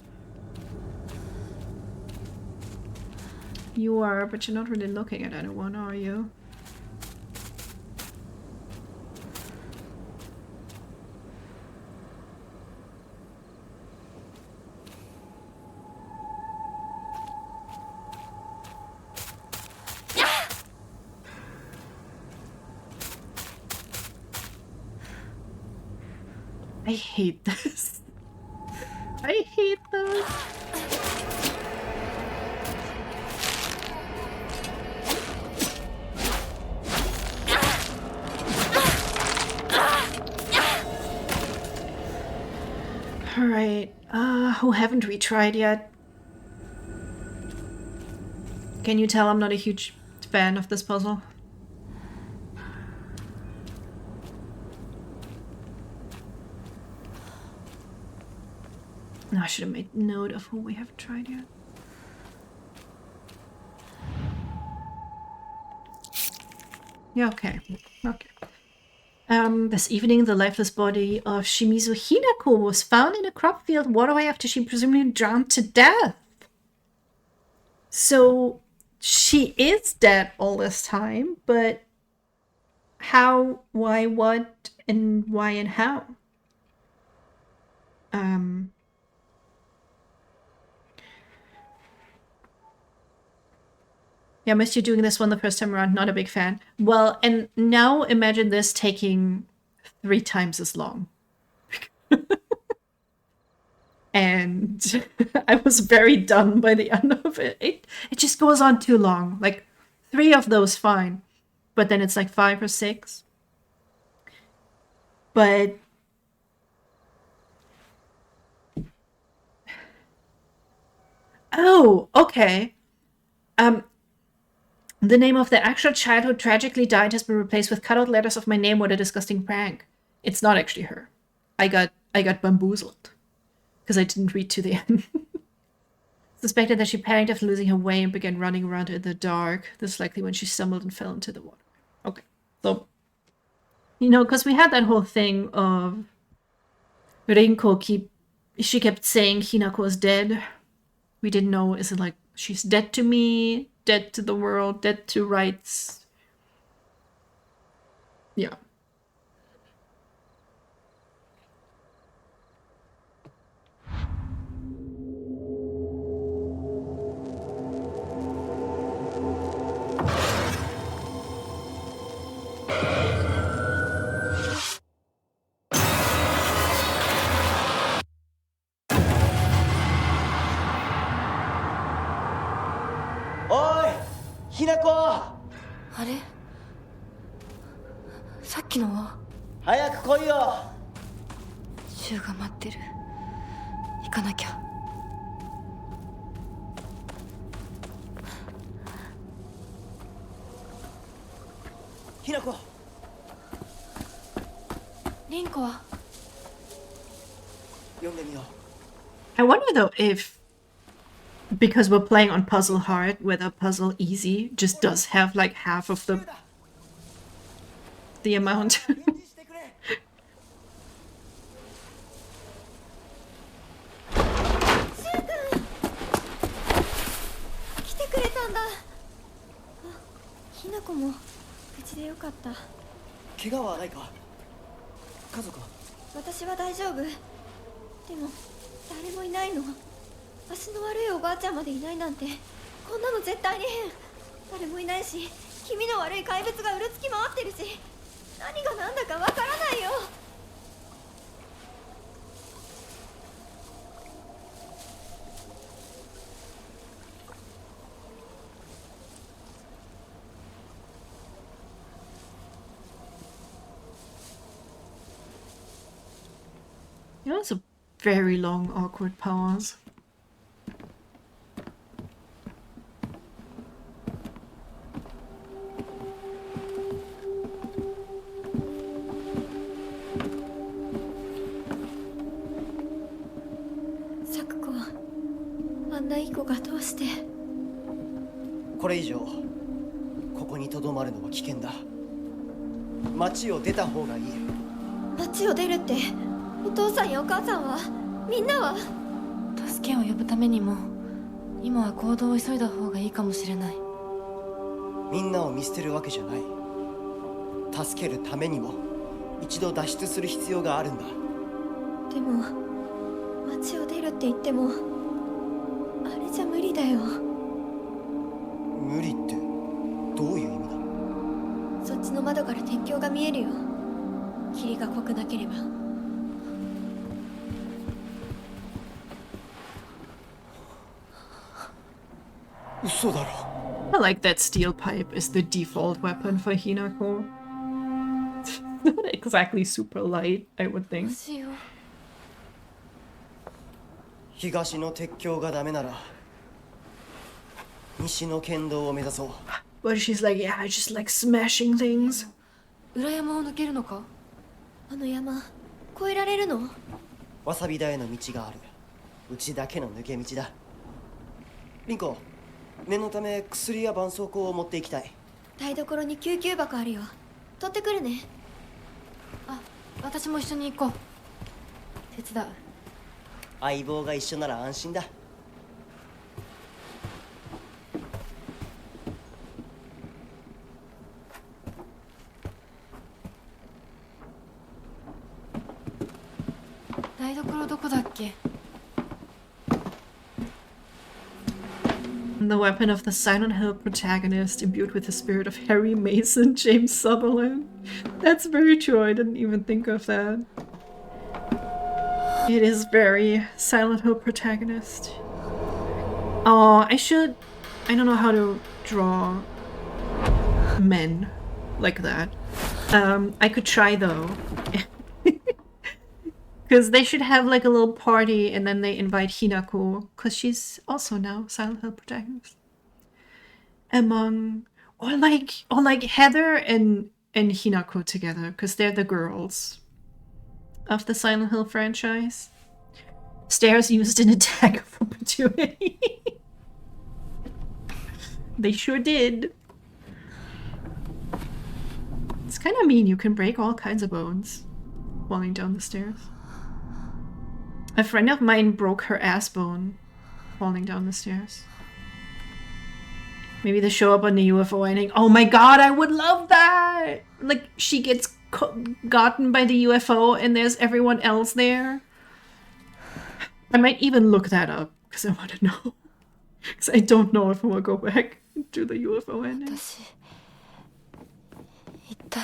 You are, but you're not really looking at anyone, are you? I hate this. I hate this. Alright, who haven't we tried yet? Can you tell I'm not a huge fan of this puzzle? No, I should have made note of who we haven't tried yet. Yeah, okay. Okay. This evening, the lifeless body of Shimizu Hinako was found in a crop field waterway after she presumably drowned to death. So, she is dead all this time, but how, why, what, and why and how? Yeah, I missed you doing this one the first time around. Not a big fan. Well, and now imagine this taking 3 times as long. And I was very done by the end of it. It just goes on too long. Like 3 of those fine, but then it's like 5 or 6. But oh, okay. The name of the actual child who tragically died has been replaced with cutout letters of my name. What a disgusting prank. It's not actually her. I got bamboozled. Because I didn't read to the end. Suspected that she panicked after losing her way and began running around in the dark. This is likely when she stumbled and fell into the water. Okay. So, you know, because we had that whole thing of Rinko she kept saying Hinako is dead. We didn't know, is it like, she's dead to me, dead to the world, dead to rights? Yeah.おいひなこあれさっきのは早く来いよシュウが待ってる行かなきゃひなこ、凛子は読んでみよう。 I wonder though if, because we're playing on puzzle hard, whether puzzle easy just does have like half of the amount. 返事してくれ。来てくれたんだ。あ、ひなこも無事でよかった。怪我はないか。家族は？私は大丈夫。でも誰もいないの。足の悪いおばあちゃんまでいないなんて、こんなの絶対に変。誰もいないし、気味の悪い怪物がうるつき回ってるし、何が何だかわからないよ。You know, it's a very long, awkward pause. Sakuko、あんないい子がどうして。これ以上ここにとどまるのは危険だ。町を出た方がいい。町を出るって、お父さんやお母さんは、みんなは。助けを呼ぶためにも今は行動を急いだ方がいいかもしれない。みんなを見捨てるわけじゃない。助けるためにも一度脱出する必要があるんだ。でも町を出るって言ってもあれじゃ無理だよ。無理ってどういう意味だ？そっちの窓から鉄橋が見えるよ。霧が濃くなければ。嘘だろ。 I like that steel pipe is the default weapon for Hinako. Not exactly super light, I would どう think. しよう。東の鉄橋がダメなら西の県道を目指そう。 But she's like, yeah, I just like smashing things. 裏山を抜けるのか？あの山越えられるの？わさび田への道がある。うちだけの抜け道だ。リンコ、念のため薬や絆創膏を持っていきたい。台所に救急箱あるよ。取ってくるね。あ、私も一緒に行こう。手伝う。相棒が一緒なら安心だ。台所どこだっけ？ The weapon of the Silent Hill protagonist, imbued with the spirit of Harry Mason, James Sutherland. That's very true, I didn't even think of that. It is very Silent Hill protagonist. Oh, I don't know how to draw men like that. I could try though. Because they should have like a little party and then they invite Hinako, because she's also now Silent Hill protagonist. Or like Heather and Hinako together, because they're the girls of the Silent Hill franchise. Stairs used an attack of opportunity. They sure did. It's kind of mean, you can break all kinds of bones falling down the stairs. A friend of mine broke her ass bone falling down the stairs. Maybe they show up on the UFO ending. Oh my god, I would love that! Like, she gets gotten by the UFO and there's everyone else there. I might even look that up, because I want to know. Because I don't know if I will go back to the UFO ending. 私一体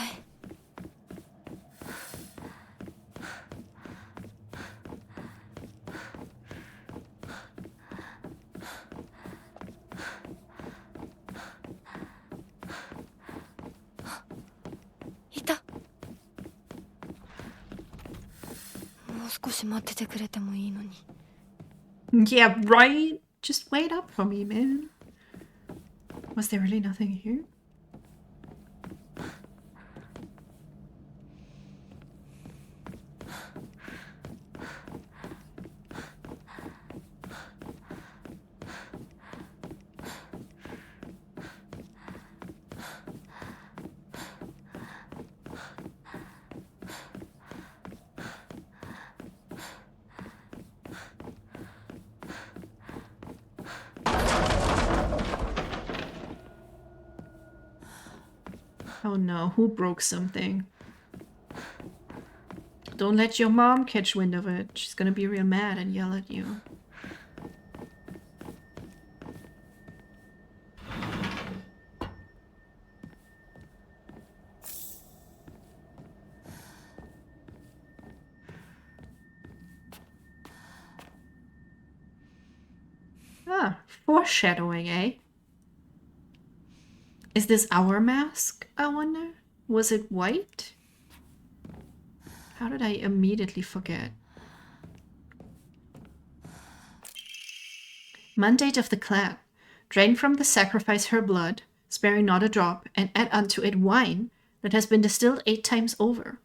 いた。もう少し待っててくれてもいいのに。 Yeah, right? Just wait up for me, man. Was there really nothing here? Oh no, who broke something? Don't let your mom catch wind of it. She's gonna be real mad and yell at you. Ah, foreshadowing, eh? Is this our mask, I wonder? Was it white? How did I immediately forget? Mandate of the clan. Drain from the sacrifice her blood, sparing not a drop, and add unto it wine that has been distilled 8 times over.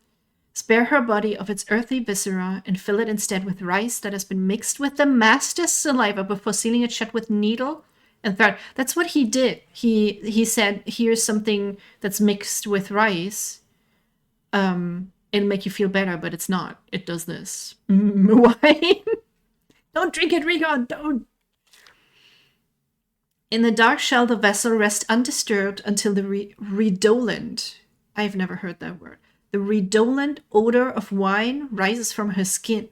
Spare her body of its earthly viscera and fill it instead with rice that has been mixed with the master's saliva before sealing it shut with needle and thread. That's what he did. He said, here's something that's mixed with rice. It'll make you feel better, but it's not. It does this. Wine? Don't drink it, Rigon, don't. In the dark shall the vessel rest undisturbed until the redolent, I've never heard that word, the redolent odor of wine rises from her skin.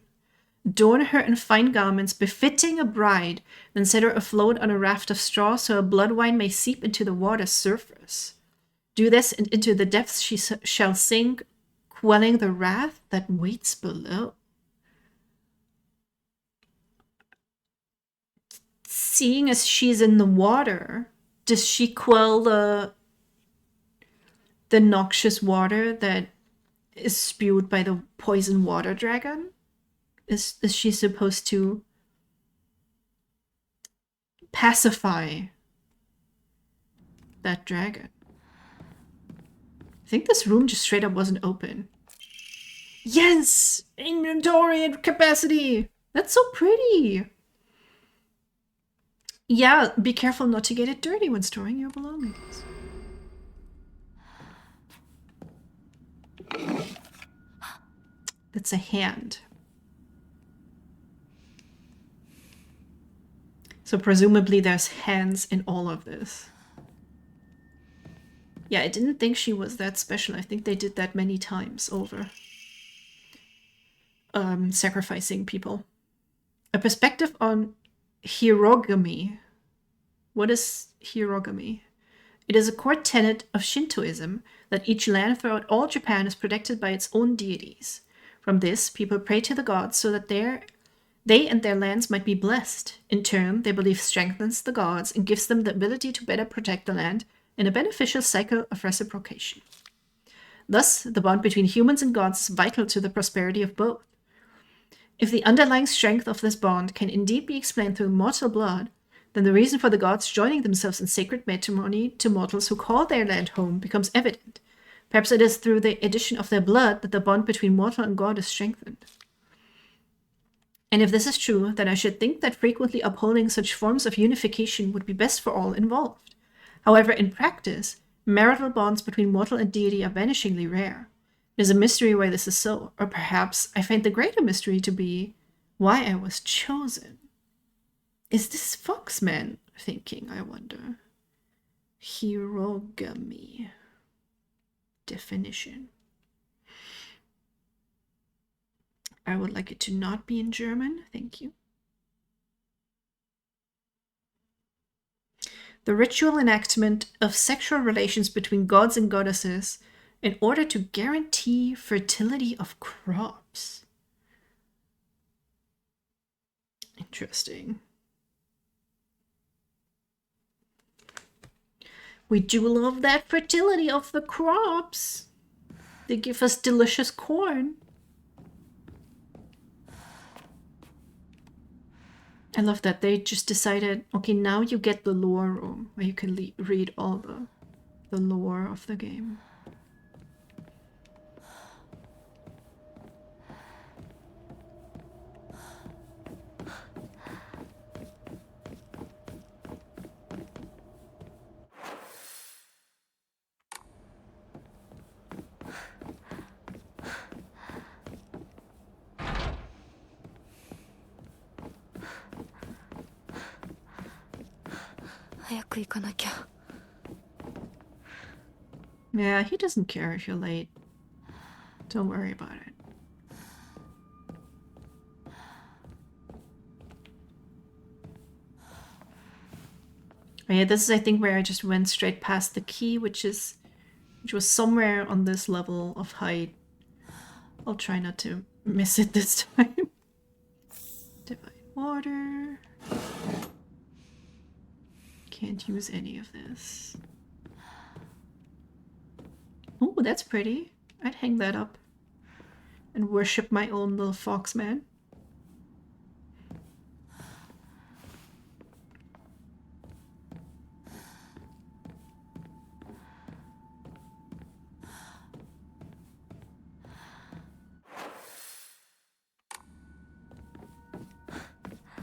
Adorn her in fine garments befitting a bride, then set her afloat on a raft of straw so her blood wine may seep into the water's surface. Do this, and into the depths she shall sink, quelling the wrath that waits below. Seeing as she's in the water, does she quell the noxious water that is spewed by the poison water dragon? Is she supposed to pacify that dragon? I think this room just straight up wasn't open. Yes! Inventory and capacity! That's so pretty! Yeah, be careful not to get it dirty when storing your belongings. That's a hand. So presumably there's hands in all of this. Yeah, I didn't think she was that special. I think they did that many times over. Sacrificing people. A perspective on hierogamy. What is hierogamy? It is a core tenet of Shintoism that each land throughout all Japan is protected by its own deities. From this, people pray to the gods so that they and their lands might be blessed. In turn, they believe strengthens the gods and gives them the ability to better protect the land in a beneficial cycle of reciprocation. Thus, the bond between humans and gods is vital to the prosperity of both. If the underlying strength of this bond can indeed be explained through mortal blood, then the reason for the gods joining themselves in sacred matrimony to mortals who call their land home becomes evident. Perhaps it is through the addition of their blood that the bond between mortal and god is strengthened. And if this is true, then I should think that frequently upholding such forms of unification would be best for all involved. However, in practice, marital bonds between mortal and deity are vanishingly rare. There's a mystery why this is so, or perhaps I find the greater mystery to be why I was chosen. Is this Foxman thinking, I wonder? Hierogamy. Definition. I would like it to not be in German, thank you. The ritual enactment of sexual relations between gods and goddesses in order to guarantee fertility of crops. Interesting. We do love that fertility of the crops. They give us delicious corn. I love that they just decided, okay, now you get the lore room where you can read all the lore of the game. Yeah, he doesn't care if you're late. Don't worry about it. Oh yeah, this is I think where I just went straight past the key, which was somewhere on this level of height. I'll try not to miss it this time. Divine water. Can't use any of this. Oh, that's pretty. I'd hang that up and worship my own little fox man.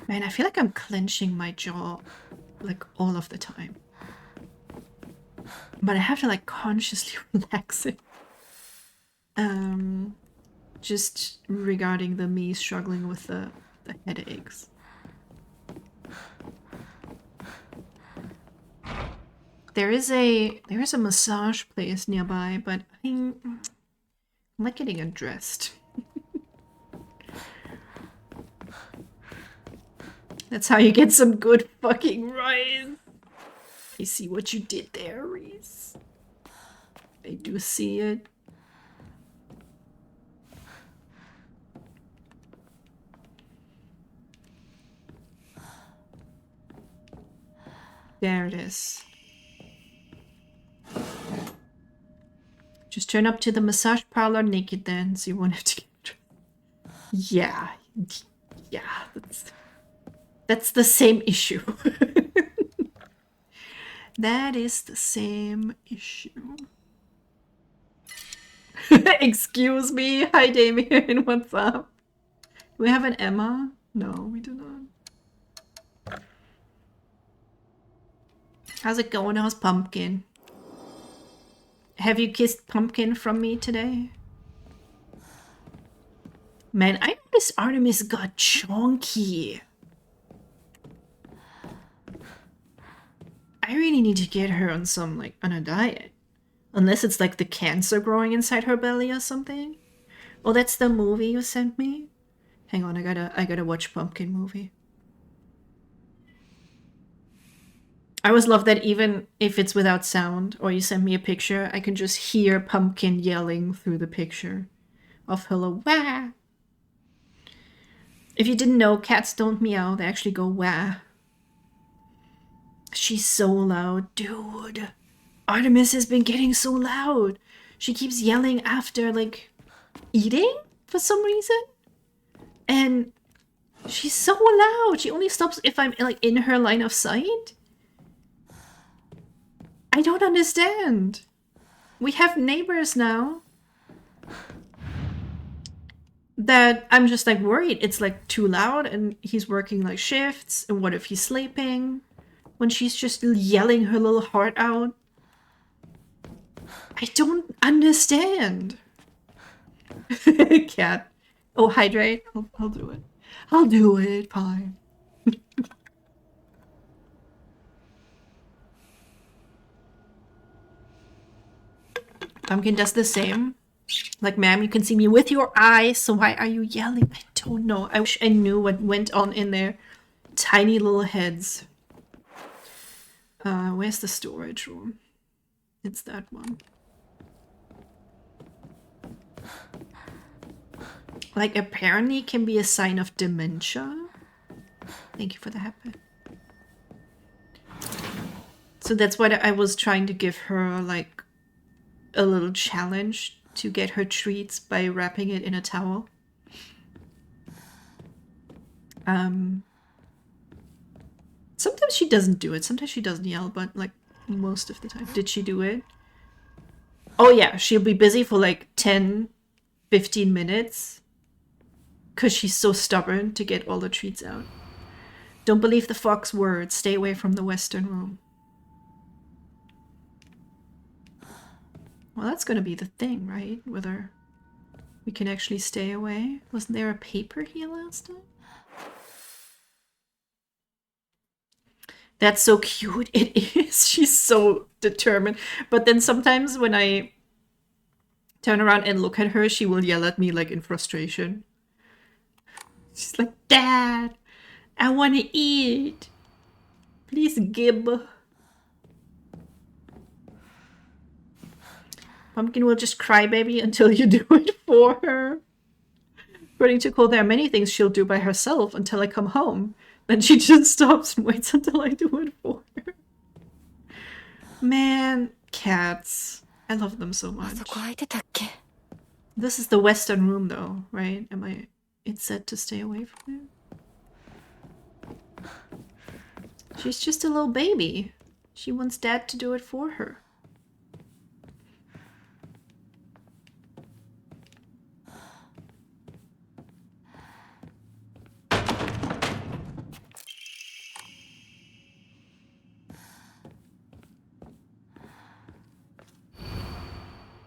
Man, I feel like I'm clenching my jaw like all of the time. But I have to like consciously relax it. Just regarding me struggling with the headaches. There is a massage place nearby, but I'm like getting undressed. That's how you get some good fucking rice. I see what you did there, Reese. I do see it. There it is. Just turn up to the massage parlor naked then, so you won't have to get dressed. Yeah. Yeah, that's the same issue. That is the same issue. Excuse me. Hi, Damien. What's up? Do we have an Emma? No, we do not. How's it going? How's Pumpkin? Have you kissed Pumpkin from me today? Man, I noticed Artemis got chonky. I really need to get her on on a diet. Unless it's like the cancer growing inside her belly or something. Oh, that's the movie you sent me? Hang on, I gotta watch Pumpkin movie. I always love that even if it's without sound or you send me a picture, I can just hear Pumpkin yelling through the picture of hello, wah. If you didn't know, cats don't meow, they actually go wah. She's so loud, dude. Artemis has been getting so loud. She keeps yelling after, like, eating for some reason. And she's so loud. She only stops if I'm, like, in her line of sight. I don't understand. We have neighbors now that I'm just, like, worried. It's, like, too loud and he's working, like, shifts. And what if he's sleeping? When she's just yelling her little heart out. I don't understand. Cat. Oh, hydrate. I'll do it. I'll do it. Fine. Pumpkin does the same. Like, ma'am, you can see me with your eyes, so why are you yelling? I don't know. I wish I knew what went on in their tiny little heads. Where's the storage room? It's that one. Like, apparently can be a sign of dementia. Thank you for the habit. So that's what I was trying to give her, like, a little challenge to get her treats by wrapping it in a towel. Sometimes she doesn't do it. Sometimes she doesn't yell, but like most of the time. Did she do it? Oh yeah, she'll be busy for like 10, 15 minutes. Because she's so stubborn to get all the treats out. Don't believe the fox word. Stay away from the western room. Well, that's gonna be the thing, right? Whether we can actually stay away. Wasn't there a paper here last time? That's so cute. It is. She's so determined. But then sometimes when I turn around and look at her, she will yell at me like in frustration. She's like, Dad, I want to eat. Please give. Pumpkin will just cry baby until you do it for her. According to Cole, there are many things she'll do by herself until I come home. Then she just stops and waits until I do it for her. Man, cats. I love them so much. そこ空いてたっけ？ This is the western room though, right? It's set to stay away from it? She's just a little baby. She wants Dad to do it for her.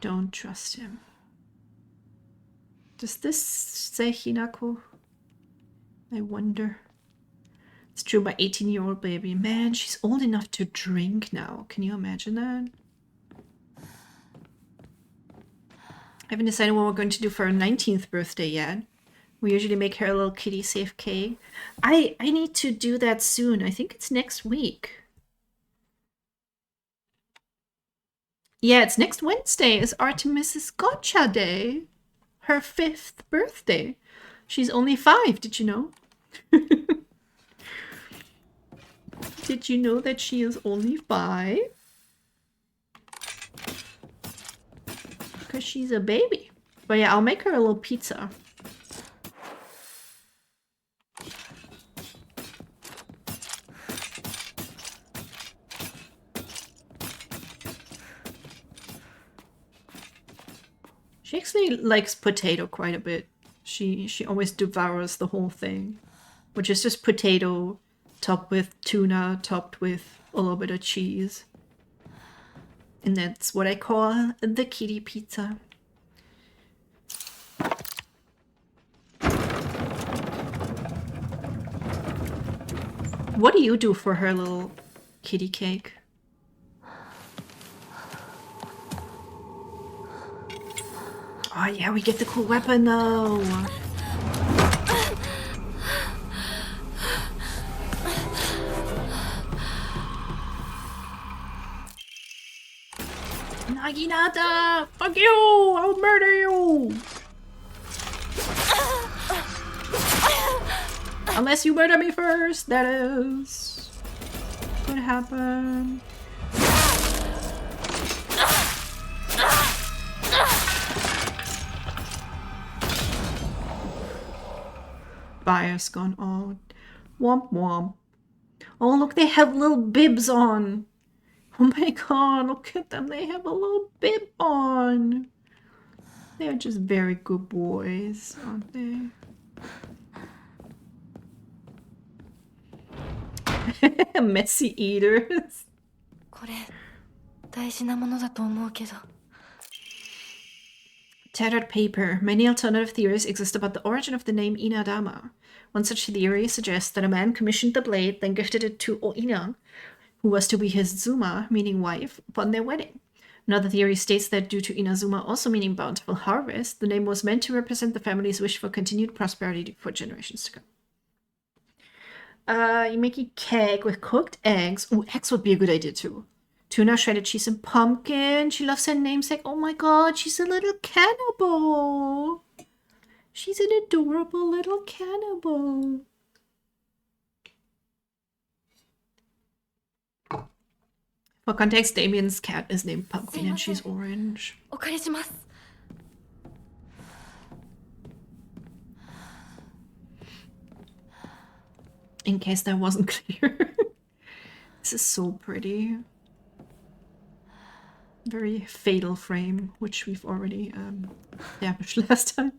Don't trust him. Does this say Hinako? I wonder. It's true, my 18-year-old baby. Man, she's old enough to drink now. Can you imagine that? I haven't decided what we're going to do for her 19th birthday yet. We usually make her a little kitty safe cake. I need to do that soon. I think it's next week. Yeah, it's next Wednesday. It's Artemis's Gotcha Day. Her 5th birthday. She's only 5, did you know? Did you know that she is only 5? Because she's a baby. But yeah, I'll make her a little pizza. She actually likes potato quite a bit. She always devours the whole thing, which is just potato topped with tuna, topped with a little bit of cheese. And that's what I call the kitty pizza. What do you do for her little kitty cake? Oh yeah, we get the cool weapon though. Naginata! Fuck you! I'll murder you! Unless you murder me first, that is. What happened? Bias gone out. Womp womp. Oh, look, they have little bibs on. Oh my god, look at them. They have a little bib on. They're just very good boys, aren't they? Messy eaters. これ大事なものだと思うけど。 Tattered paper. Many alternative theories exist about the origin of the name Inadama. One such theory suggests that a man commissioned the blade, then gifted it to Oina, who was to be his Zuma, meaning wife, upon their wedding. Another theory states that due to Inazuma also meaning bountiful harvest, the name was meant to represent the family's wish for continued prosperity for generations to come. You make a cake with cooked eggs. Oh, eggs would be a good idea too. Tuna, shredded cheese, and pumpkin. She loves her namesake. Oh my god, she's a little cannibal. She's an adorable little cannibal. For context, Damien's cat is named Pumpkin and she's orange. お借りします。 In case that wasn't clear. This is so pretty. Very fatal frame, which we've already established last time.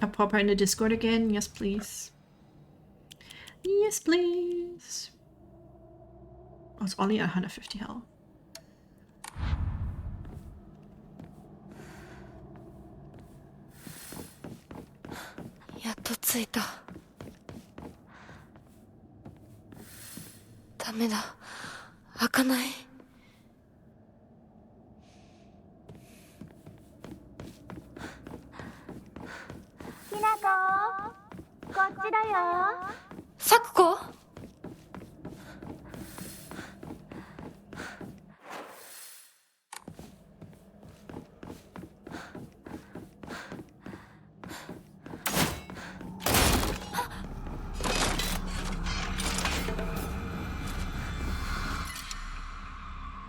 I'll pop her in the Discord again. Yes, please. Yes, please. Oh, it's only 150 health. メだ。開かない。きなこ、こっちだよ。サクコ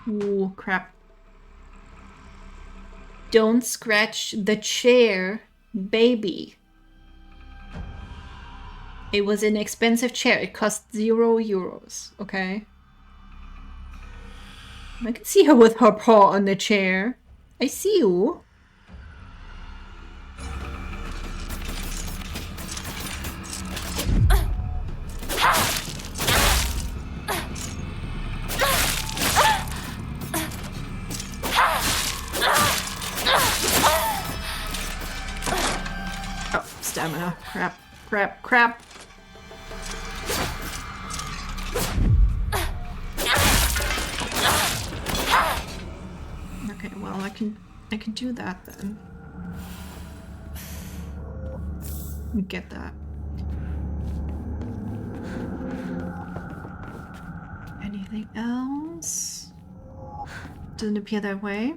？Ooh, crap. Don't scratch the chair, baby. It was an expensive chair. It cost €0. Okay. I can see her with her paw on the chair. I see you. Oh, stamina. Crap, crap, crap. Okay, well, I can do that then. Get that. Anything else? Doesn't appear that way.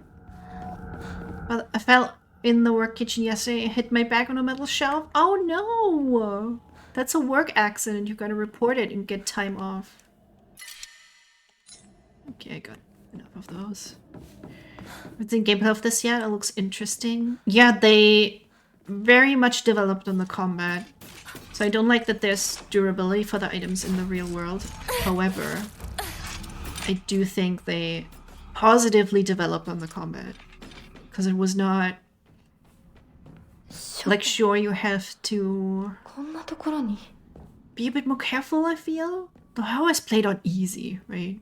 Well, I fell in the work kitchen yesterday and hit my back on a metal shelf. Oh no! That's a work accident. You gotta report it and get time off. Okay, I got enough of those. It's in gameplay of this yet. It looks interesting. Yeah, they very much developed on the combat. So I don't like that there's durability for the items in the real world. However, I do think they positively developed on the combat. Because it was not... Like, sure, you have to be a bit more careful, I feel. Though I always played on easy, right?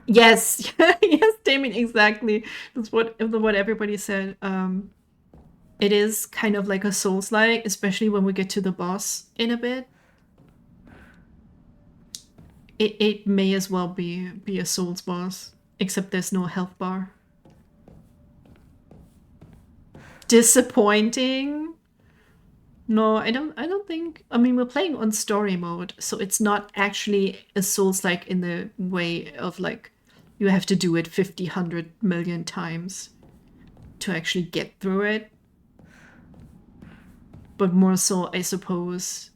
Yes, yes, Damien, exactly. That's what everybody said. It is kind of like a Souls-like, especially when we get to the boss in a bit. It may as well be a Souls boss, except there's no health bar. Disappointing. No, I don't think. I mean, we're playing on story mode, so it's not actually a Souls-like in the way of like you have to do it 50, 100 million times to actually get through it. But more so, I suppose,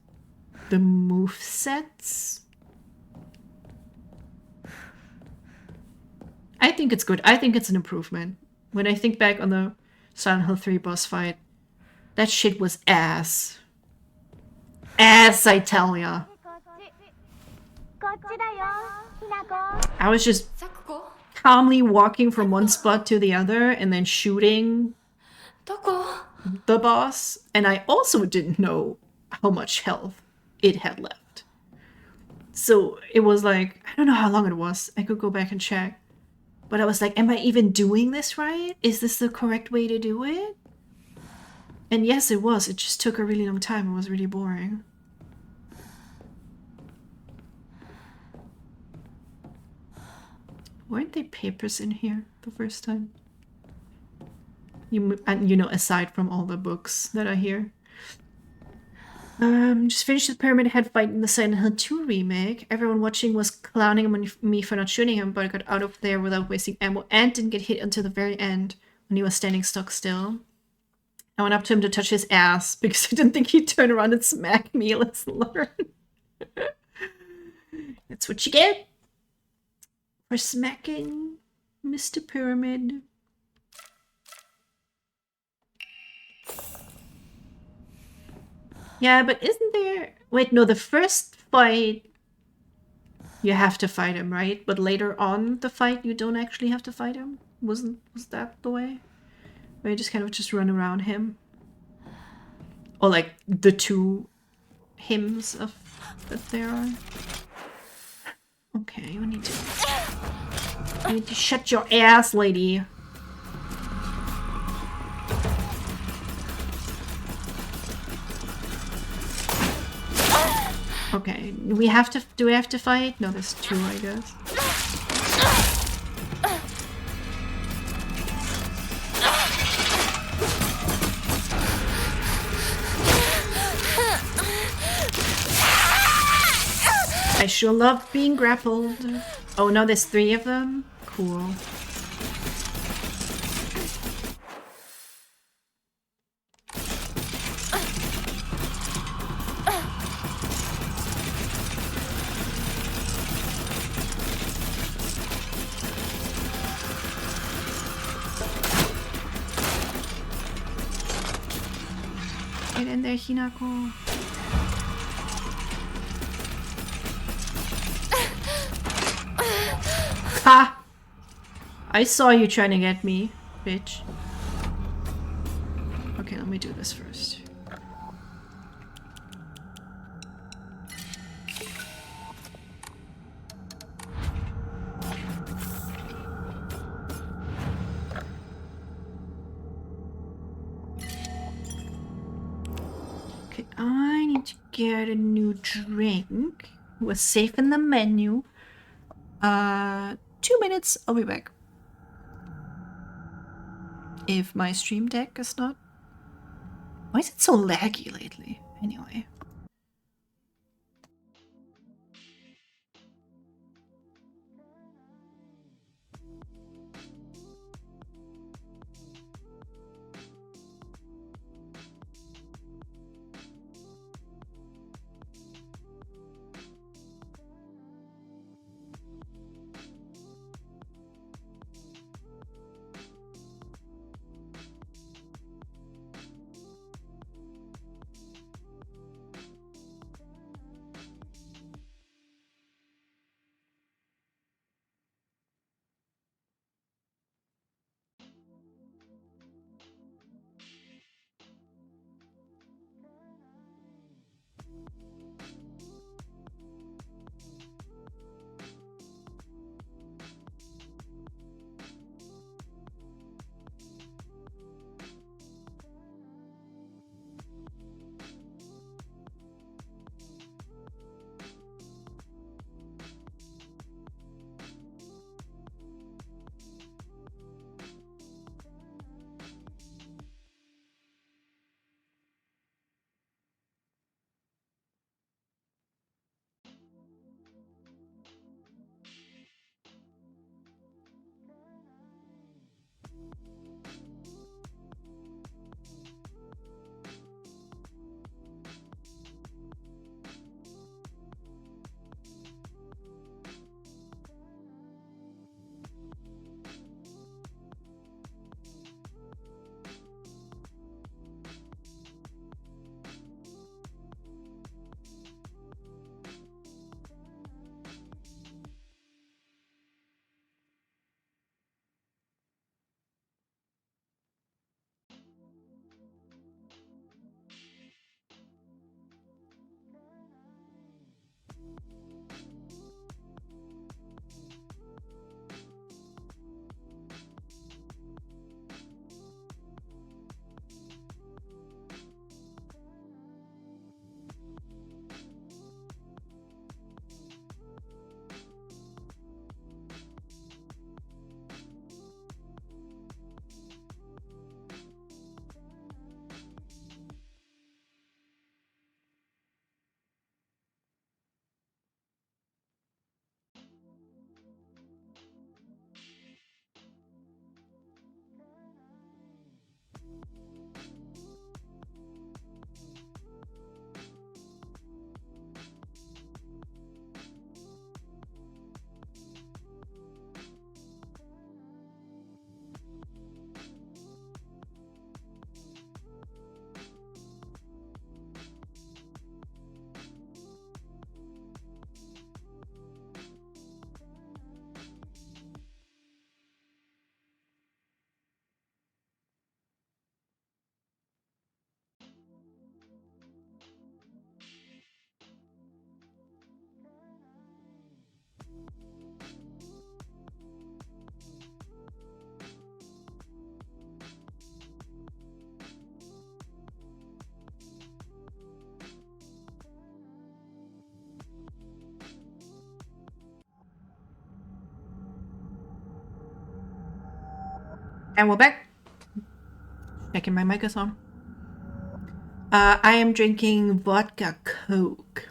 the movesets. I think it's good. I think it's an improvement. When I think back on the Silent Hill 3 boss fight, that shit was ass. Ass, I tell ya. I was just calmly walking from one spot to the other and then shooting the boss. And I also didn't know how much health it had left. So it was like, I don't know how long it was. I could go back and check. But I was like, am I even doing this right? Is this the correct way to do it? And yes, it was. It just took a really long time. It was really boring. Weren't there papers in here the first time? You know, aside from all the books that are here. Just finished the Pyramid Head fight in the Silent Hill 2 remake. Everyone watching was clowning me for not shooting him, but I got out of there without wasting ammo and didn't get hit until the very end when he was standing stock still. I went up to him to touch his ass because I didn't think he'd turn around and smack me. Let's learn. That's what you get for smacking Mr. Pyramid. Yeah, but isn't there... Wait, no, the first fight, you have to fight him, right? But later on the fight, you don't actually have to fight him? Was that the way? Where you just kind of just run around him? Or like the two hymns of that there are? Okay, you need to shut your ass, lady. Okay, we have to. Do we have to fight? No, there's two, I guess. I sure love being grappled. Oh no, there's three of them? Cool. Get in there, Hinako. Ha! I saw you trying to get me, bitch. Okay, let me do this first. Okay, I need to get a new drink. It was safe in the menu. 2 minutes, I'll be back. If my stream deck is not... Why is it so laggy lately? Anyway. And we're back. Checking my mic is on. I am drinking vodka Coke.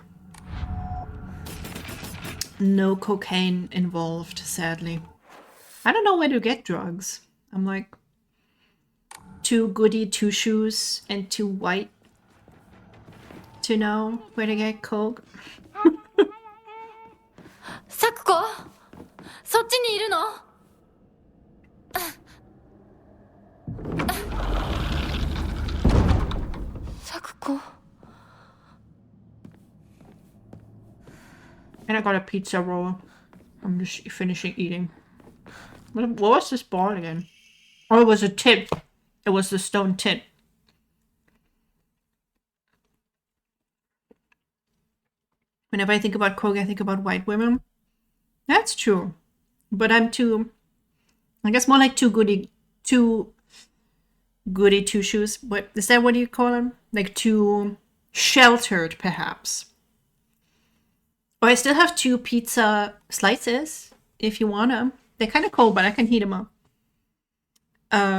No cocaine involved, sadly. I don't know where to get drugs. I'm like too goody two shoes and too white to know where to get Coke. サクコ、そっちにいるの？サクコ。 And I got a pizza roll. I'm just finishing eating. What was this ball again? Oh, it was a tit. It was the stone tit. Whenever I think about Coke, I think about white women. That's true. But I'm too... I guess more like too goody two shoes. What is that? What do you call them? Like too sheltered, perhaps. Oh, I still have 2 pizza slices, if you want them. They're kind of cold, but I can heat them up. I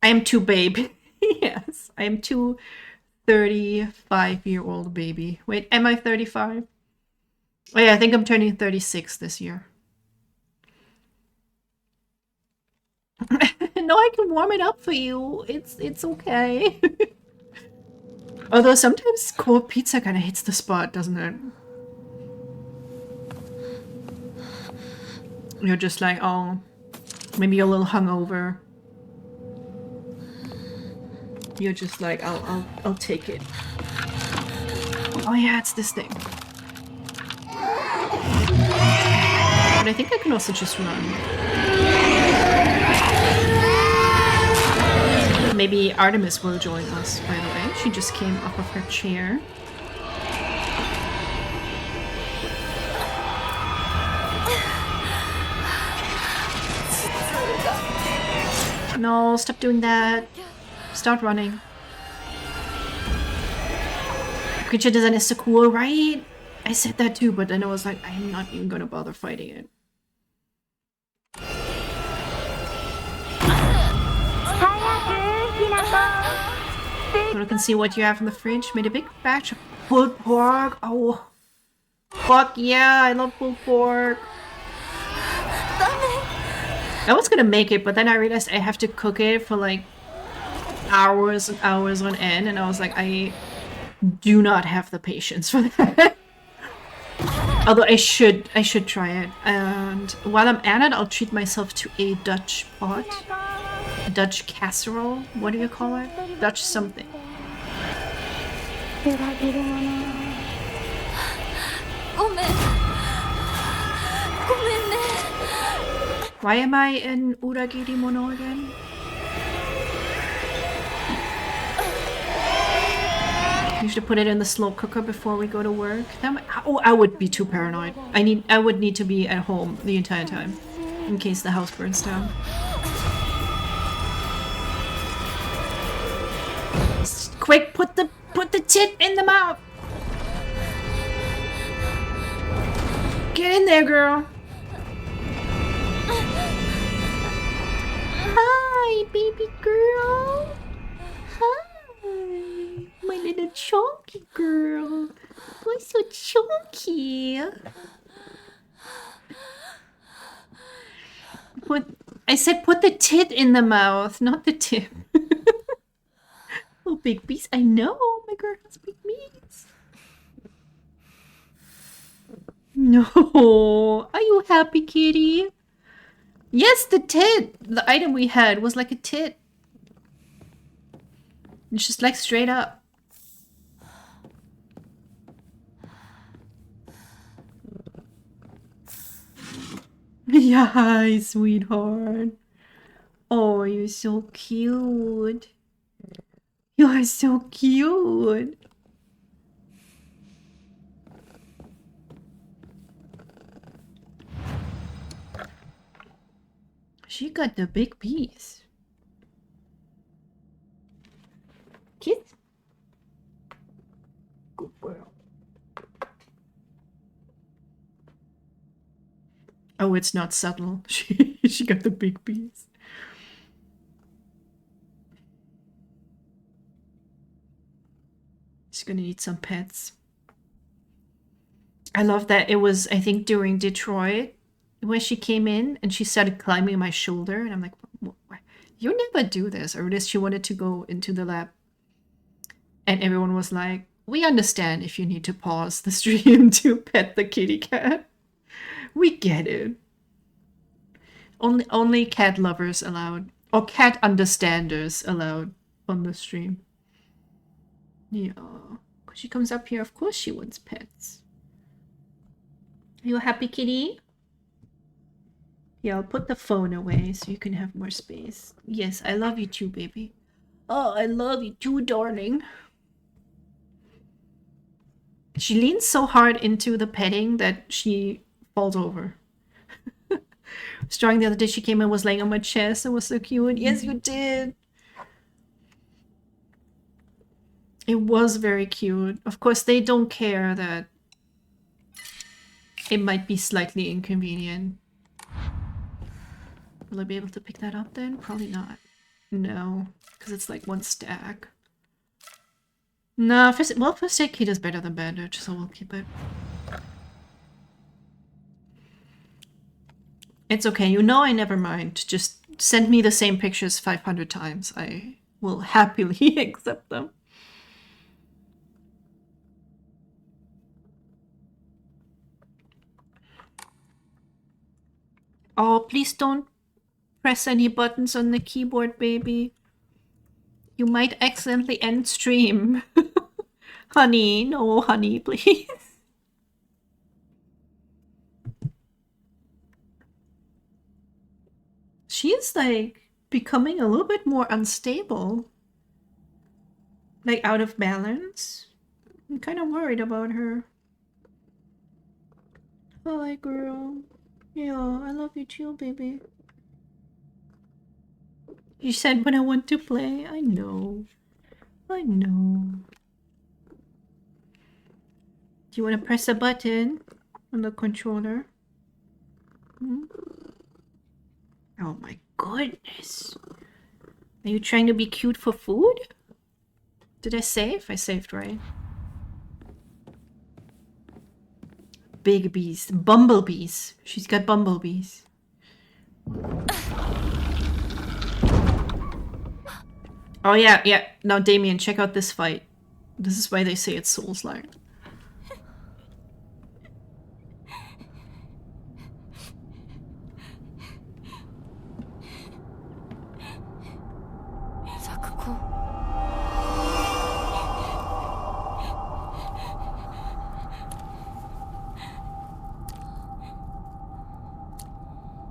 am too baby. Yes, I am too 35-year-old baby. Wait, am I 35? Oh yeah, I think I'm turning 36 this year. No, I can warm it up for you. It's okay. Although sometimes cold pizza kind of hits the spot, doesn't it? You're just like, oh, maybe you're a little hungover. You're just like, I'll take it. Oh yeah, it's this thing. But I think I can also just run. Maybe Artemis will join us, by the way. She just came up of her chair. No, stop doing that. Start running. Creature design is so cool, right? I said that too, but then I was like, I'm not even gonna bother fighting it. So I can see what you have in the fridge. Made a big batch of pulled pork. Oh, fuck yeah, I love pulled pork. I was gonna make it, but then I realized I have to cook it for like hours and hours on end, and I was like, I do not have the patience for that. Although I should try it. And while I'm at it, I'll treat myself to a Dutch pot. A Dutch casserole? What do you call it? Dutch something. Why am I in Uragiri Mono again? You should put it in the slow cooker before we go to work. Oh, I would be too paranoid. I would need to be at home the entire time in case the house burns down. Quick, put the tit in the mouth. Get in there, girl. Hi, baby girl. Hi. My little chunky girl. Why so chunky? I said put the tit in the mouth, not the tip. Oh, big bees. I know. My girl has big bees. No. Are you happy, kitty? Yes, the tit. The item we had was like a tit. It's just like straight up. Yeah, hi, sweetheart. Oh, you're so cute. You are so cute. She got the big piece. Kiss. Good girl. Oh, it's not subtle. She got the big piece. She's gonna need some pets. I love that it was, I think, during Detroit when she came in and she started climbing my shoulder, and I'm like, you never do this. Or this, she wanted to go into the lab, and everyone was like, we understand if you need to pause the stream to pet the kitty cat. We get it. Only cat lovers allowed, or cat understanders allowed on the stream. Yeah, she comes up here, of course she wants pets. Are you a happy kitty? Yeah, I'll put the phone away so you can have more space. Yes, I love you too, baby. Oh, I love you too, darling. She leans so hard into the petting that she falls over. Strong the other day, she came and was laying on my chest. It was so cute. Yes, you did. It was very cute. Of course, they don't care that it might be slightly inconvenient. Will I be able to pick that up then? Probably not. No, because it's like one stack. No, first aid kit is better than bandage, so we'll keep it. It's okay, you know I never mind. Just send me the same pictures 500 times. I will happily accept them. Oh, please don't press any buttons on the keyboard, baby. You might accidentally end stream. Honey, no, honey, please. She's like becoming a little bit more unstable. Like out of balance. I'm kind of worried about her. Hi, girl. Yeah, I love you too, baby. You said when I want to play. I know. I know. Do you want to press a button on the controller? Hmm? Oh my goodness. Are you trying to be cute for food? Did I save? I saved, right? Big bees. Bumblebees. She's got bumblebees. Oh yeah, yeah. Now Damien, check out this fight. This is why they say it's Souls-like.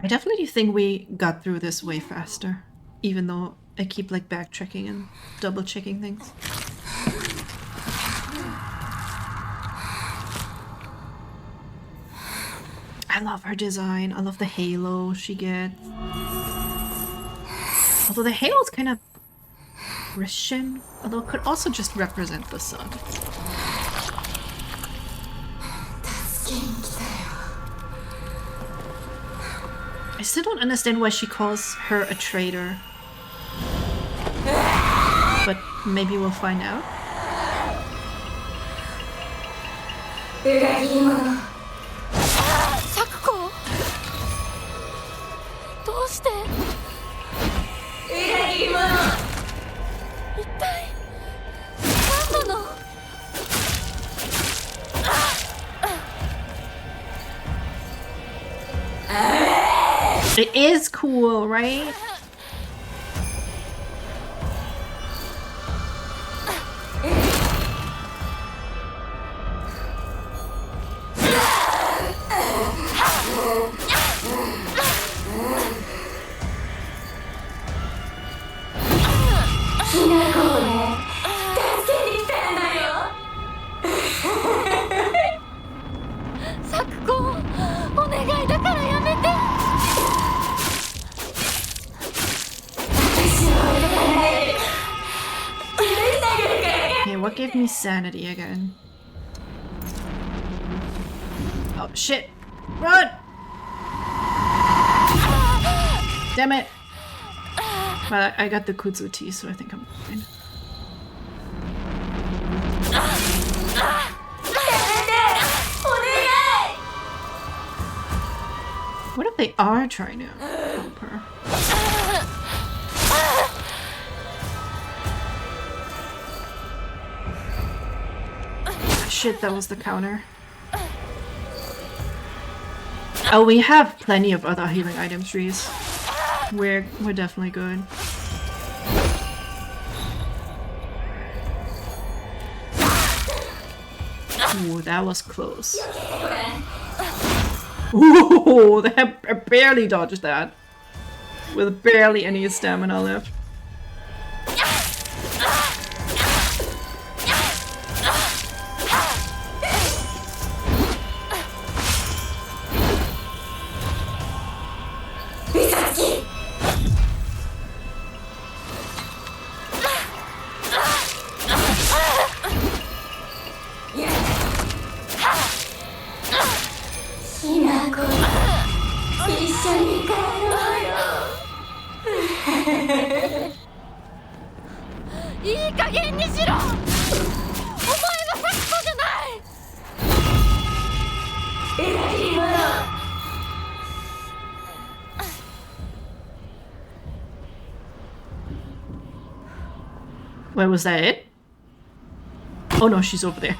I definitely think we got through this way faster, even though I keep like backtracking and double checking things. I love her design. I love the halo she gets. Although the halo is kind of Christian, although it could also just represent the sun. I still don't understand why she calls her a traitor. But maybe we'll find out. Sakuko? どうして? 一体何なの? It is cool, right? Sakuko, お願いだからやめて. Okay, what gave me sanity again? Oh shit! Run! Damn it! But I got the Kutsu tea, so I think I'm fine. they are trying to help her. Shit, that was the counter. Oh, we have plenty of other healing items, Reese. We're definitely good. Ooh, that was close. Ooh, I barely dodged that. With barely any stamina left. Where was that it? Oh no, she's over there.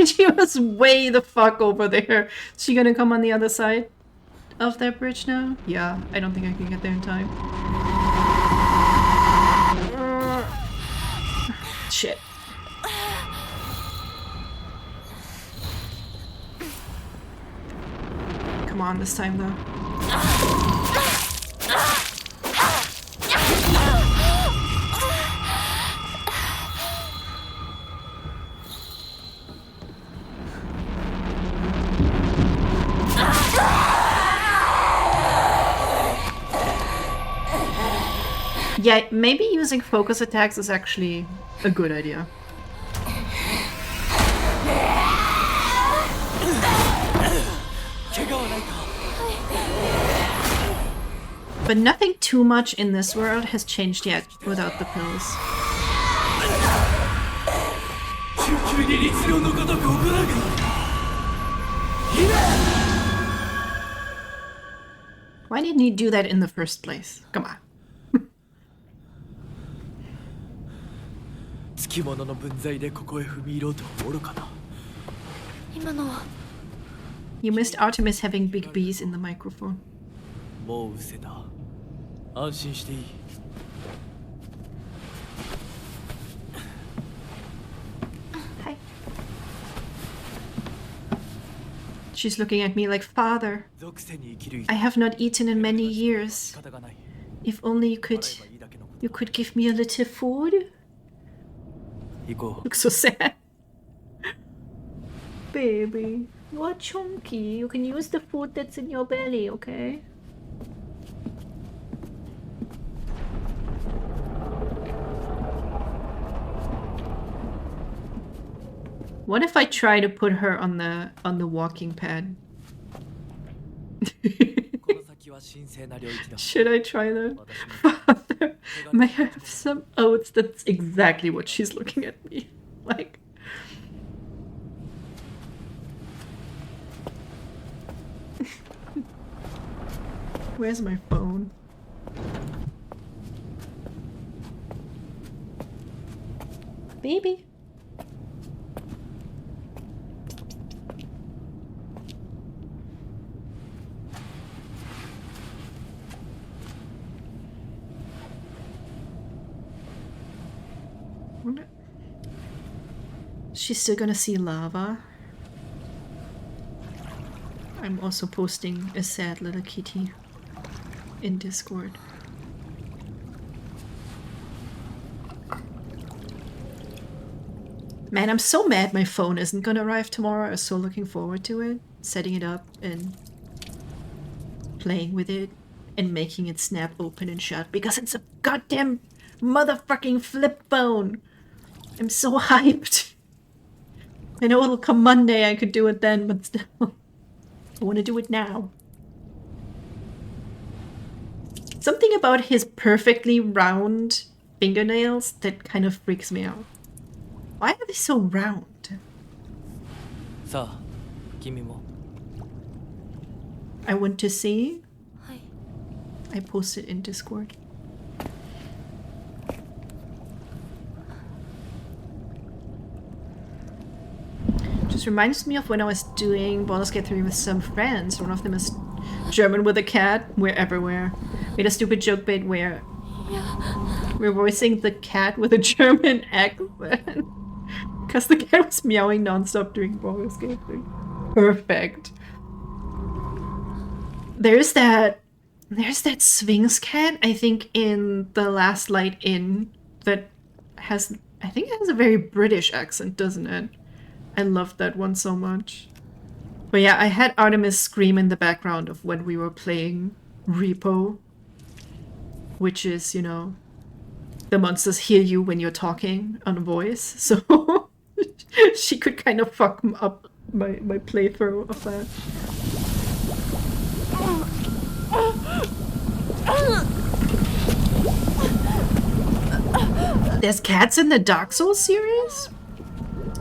She was way the fuck over there. Is she gonna come on the other side of that bridge now? Yeah, I don't think I can get there in time. Shit. Come on this time though. Yeah, maybe using focus attacks is actually a good idea. But nothing too much in this world has changed yet without the pills. Why didn't he do that in the first place? Come on. You missed Artemis having big B's in the microphone. Hi. She's looking at me like, Father, I have not eaten in many years. If only you could give me a little food? Looks so sad. Baby, you are chunky. You can use the food that's in your belly, okay? What if I try to put her on the walking pad? Should I try that? Father, may I have some oats? That's exactly what she's looking at me like. Where's my phone? Baby. She's still gonna see lava. I'm also posting a sad little kitty in Discord. Man, I'm so mad my phone isn't gonna arrive tomorrow. I was so looking forward to it. Setting it up and playing with it and making it snap open and shut because it's a goddamn motherfucking flip phone. I'm so hyped. I know it'll come Monday, I could do it then, but still. I want to do it now. Something about his perfectly round fingernails that kind of freaks me out. Why are they so round? I want to see. はい。 I posted in Discord. Just reminds me of when I was doing Baldur's Gate 3 with some friends. One of them is German with a cat. We're everywhere. We had a stupid joke bait where we're voicing the cat with a German accent. Because the cat was meowing nonstop during Baldur's Gate 3. Perfect. There's that Sphinx cat, I think, in The Last Light Inn that has, I think it has a very British accent, doesn't it? I loved that one so much. But yeah, I had Artemis scream in the background of when we were playing Repo, which is, you know, the monsters hear you when you're talking on a voice, so she could kind of fuck up my playthrough of that. There's cats in the Dark Souls series?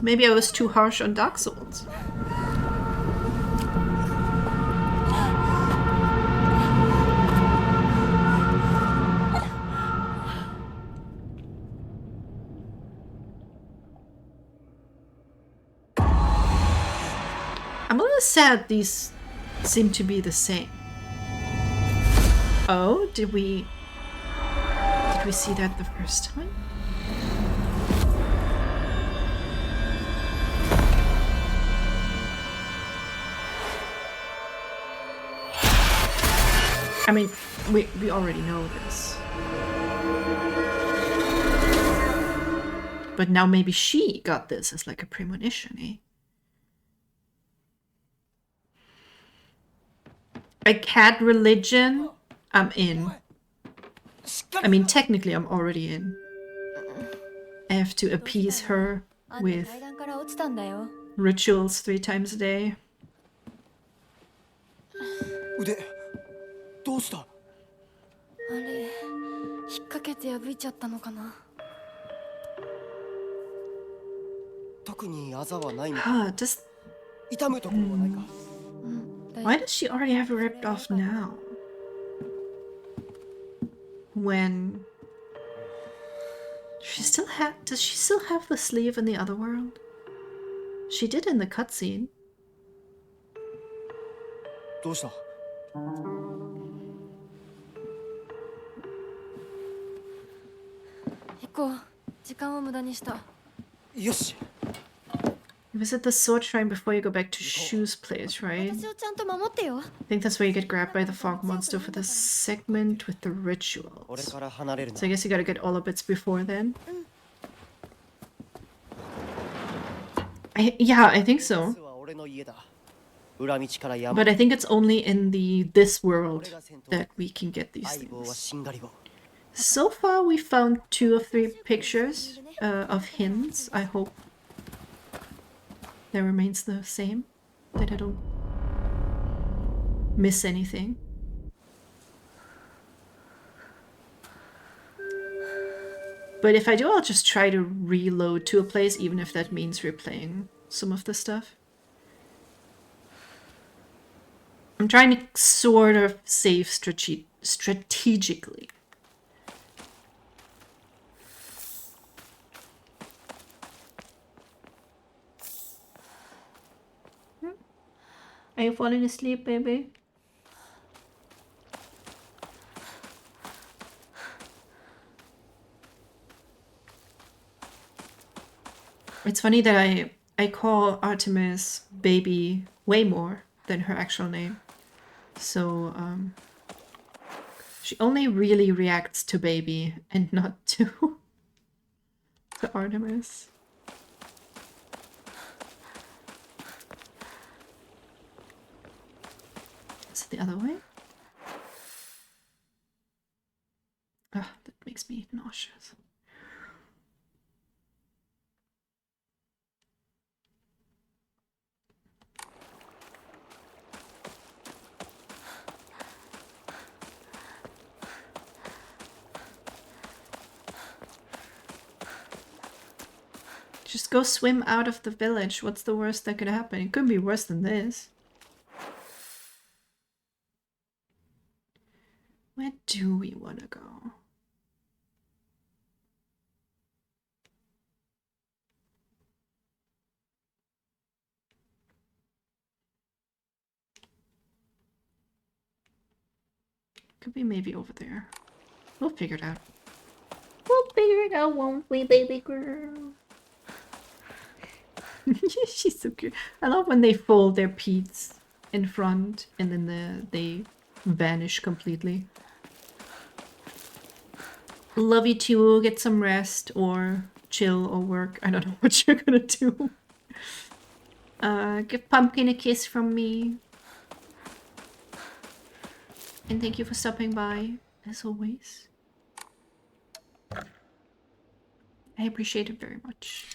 Maybe I was too harsh on Dark Souls. I'm a little sad these seem to be the same. Oh, did we see that the first time? I mean, we already know this. But now maybe she got this as like a premonition, eh? A cat religion? I'm in. I mean, technically I'm already in. I have to appease her with 階段から落ちたんだよ。 rituals 3 times a day. 腕どうした？あれ、引っ掛けて破いちゃったのかな。特にあざはないみたい。 Huh, does 痛むところはないか？ why does she already have it ripped off now? When does she still have the sleeve in the other world? She did in the cutscene. どうした？行こう。時間を無駄にした。よし。 Visit the sword shrine before you go back to Shu's place, right? 私をちゃんと守ってよ。 I think that's where you get grabbed by the fog monster for the segment with the 俺 rituals. から離れるな。 So I guess you gotta get all the bits before then. Yeah, I think so. 実は俺の家だ。裏道から山。 But I think it's only in this world that we can get these 相棒は things. しんがり棒。 So far, we found 2 of 3 pictures of hints. I hope that remains the same, that I don't miss anything. But if I do, I'll just try to reload to a place, even if that means replaying some of the stuff. I'm trying to sort of save strategically. Are you falling asleep, baby? It's funny that I call Artemis baby way more than her actual name. So she only really reacts to baby and not to Artemis. Is it the other way? Ah, that makes me nauseous. Just go swim out of the village. What's the worst that could happen? It could be worse than this. do we want to go? Could be maybe over there. We'll figure it out. We'll figure it out, won't we, baby girl? She's so cute. I love when they fold their peats in front and then they vanish completely. Love you too. Get some rest or chill or work. I don't know what you're gonna do. Give Pumpkin a kiss from me. And thank you for stopping by, as always. I appreciate it very much.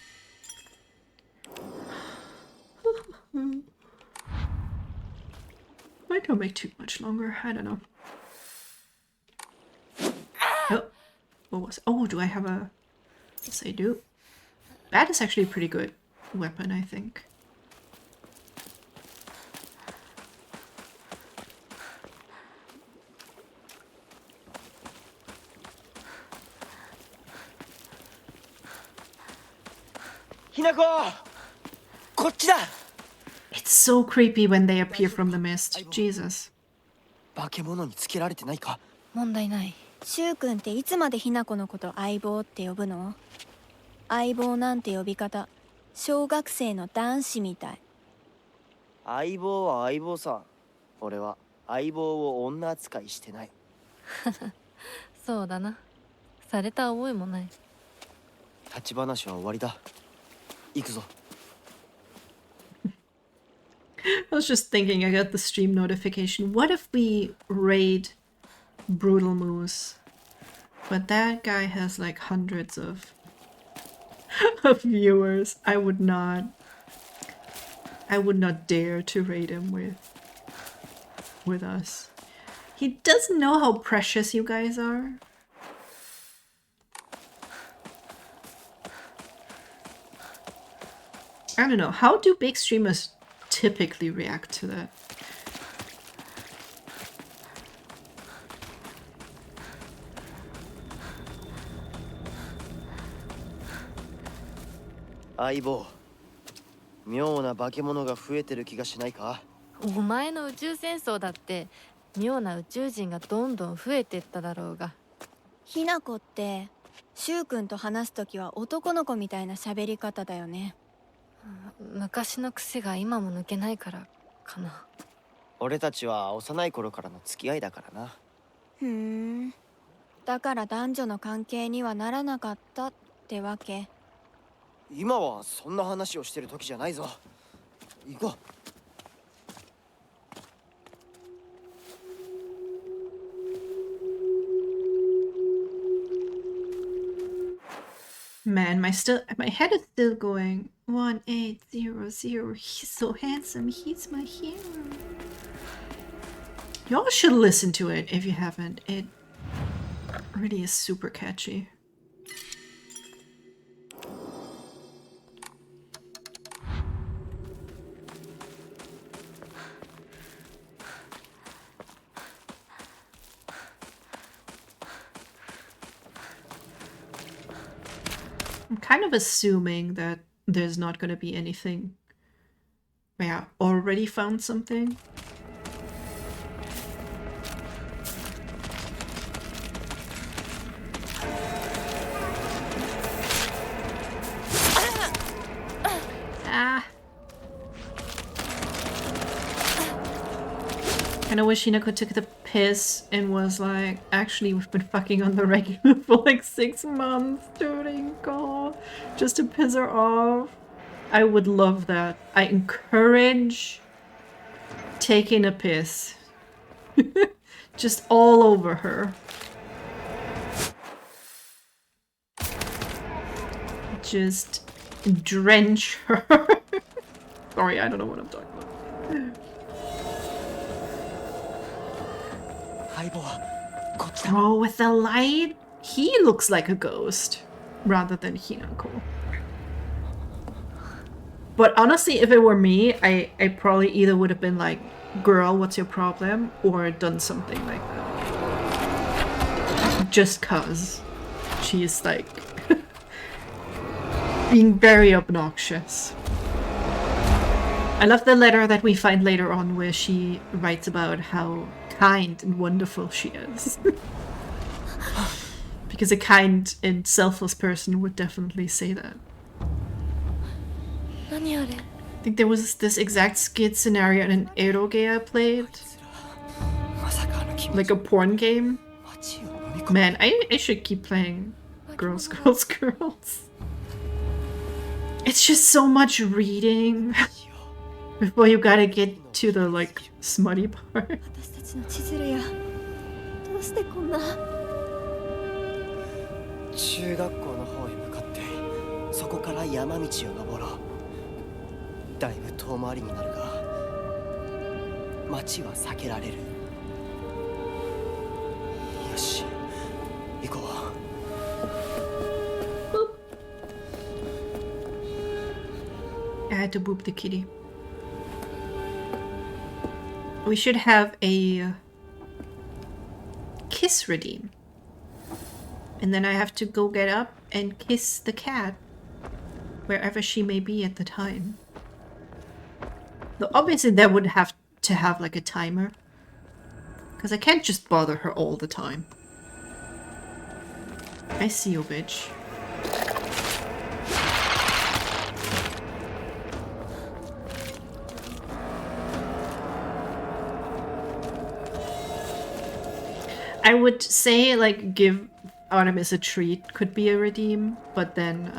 Might not make too much longer. I don't know. Oh, what was? Oh, do I have a? Yes, I do. That is actually a pretty good weapon, I think. Hinako! こっちだ! It's so creepy when they appear from the mist. Jesus. 化け物につけられてないか?問題ない。シュウ君っていつまでひな子のこと相棒って呼ぶの？相棒なんて呼び方、小学生の男子みたい。相棒は相棒さ。俺は相棒を女扱いしてない。そうだな。された覚えもない。立ち話は終わりだ。行くぞ。I was just thinking, I got the stream notification. What if we raid Brutal Moose? But that guy has like hundreds of viewers. I would not dare to raid him with us. He doesn't know how precious you guys are. I don't know. How do big streamers typically react to that? Aibo, 妙な化け物が増えてる気がしないか? お前の宇宙戦争だって妙な宇宙人がどんどん増えてっただろうが。ひな子ってシュウ君と話すときは男の子みたいな喋り方だよね。昔の癖が今も抜けないからかな。俺たちは幼い頃からの付き合いだからな。ふーん。だから男女の関係にはならなかったってわけ。今はそんな話をしてる時じゃないぞ。行こう。Man, my head is still going 1800. He's so handsome. He's my hero. Y'all should listen to it if you haven't. It really is super catchy. I'm kind of assuming that there's not going to be anything. Yeah, already found something. Ah. Kinda wish Hinako took the piss and was like, actually we've been fucking on the regular for like 6 months, Hinako, just to piss her off. I would love that. I encourage taking a piss. Just all over her. Just drench her. Sorry, I don't know what I'm talking about. Oh, with the light? He looks like a ghost rather than Hinako. But honestly, if it were me, I probably either would have been like, girl, what's your problem? Or done something like that. just cause she is like being very obnoxious. I love the letter that we find later on where she writes about how kind and wonderful she is. Because a kind and selfless person would definitely say that. 何あれ I think there was this exact skit scenario in an eroge I played. まさかあの気持ち Like a porn game. 街を飲み込む Man, I should keep playing Girls, Girls, Girls. It's just so much reading before you gotta get to the like smutty part. 私たちの千鶴やどうしてこんな中学校の方へ向かってそこから山道を登ろう。だいぶ遠回りになるが街は避けられる。よし行こう。 I had to boop the kitty. We should have a kiss redeem. And then I have to go get up and kiss the cat wherever she may be at the time. Though obviously that would have to have like a timer. Because I can't just bother her all the time. I see you, bitch. I would say like give Artemis a treat could be a redeem, but then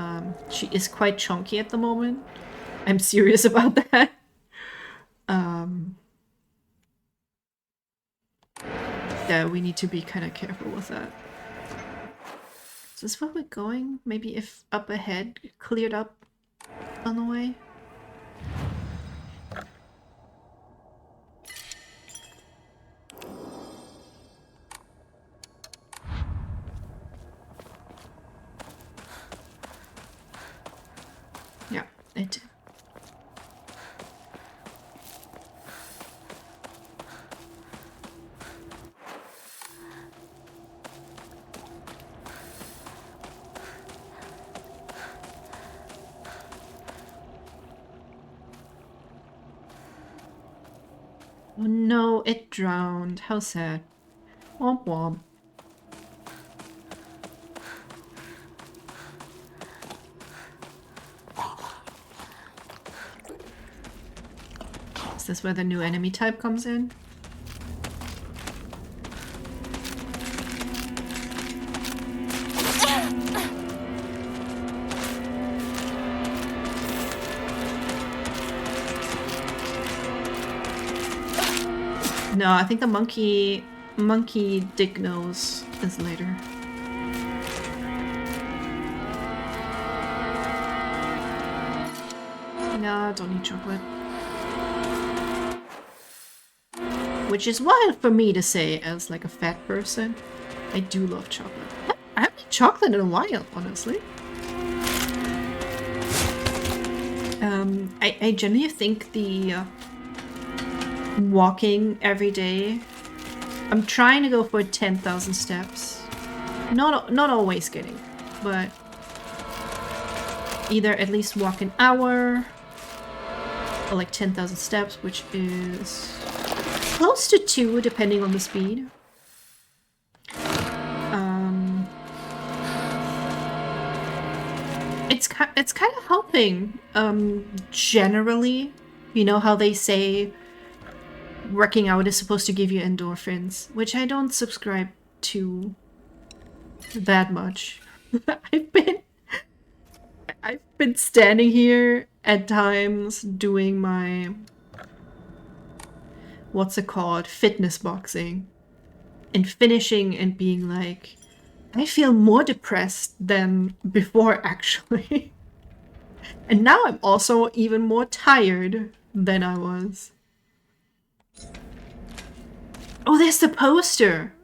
she is quite chunky at the moment. I'm serious about that. Yeah, we need to be kind of careful with that. Is this where we're going? Maybe if up ahead cleared up on the way? Yeah, it did. Oh no, it drowned. How sad. Womp womp. Is this where the new enemy type comes in? No, I think the monkey dick nose is later. No, don't need chocolate. Which is wild for me to say as like a fat person. I do love chocolate. I haven't had chocolate in a while, honestly. I genuinely think the walking every day, I'm trying to go for 10,000 steps. Not always getting, but either at least walk an hour or like 10,000 steps, which is close to 2 depending on the speed. It's kind of helping generally. You know how they say working out is supposed to give you endorphins, which I don't subscribe to that much. I've been standing here at times doing my, what's it called, fitness boxing, and finishing and being like, I feel more depressed than before actually. And now I'm also even more tired than I was. Oh, there's the poster!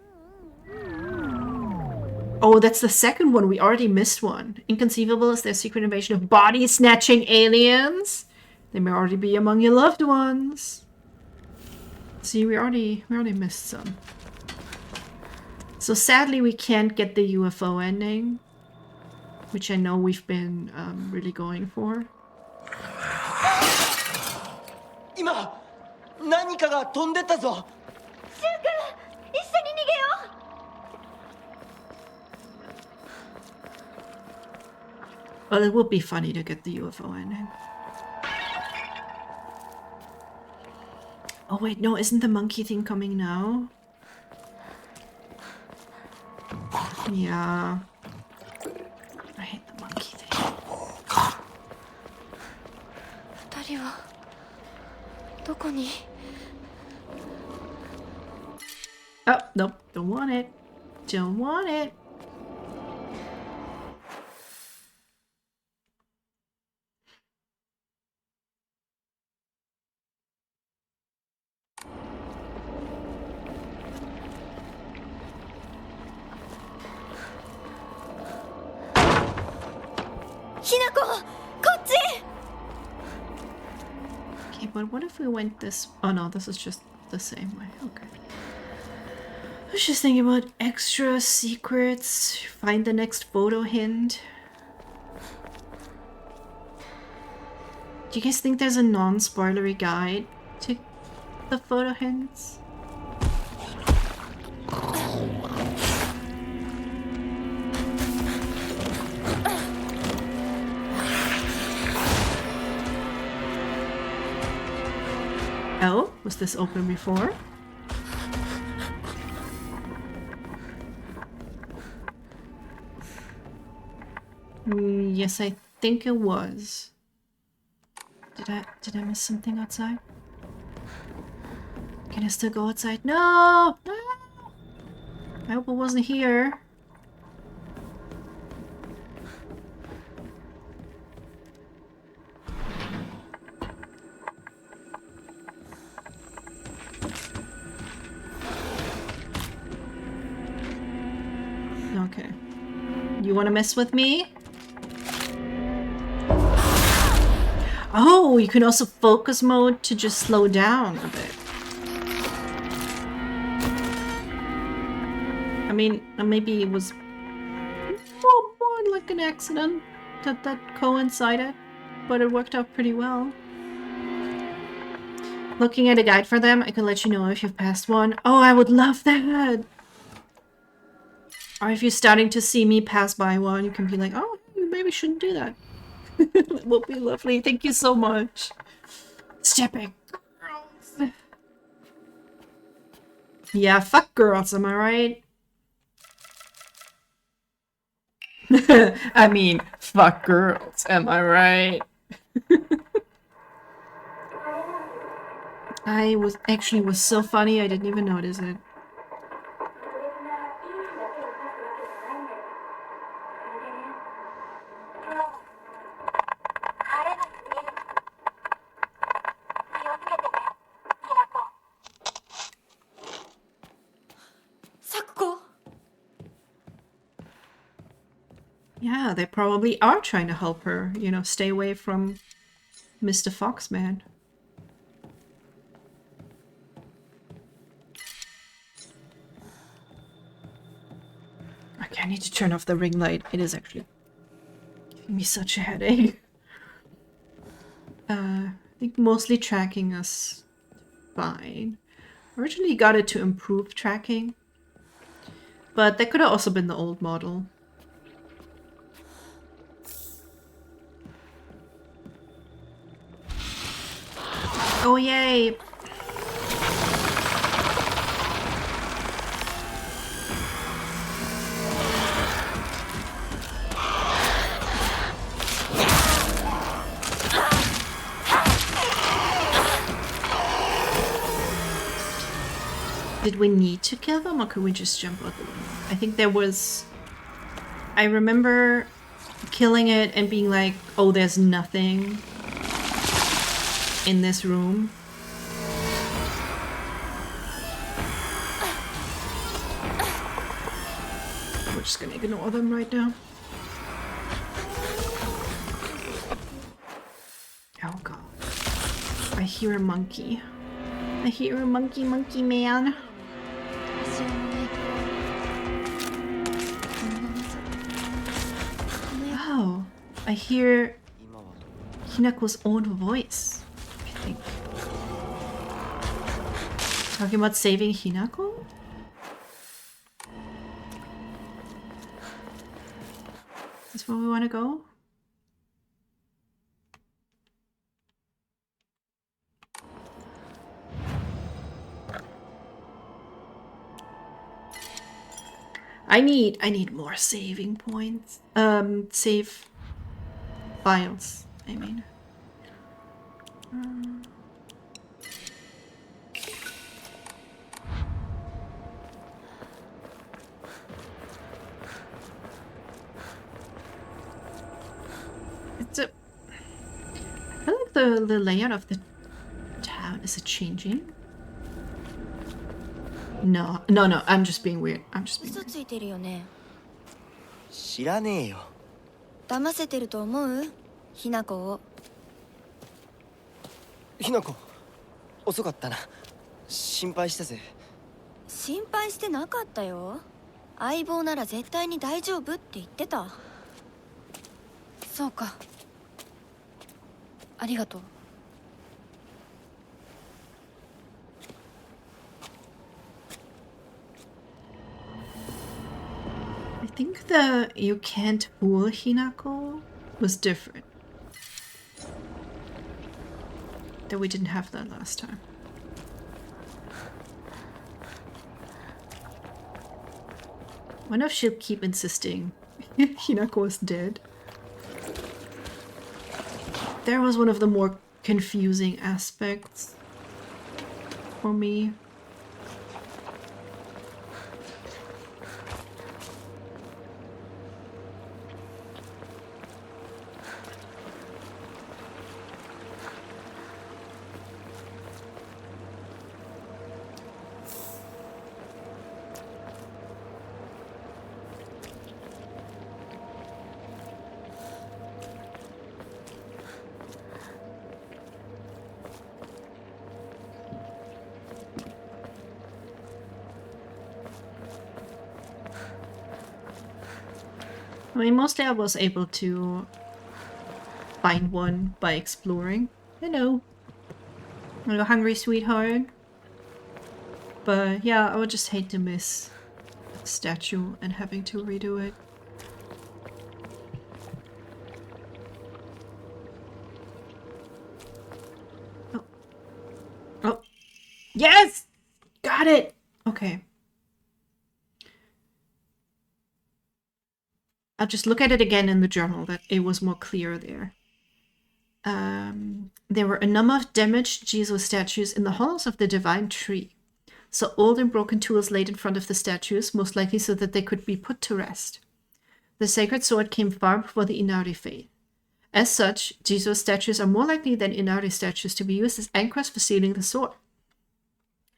Oh, that's the second one. We already missed one. Inconceivable is their secret invasion of body-snatching aliens. They may already be among your loved ones. See, we already missed some. So sadly we can't get the UFO ending, which I know we've been really going for. 今何かが飛んでったぞ。一緒に逃げよう。 Well, it would be funny to get the UFO ending. Oh wait, no, isn't the monkey thing coming now? Yeah. I hate the monkey thing. 二人はどこに？ Oh, nope, don't want it. Don't want it. Okay, but what if we went this... Oh no, this is just the same way. Okay. I was just thinking about extra secrets. Find the next photo hint. Do you guys think there's a non-spoilery guide to the photo hints? Oh, was this open before? Yes, I think it was. Did I miss something outside? Can I still go outside? No! No! I hope it wasn't here. Okay. You want to mess with me? Oh, you can also focus mode to just slow down a bit. I mean, maybe it was more like an accident that coincided, but it worked out pretty well. Looking at a guide for them, I can let you know if you've passed one. Oh, I would love that! Or if you're starting to see me pass by one, you can be like, oh, you maybe shouldn't do that. That would be lovely. Thank you so much. Stepping girls. Yeah, fuck girls, am I right? I mean, fuck girls, am I right? Was so funny, I didn't even notice it. Yeah, they probably are trying to help her, you know, stay away from Mr. Foxman. Okay, I need to turn off the ring light. It is actually giving me such a headache. I think mostly tracking us fine. Originally got it to improve tracking, but that could have also been the old model. Oh, yay! Did we need to kill them, or could we just jump out the window? I think there was... I remember killing it and being like, oh, there's nothing in this room. We're just gonna ignore them right now. Oh god. I hear a monkey. I hear a monkey man. I hear 今はど Hinako's own voice, I think. Talking about saving Hinako? Is this where we want to go? I need more saving points. Save files, I mean. It's a... I feel like the layout of the town, is it changing? No, I'm just being weird. I'm just being 嘘 weird. ついてるよね。知らねえよ。騙せてると思う？ひなこを。ひなこ遅かったな。心配したぜ。心配してなかったよ。相棒なら絶対に大丈夫って言ってた。そうか。ありがとう。I think the you can't fool Hinako was different. That we didn't have that last time. Wonder if she'll keep insisting Hinako is dead. That was one of the more confusing aspects for me. I mean, mostly I was able to find one by exploring. Hello. Are you hungry, sweetheart? But yeah, I would just hate to miss the statue and having to redo it. Oh. Oh. Yes! Got it! Okay. I'll just look at it again in the journal, that it was more clear there. There were a number of damaged Jesus statues in the hollows of the divine tree. So old and broken tools laid in front of the statues, most likely so that they could be put to rest. The sacred sword came far before the Inari faith. As such, Jesus statues are more likely than Inari statues to be used as anchors for sealing the sword.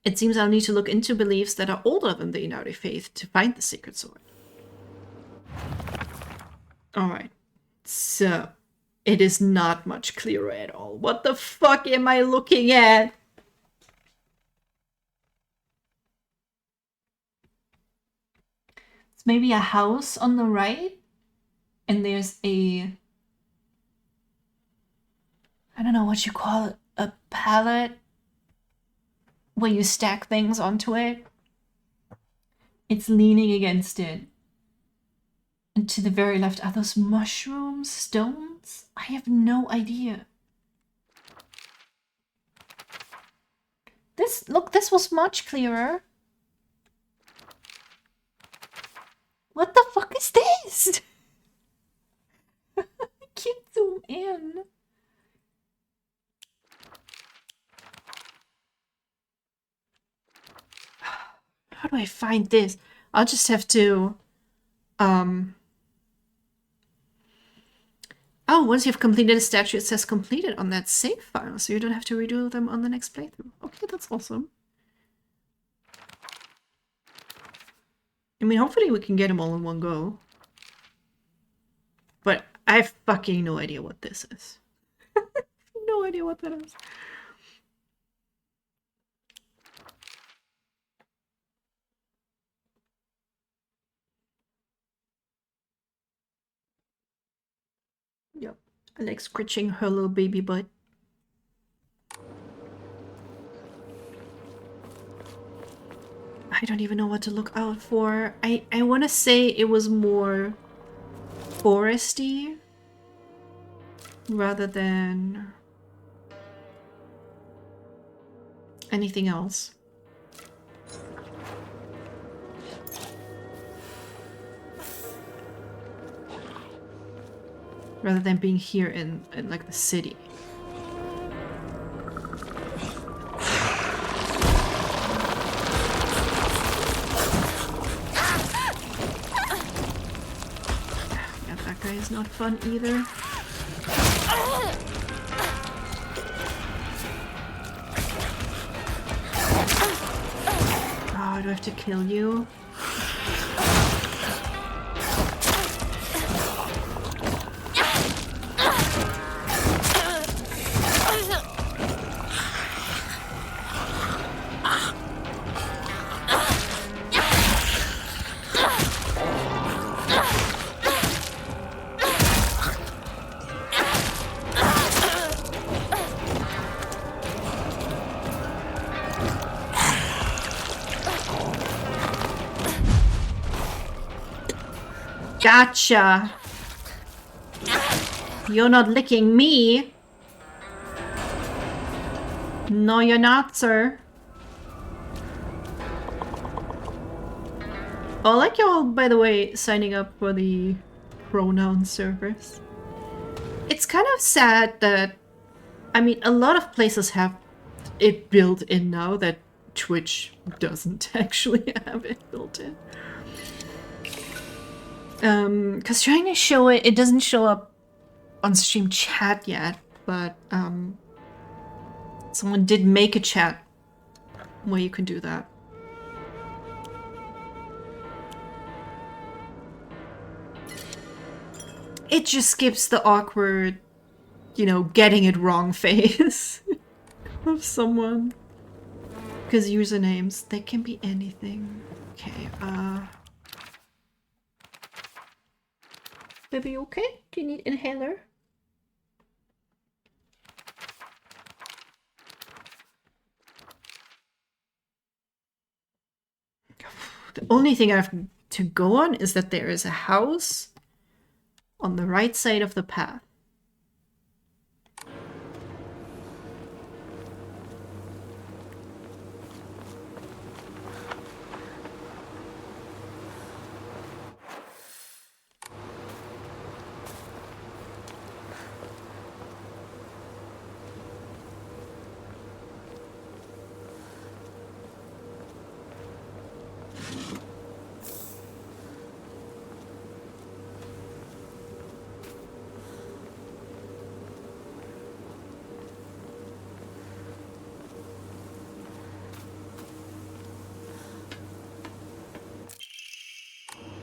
It seems I'll need to look into beliefs that are older than the Inari faith to find the sacred sword. Alright, so it is not much clearer at all. What the fuck am I looking at? It's maybe a house on the right, and there's a... I don't know what you call it, a pallet where you stack things onto it. It's leaning against it. And to the very left, are those mushrooms, stones? I have no idea. This was much clearer. What the fuck is this? I can't zoom in. How do I find this? I'll just have to, Oh, once you've completed a statue, it says completed on that save file, so you don't have to redo them on the next playthrough. Okay, that's awesome. I mean, hopefully we can get them all in one go. But I have fucking no idea what this is. No idea what that is. I like scratching her little baby butt. I don't even know what to look out for. I want to say it was more foresty rather than anything else. Rather than being here in like the city. Yeah, that guy is not fun either. Oh, do I have to kill you? Gotcha. You're not licking me. No, you're not, sir. Oh, I like y'all, by the way, signing up for the pronoun service. It's kind of sad that, I mean, a lot of places have it built in now that Twitch doesn't actually have it built in. Cause trying to show it, it doesn't show up on stream chat yet, but someone did make a chat where you can do that. It just skips the awkward, you know, getting it wrong phase of someone. Because usernames, they can be anything. Okay, Baby, you okay? Do you need inhaler? The only thing I have to go on is that there is a house on the right side of the path.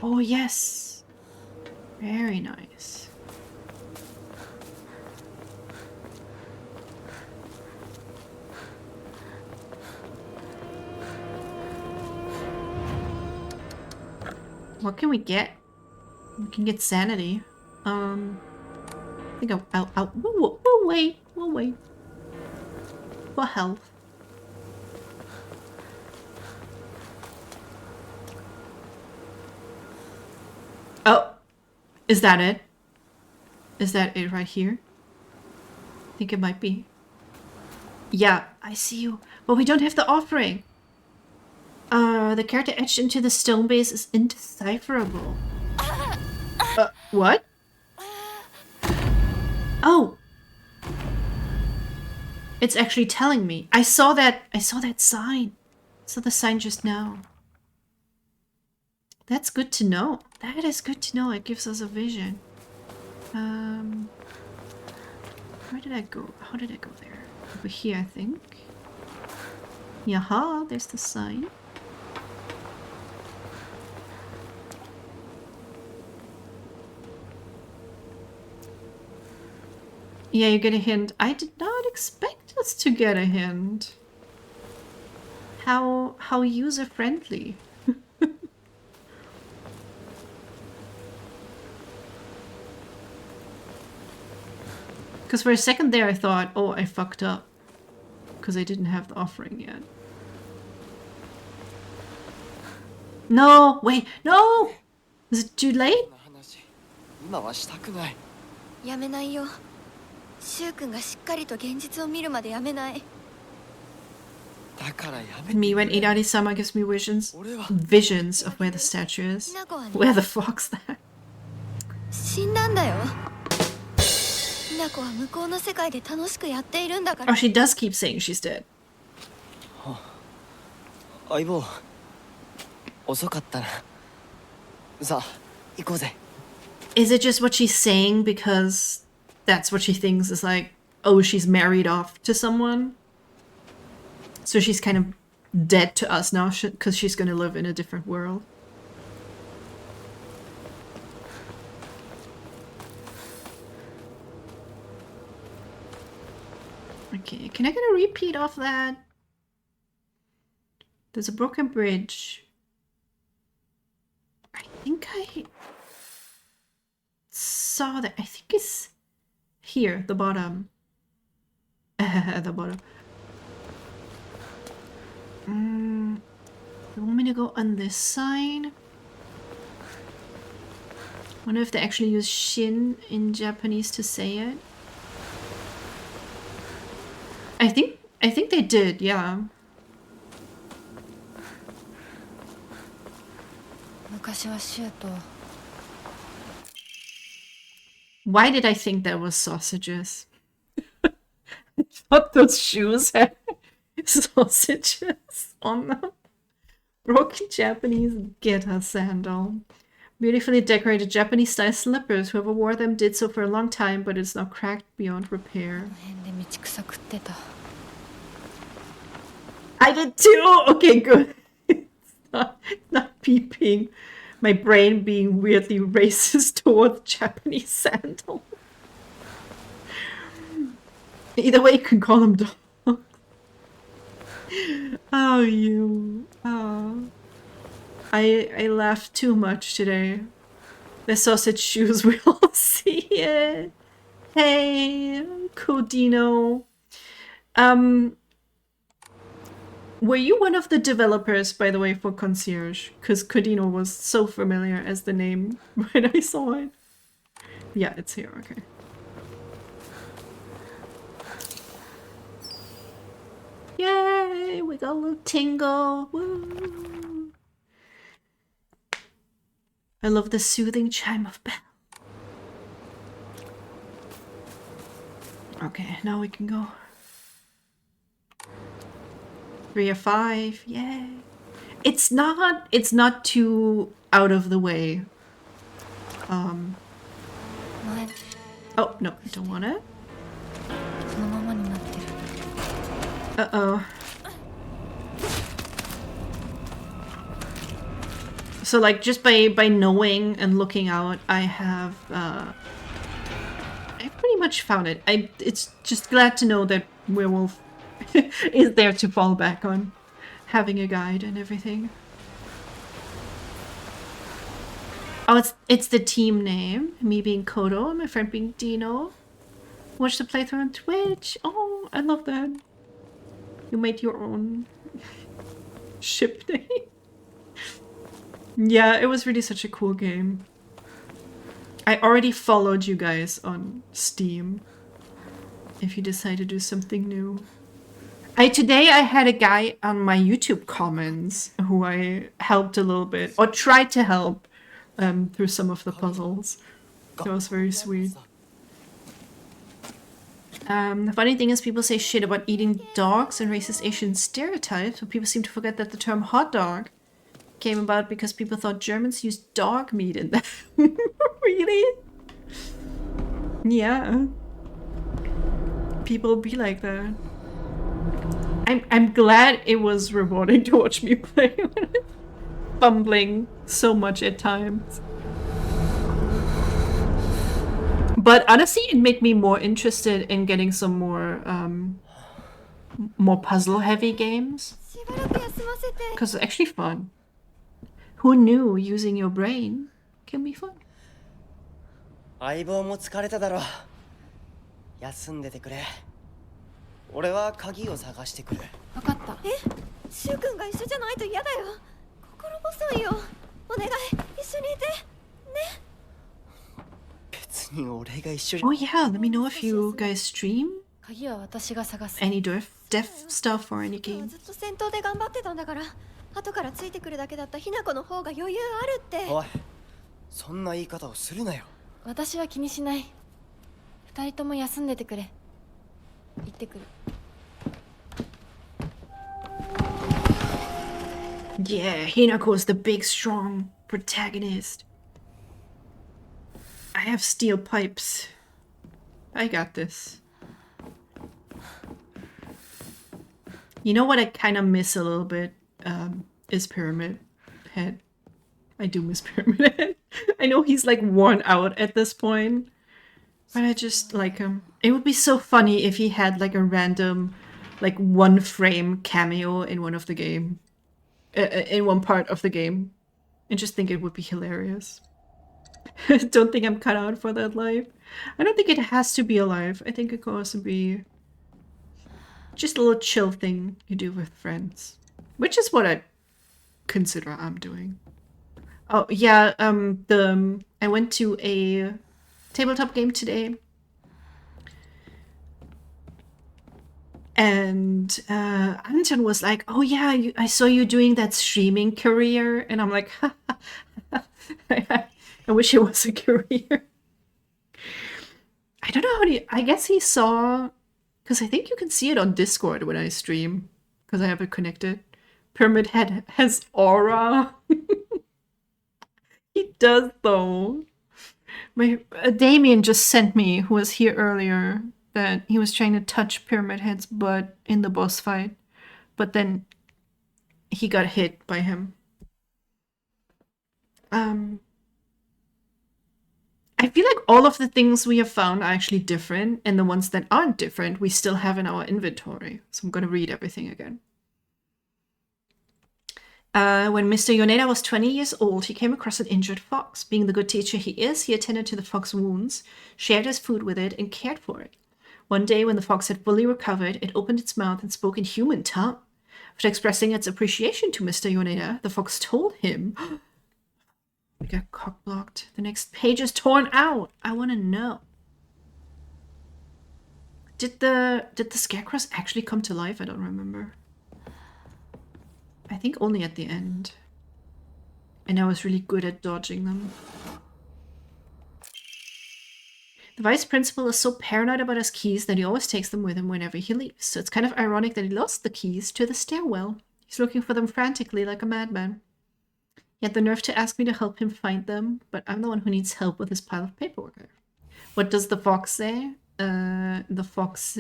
Oh, yes. Very nice. What can we get? We can get sanity. I think we'll wait. We'll wait. For health. Oh, is that it? Is that it right here? I think it might be. Yeah, I see you. But we don't have the offering. The character etched into the stone base is indecipherable. What? Oh. It's actually telling me. I saw that sign. I saw the sign just now. That's good to know. That is good to know. It gives us a vision. Where did I go? How did I go there? Over here, I think. Yaha, there's the sign. Yeah, you get a hint. I did not expect us to get a hint. How user-friendly. Because for a second there I thought, oh, I fucked up. Because I didn't have the offering yet. No! Wait! No! Is it too late? 今はしたくない。やめないよ。シュウ君がしっかりと現実を見るまでやめない。だからやめ。 Me when Inari-sama gives me visions of where the statue is. Where the fuck's that? 死んだんだよ。ひな子は向こうの世界で楽しくやっているんだから。Oh, she does keep saying she's dead. 相棒、遅かったな。さあ、行こうぜ。Is it just what she's saying because that's what she thinks is like, oh, she's married off to someone? So she's kind of dead to us now because she's gonna live in a different world. Okay, can I get a repeat of that? There's a broken bridge. I think I saw that. I think it's here, the bottom. The bottom. You want me to go on this side? Wonder if they actually use shin in Japanese to say it. I think they did, yeah. 昔はシュウと Why did I think that was sausages? I thought those shoes had sausages on them. Broken Japanese guitar sandal. Beautifully decorated Japanese style slippers. Whoever wore them did so for a long time, but it's now cracked beyond repair. 変で道草食ってた I did too! Okay, good. It's not peeping. My brain being weirdly racist towards Japanese sandal. Either way, you can call them dogs. Oh, you. Oh. I laughed too much today. The sausage shoes, we all see it. Hey, Codino. Were you one of the developers, by the way, for Concierge? Because Codino was so familiar as the name when I saw it. Yeah, it's here, okay. Yay! We got a little tingle! Woo! I love the soothing chime of bell. Okay, now we can go. 3 or 5, yay! It's not too out of the way. Oh no, I don't want it. そのままになってる Uh-oh. So like just by knowing and looking out, I pretty much found it. It's just glad to know that Werewolf is there to fall back on, having a guide and everything. Oh, it's the team name. Me being Kodo and my friend being Dino. Watch the playthrough on Twitch. Oh, I love that. You made your own ship name. Yeah, it was really such a cool game. I already followed you guys on Steam. If you decide to do something new. Today I had a guy on my YouTube comments who I helped a little bit, or tried to help through some of the puzzles. That was very sweet. The funny thing is people say shit about eating dogs and racist Asian stereotypes, but people seem to forget that the term hot dog came about because people thought Germans used dog meat in them. Really? Yeah. People be like that. I'm glad it was rewarding to watch me play fumbling so much at times. But honestly, it made me more interested in getting some more puzzle-heavy games. Because it's actually fun. Who knew using your brain can be fun? 相棒も疲れただろう。休んでてくれ。俺は鍵を探してくる。分かった。シュウ君が一緒じゃないと嫌だよ。心細いよ。お願い、一緒にいて。別に俺が一緒に。 Oh yeah, let me know if you guys stream 鍵は私が探す。 any deaf stuff or any 今日は game. ずっと戦闘で頑張ってたんだから、後からついてくるだけだったひな子の方が余裕あるって。おい、そんな言い方をするなよ。私は気にしない。二人とも休んでてくれ。行ってくる。Yeah, Hinako's the big, strong protagonist. I have steel pipes. I got this. You know what I kind of miss a little bit is Pyramid Head. I do miss Pyramid Head. I know he's like worn out at this point, but I just like him. It would be so funny if he had like a random, like one frame cameo in one of the game. In one part of the game. I just think it would be hilarious. Don't think I'm cut out for that life. I don't think it has to be alive. I think it can also be just a little chill thing you do with friends. Which is what I consider I'm doing. Oh yeah, I went to a tabletop game today. And Anton was like, "Oh yeah, I saw you doing that streaming career," and I'm like, I wish it was a career. I don't know how to. I guess he saw, because I think you can see it on Discord when I stream, because I have it connected. Pyramid Head has aura. He does though. My Damien just sent me, who was here earlier, that he was trying to touch Pyramid Head's butt in the boss fight, but then he got hit by him. I feel like all of the things we have found are actually different, and the ones that aren't different we still have in our inventory. So I'm gonna read everything again. When Mr. Yoneda was 20 years old, he came across an injured fox. Being the good teacher he is, he attended to the fox's wounds, shared his food with it, and cared for it. One day, when the fox had fully recovered, it opened its mouth and spoke in human tongue. After expressing its appreciation to Mr. Yoneda, the fox told him... We got cock-blocked. The next page is torn out. I want to know. Did the scarecrows actually come to life? I don't remember. I think only at the end. And I was really good at dodging them. The vice principal is so paranoid about his keys that he always takes them with him whenever he leaves. So it's kind of ironic that he lost the keys to the stairwell. He's looking for them frantically like a madman. He had the nerve to ask me to help him find them, but I'm the one who needs help with his pile of paperwork. What does the fox say? The fox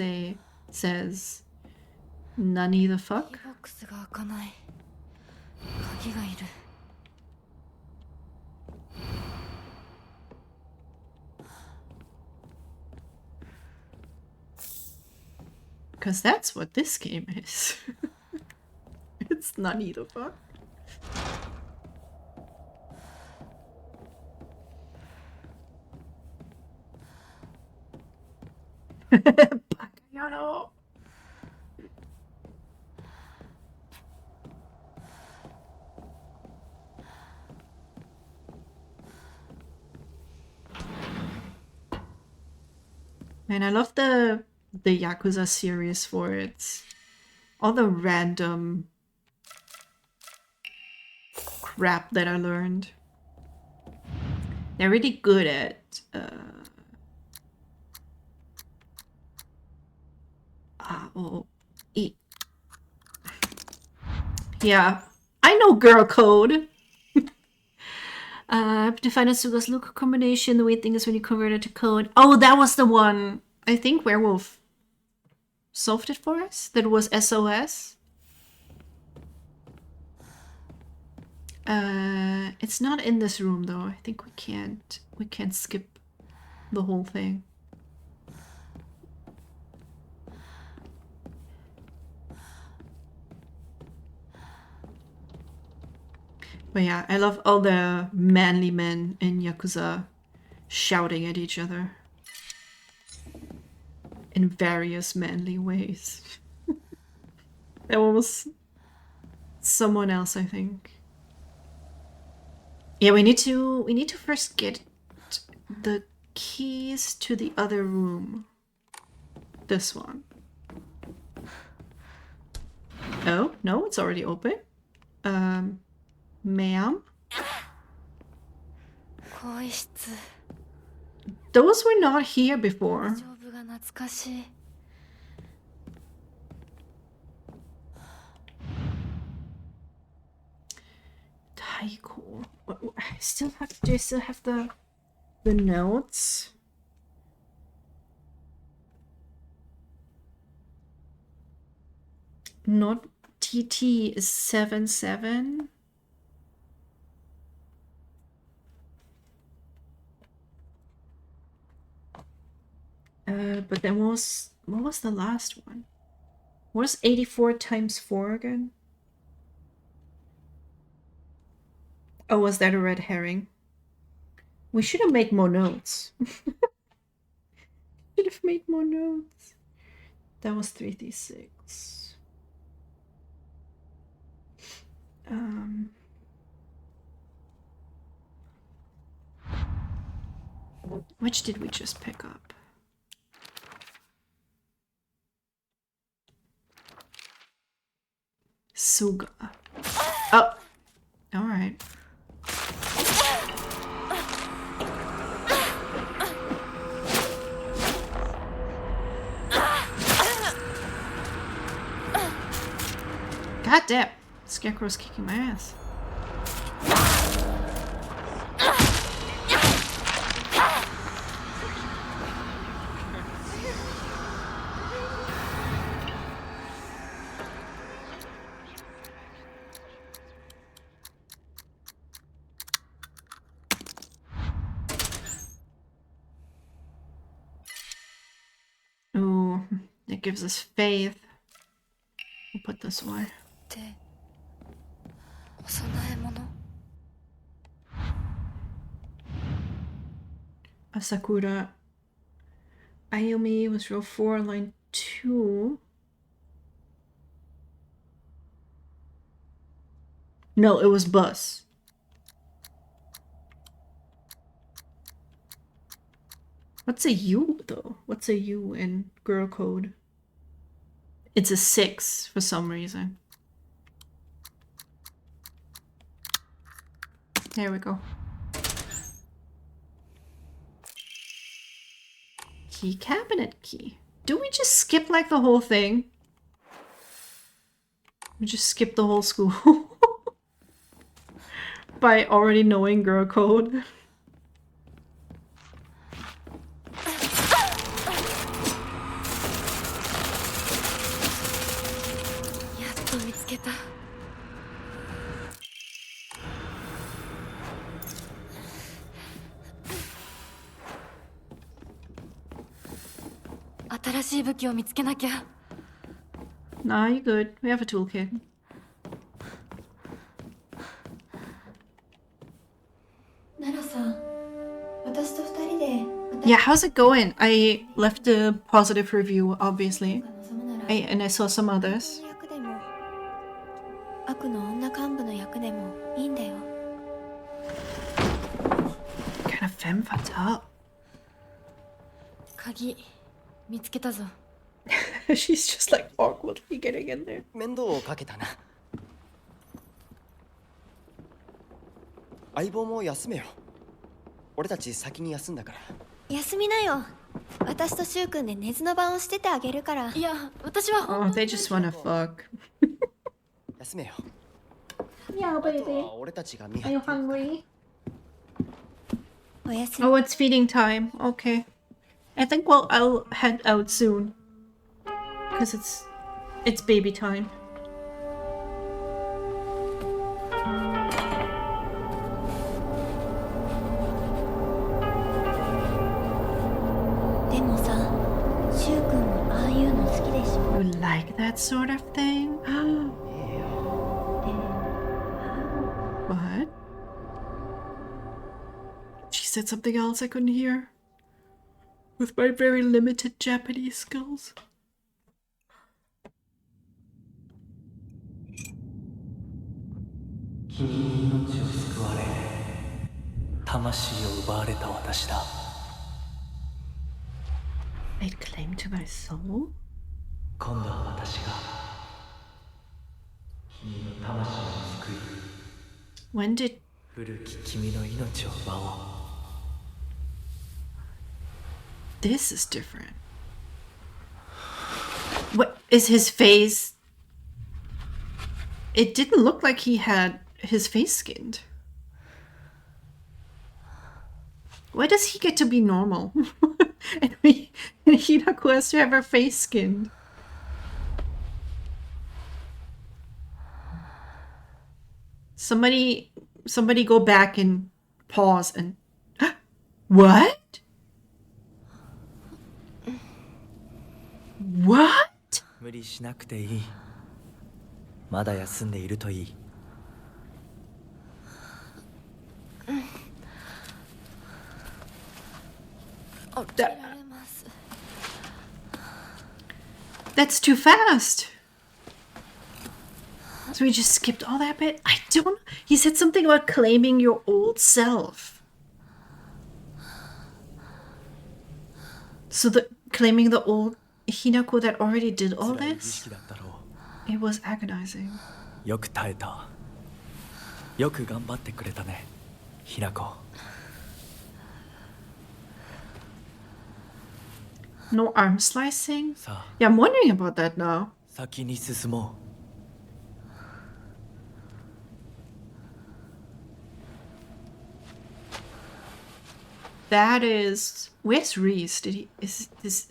says, "Nani the fuck?" Because that's what this game is. It's Nani the fuck. Bakayano. Man, I love the Yakuza series for its all the random crap that I learned. They're really good at yeah, I know girl code. To find Asuga's look combination, the weird thing is when you convert it to code. Oh, that was the one. I think Werewolf solved it for us. That was SOS. It's not in this room though. I think we can't skip the whole thing. But yeah, I love all the manly men in Yakuza shouting at each other. in various manly ways. That was someone else, I think. Yeah, we need to first get the keys to the other room. This one. Oh, no, it's already open. Ma'am? 更衣室 Those were not here before. 丈夫が懐かしい Taiko. I still have. Do I still have the notes? Not TT is 77. But then what was the last one? What was 84 times 4 again? Oh, was that a red herring? We should have made more notes. Should have made more notes. That was 3d6. Which did we just pick up? Suga. Oh, all right. God damn, Scarecrow's kicking my ass. Ooh, it gives us faith. We'll put this away. ってお供え物 Asakura. Ayumi was row 4, line 2. No, it was bus. What's a U though? What's a U in girl code? It's a 6 for some reason. There we go. Key cabinet key. Do we just skip like the whole thing? We just skip the whole school by already knowing girl code. Nah, you're good. We have a toolkit. Yeah, how's it going? I left a positive review, obviously. And I saw some others. 悪の女幹部の役でもいいんだよ Kind of femme fatale. 鍵見つけたぞ She's just like awkwardly getting in there. 面倒をかけたな。相棒も休めよ。俺たち先に休んだから。休みなよ私とシュウ君で寝ずの番をしててあげるからいや私は Oh, they just wanna fuck. 休めよ。 Yeah, あと baby. は俺たちが見 Are you hungry? おやすみ Oh, it's feeding time. Okay. I think I'll head out soon. Because it's baby time. You like that sort of thing? What? She said something else I couldn't hear. with my very limited Japanese skills. 君に命を救われ魂を奪われた私だ Laid claim to my soul? 今度は私が君の魂を救い When did 古き君の命を奪おう this is different? What is his face? It didn't look like he had his face skinned. Why does he get to be normal? and Hinako has to have her face skinned. Somebody go back and pause and what? What? 無理しなくていいまだ休んでいるといい That's too fast. So we just skipped all that bit? I don't... He said something about claiming your old self. So claiming the old Hinako that already did all this? It was agonizing. よく耐えたよく頑張ってくれたねひなこ No arm slicing? さあ Yeah, I'm wondering about that now. 先に進も That is... Where's Reese? Did he... Is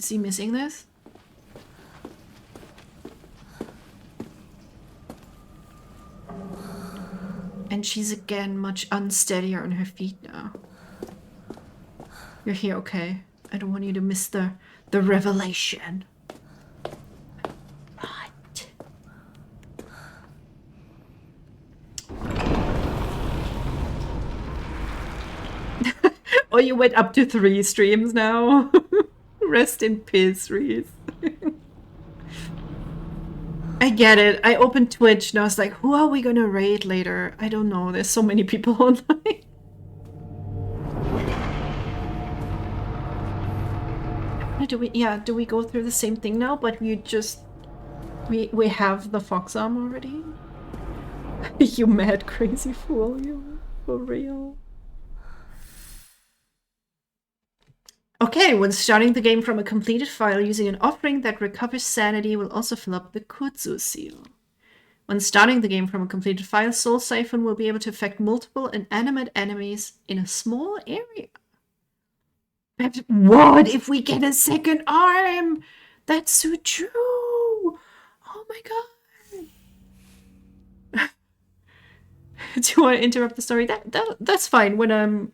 he missing this? And she's again much unsteadier on her feet now. You're here, okay? I don't want you to miss the revelation. What? Oh, you went up to 3 streams now? Rest in peace, Reese. I get it. I opened Twitch and I was like, who are we gonna raid later? I don't know. There's so many people online. Do we go through the same thing now? But we have the fox arm already? You mad crazy fool, you. For real. Okay, when starting the game from a completed file using an offering that recovers sanity will also fill up the Kutsu seal. When starting the game from a completed file, Soul Siphon will be able to affect multiple inanimate enemies in a small area. But what if we get a second arm? That's so true. Oh my god. Do you want to interrupt the story? That's fine. When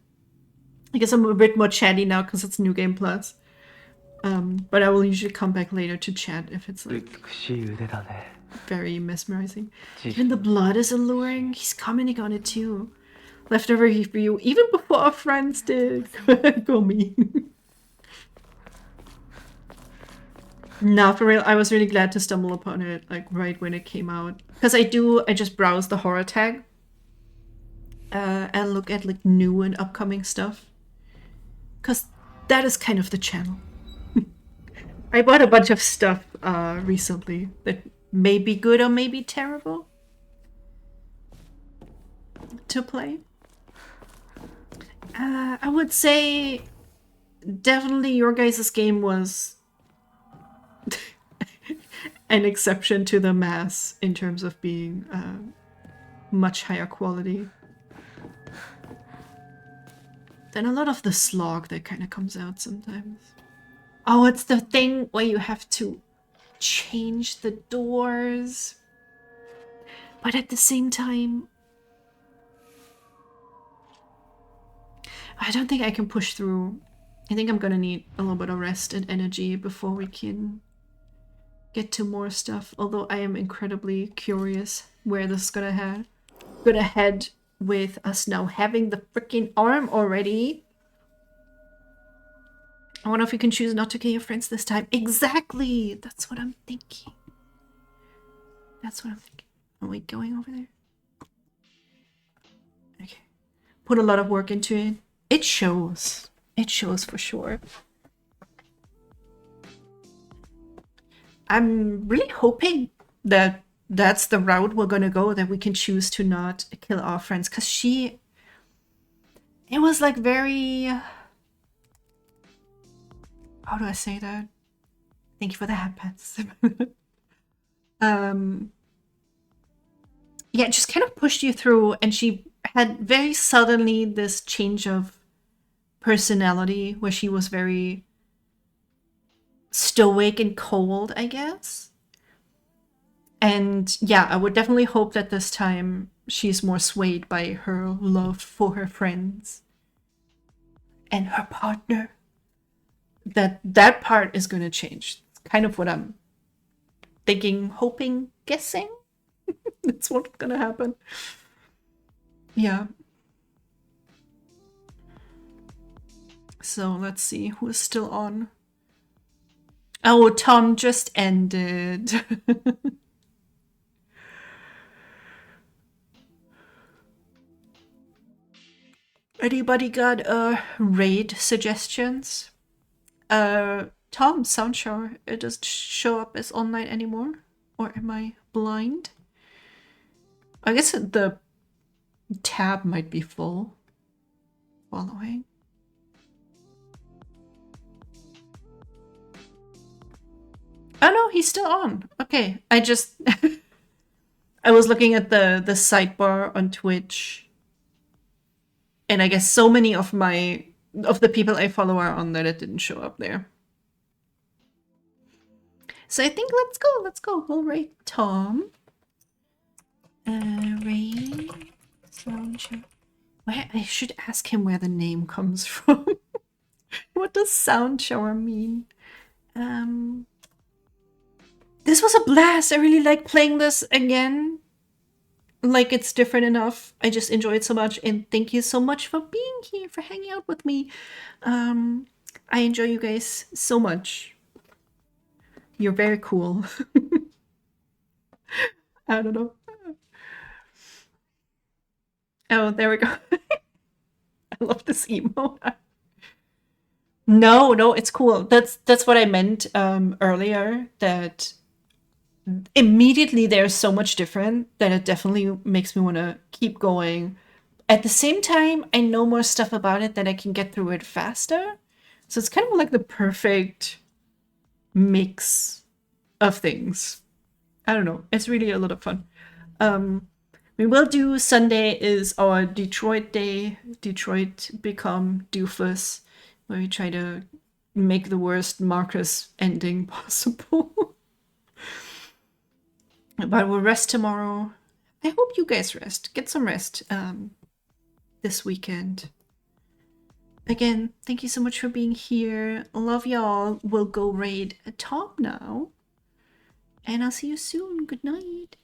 I guess I'm a bit more chatty now because it's New Game Plus. But I will usually come back later to chat if it's like very mesmerizing. Even the blood is alluring. He's commenting on it too. Left over for you even before our friends did. Go me. Nah, for real, I was really glad to stumble upon it like right when it came out. Because I just browse the horror tag. And look at like new and upcoming stuff. Because that is kind of the channel. I bought a bunch of stuff recently that may be good or may be terrible to play. I would say definitely your guys' game was an exception to the mass in terms of being much higher quality than a lot of the slog that kind of comes out sometimes. Oh, it's the thing where you have to change the doors. But at the same time, I don't think I can push through. I think I'm gonna need a little bit of rest and energy before we can get to more stuff. Although I am incredibly curious where this is gonna head with us now having the freaking arm already. I wonder if you can choose not to kill your friends this time. Exactly! That's what I'm thinking. That's what I'm thinking. Are we going over there? Okay. Put a lot of work into it. It shows. It shows for sure. I'm really hoping that that's the route we're gonna go, that we can choose to not kill our friends. Because it was like very... How do I say that? Thank you for the hat pats. Yeah, it just kind of pushed you through, and she had very suddenly this change of personality where she was very stoic and cold, I guess. And yeah, I would definitely hope that this time she's more swayed by her love for her friends and her partner. That part is going to change. It's kind of what I'm thinking, hoping, guessing. That's what's going to happen. Yeah. So let's see who's still on. Oh, Tom just ended. Anybody got raid suggestions? Tom, Sound Shower, it doesn't show up as online anymore? Or am I blind? I guess the tab might be full. Following. Oh no, he's still on. Okay, I just... I was looking at the sidebar on Twitch. And I guess so many of the people I follow are on that it didn't show up there. So I think let's go. We'll rate Tom. Rate Sound Shower. I should ask him where the name comes from. What does Sound Shower mean? This was a blast. I really like playing this again. Like, it's different enough. I just enjoy it so much, and thank you so much for being here, for hanging out with me. I enjoy you guys so much. You're very cool. I don't know. Oh, there we go. I love this emo. No, it's cool. That's what I meant earlier, that immediately there's so much different that it definitely makes me want to keep going. At the same time, I know more stuff about it that I can get through it faster. So it's kind of like the perfect mix of things. I don't know. It's really a lot of fun. We will do Sunday is our Detroit day. Detroit Become Doofus, where we try to make the worst Marcus ending possible. But we'll rest tomorrow. I hope you guys rest. Get some rest this weekend. Again, thank you so much for being here. Love y'all. We'll go raid Tom now. And I'll see you soon. Good night.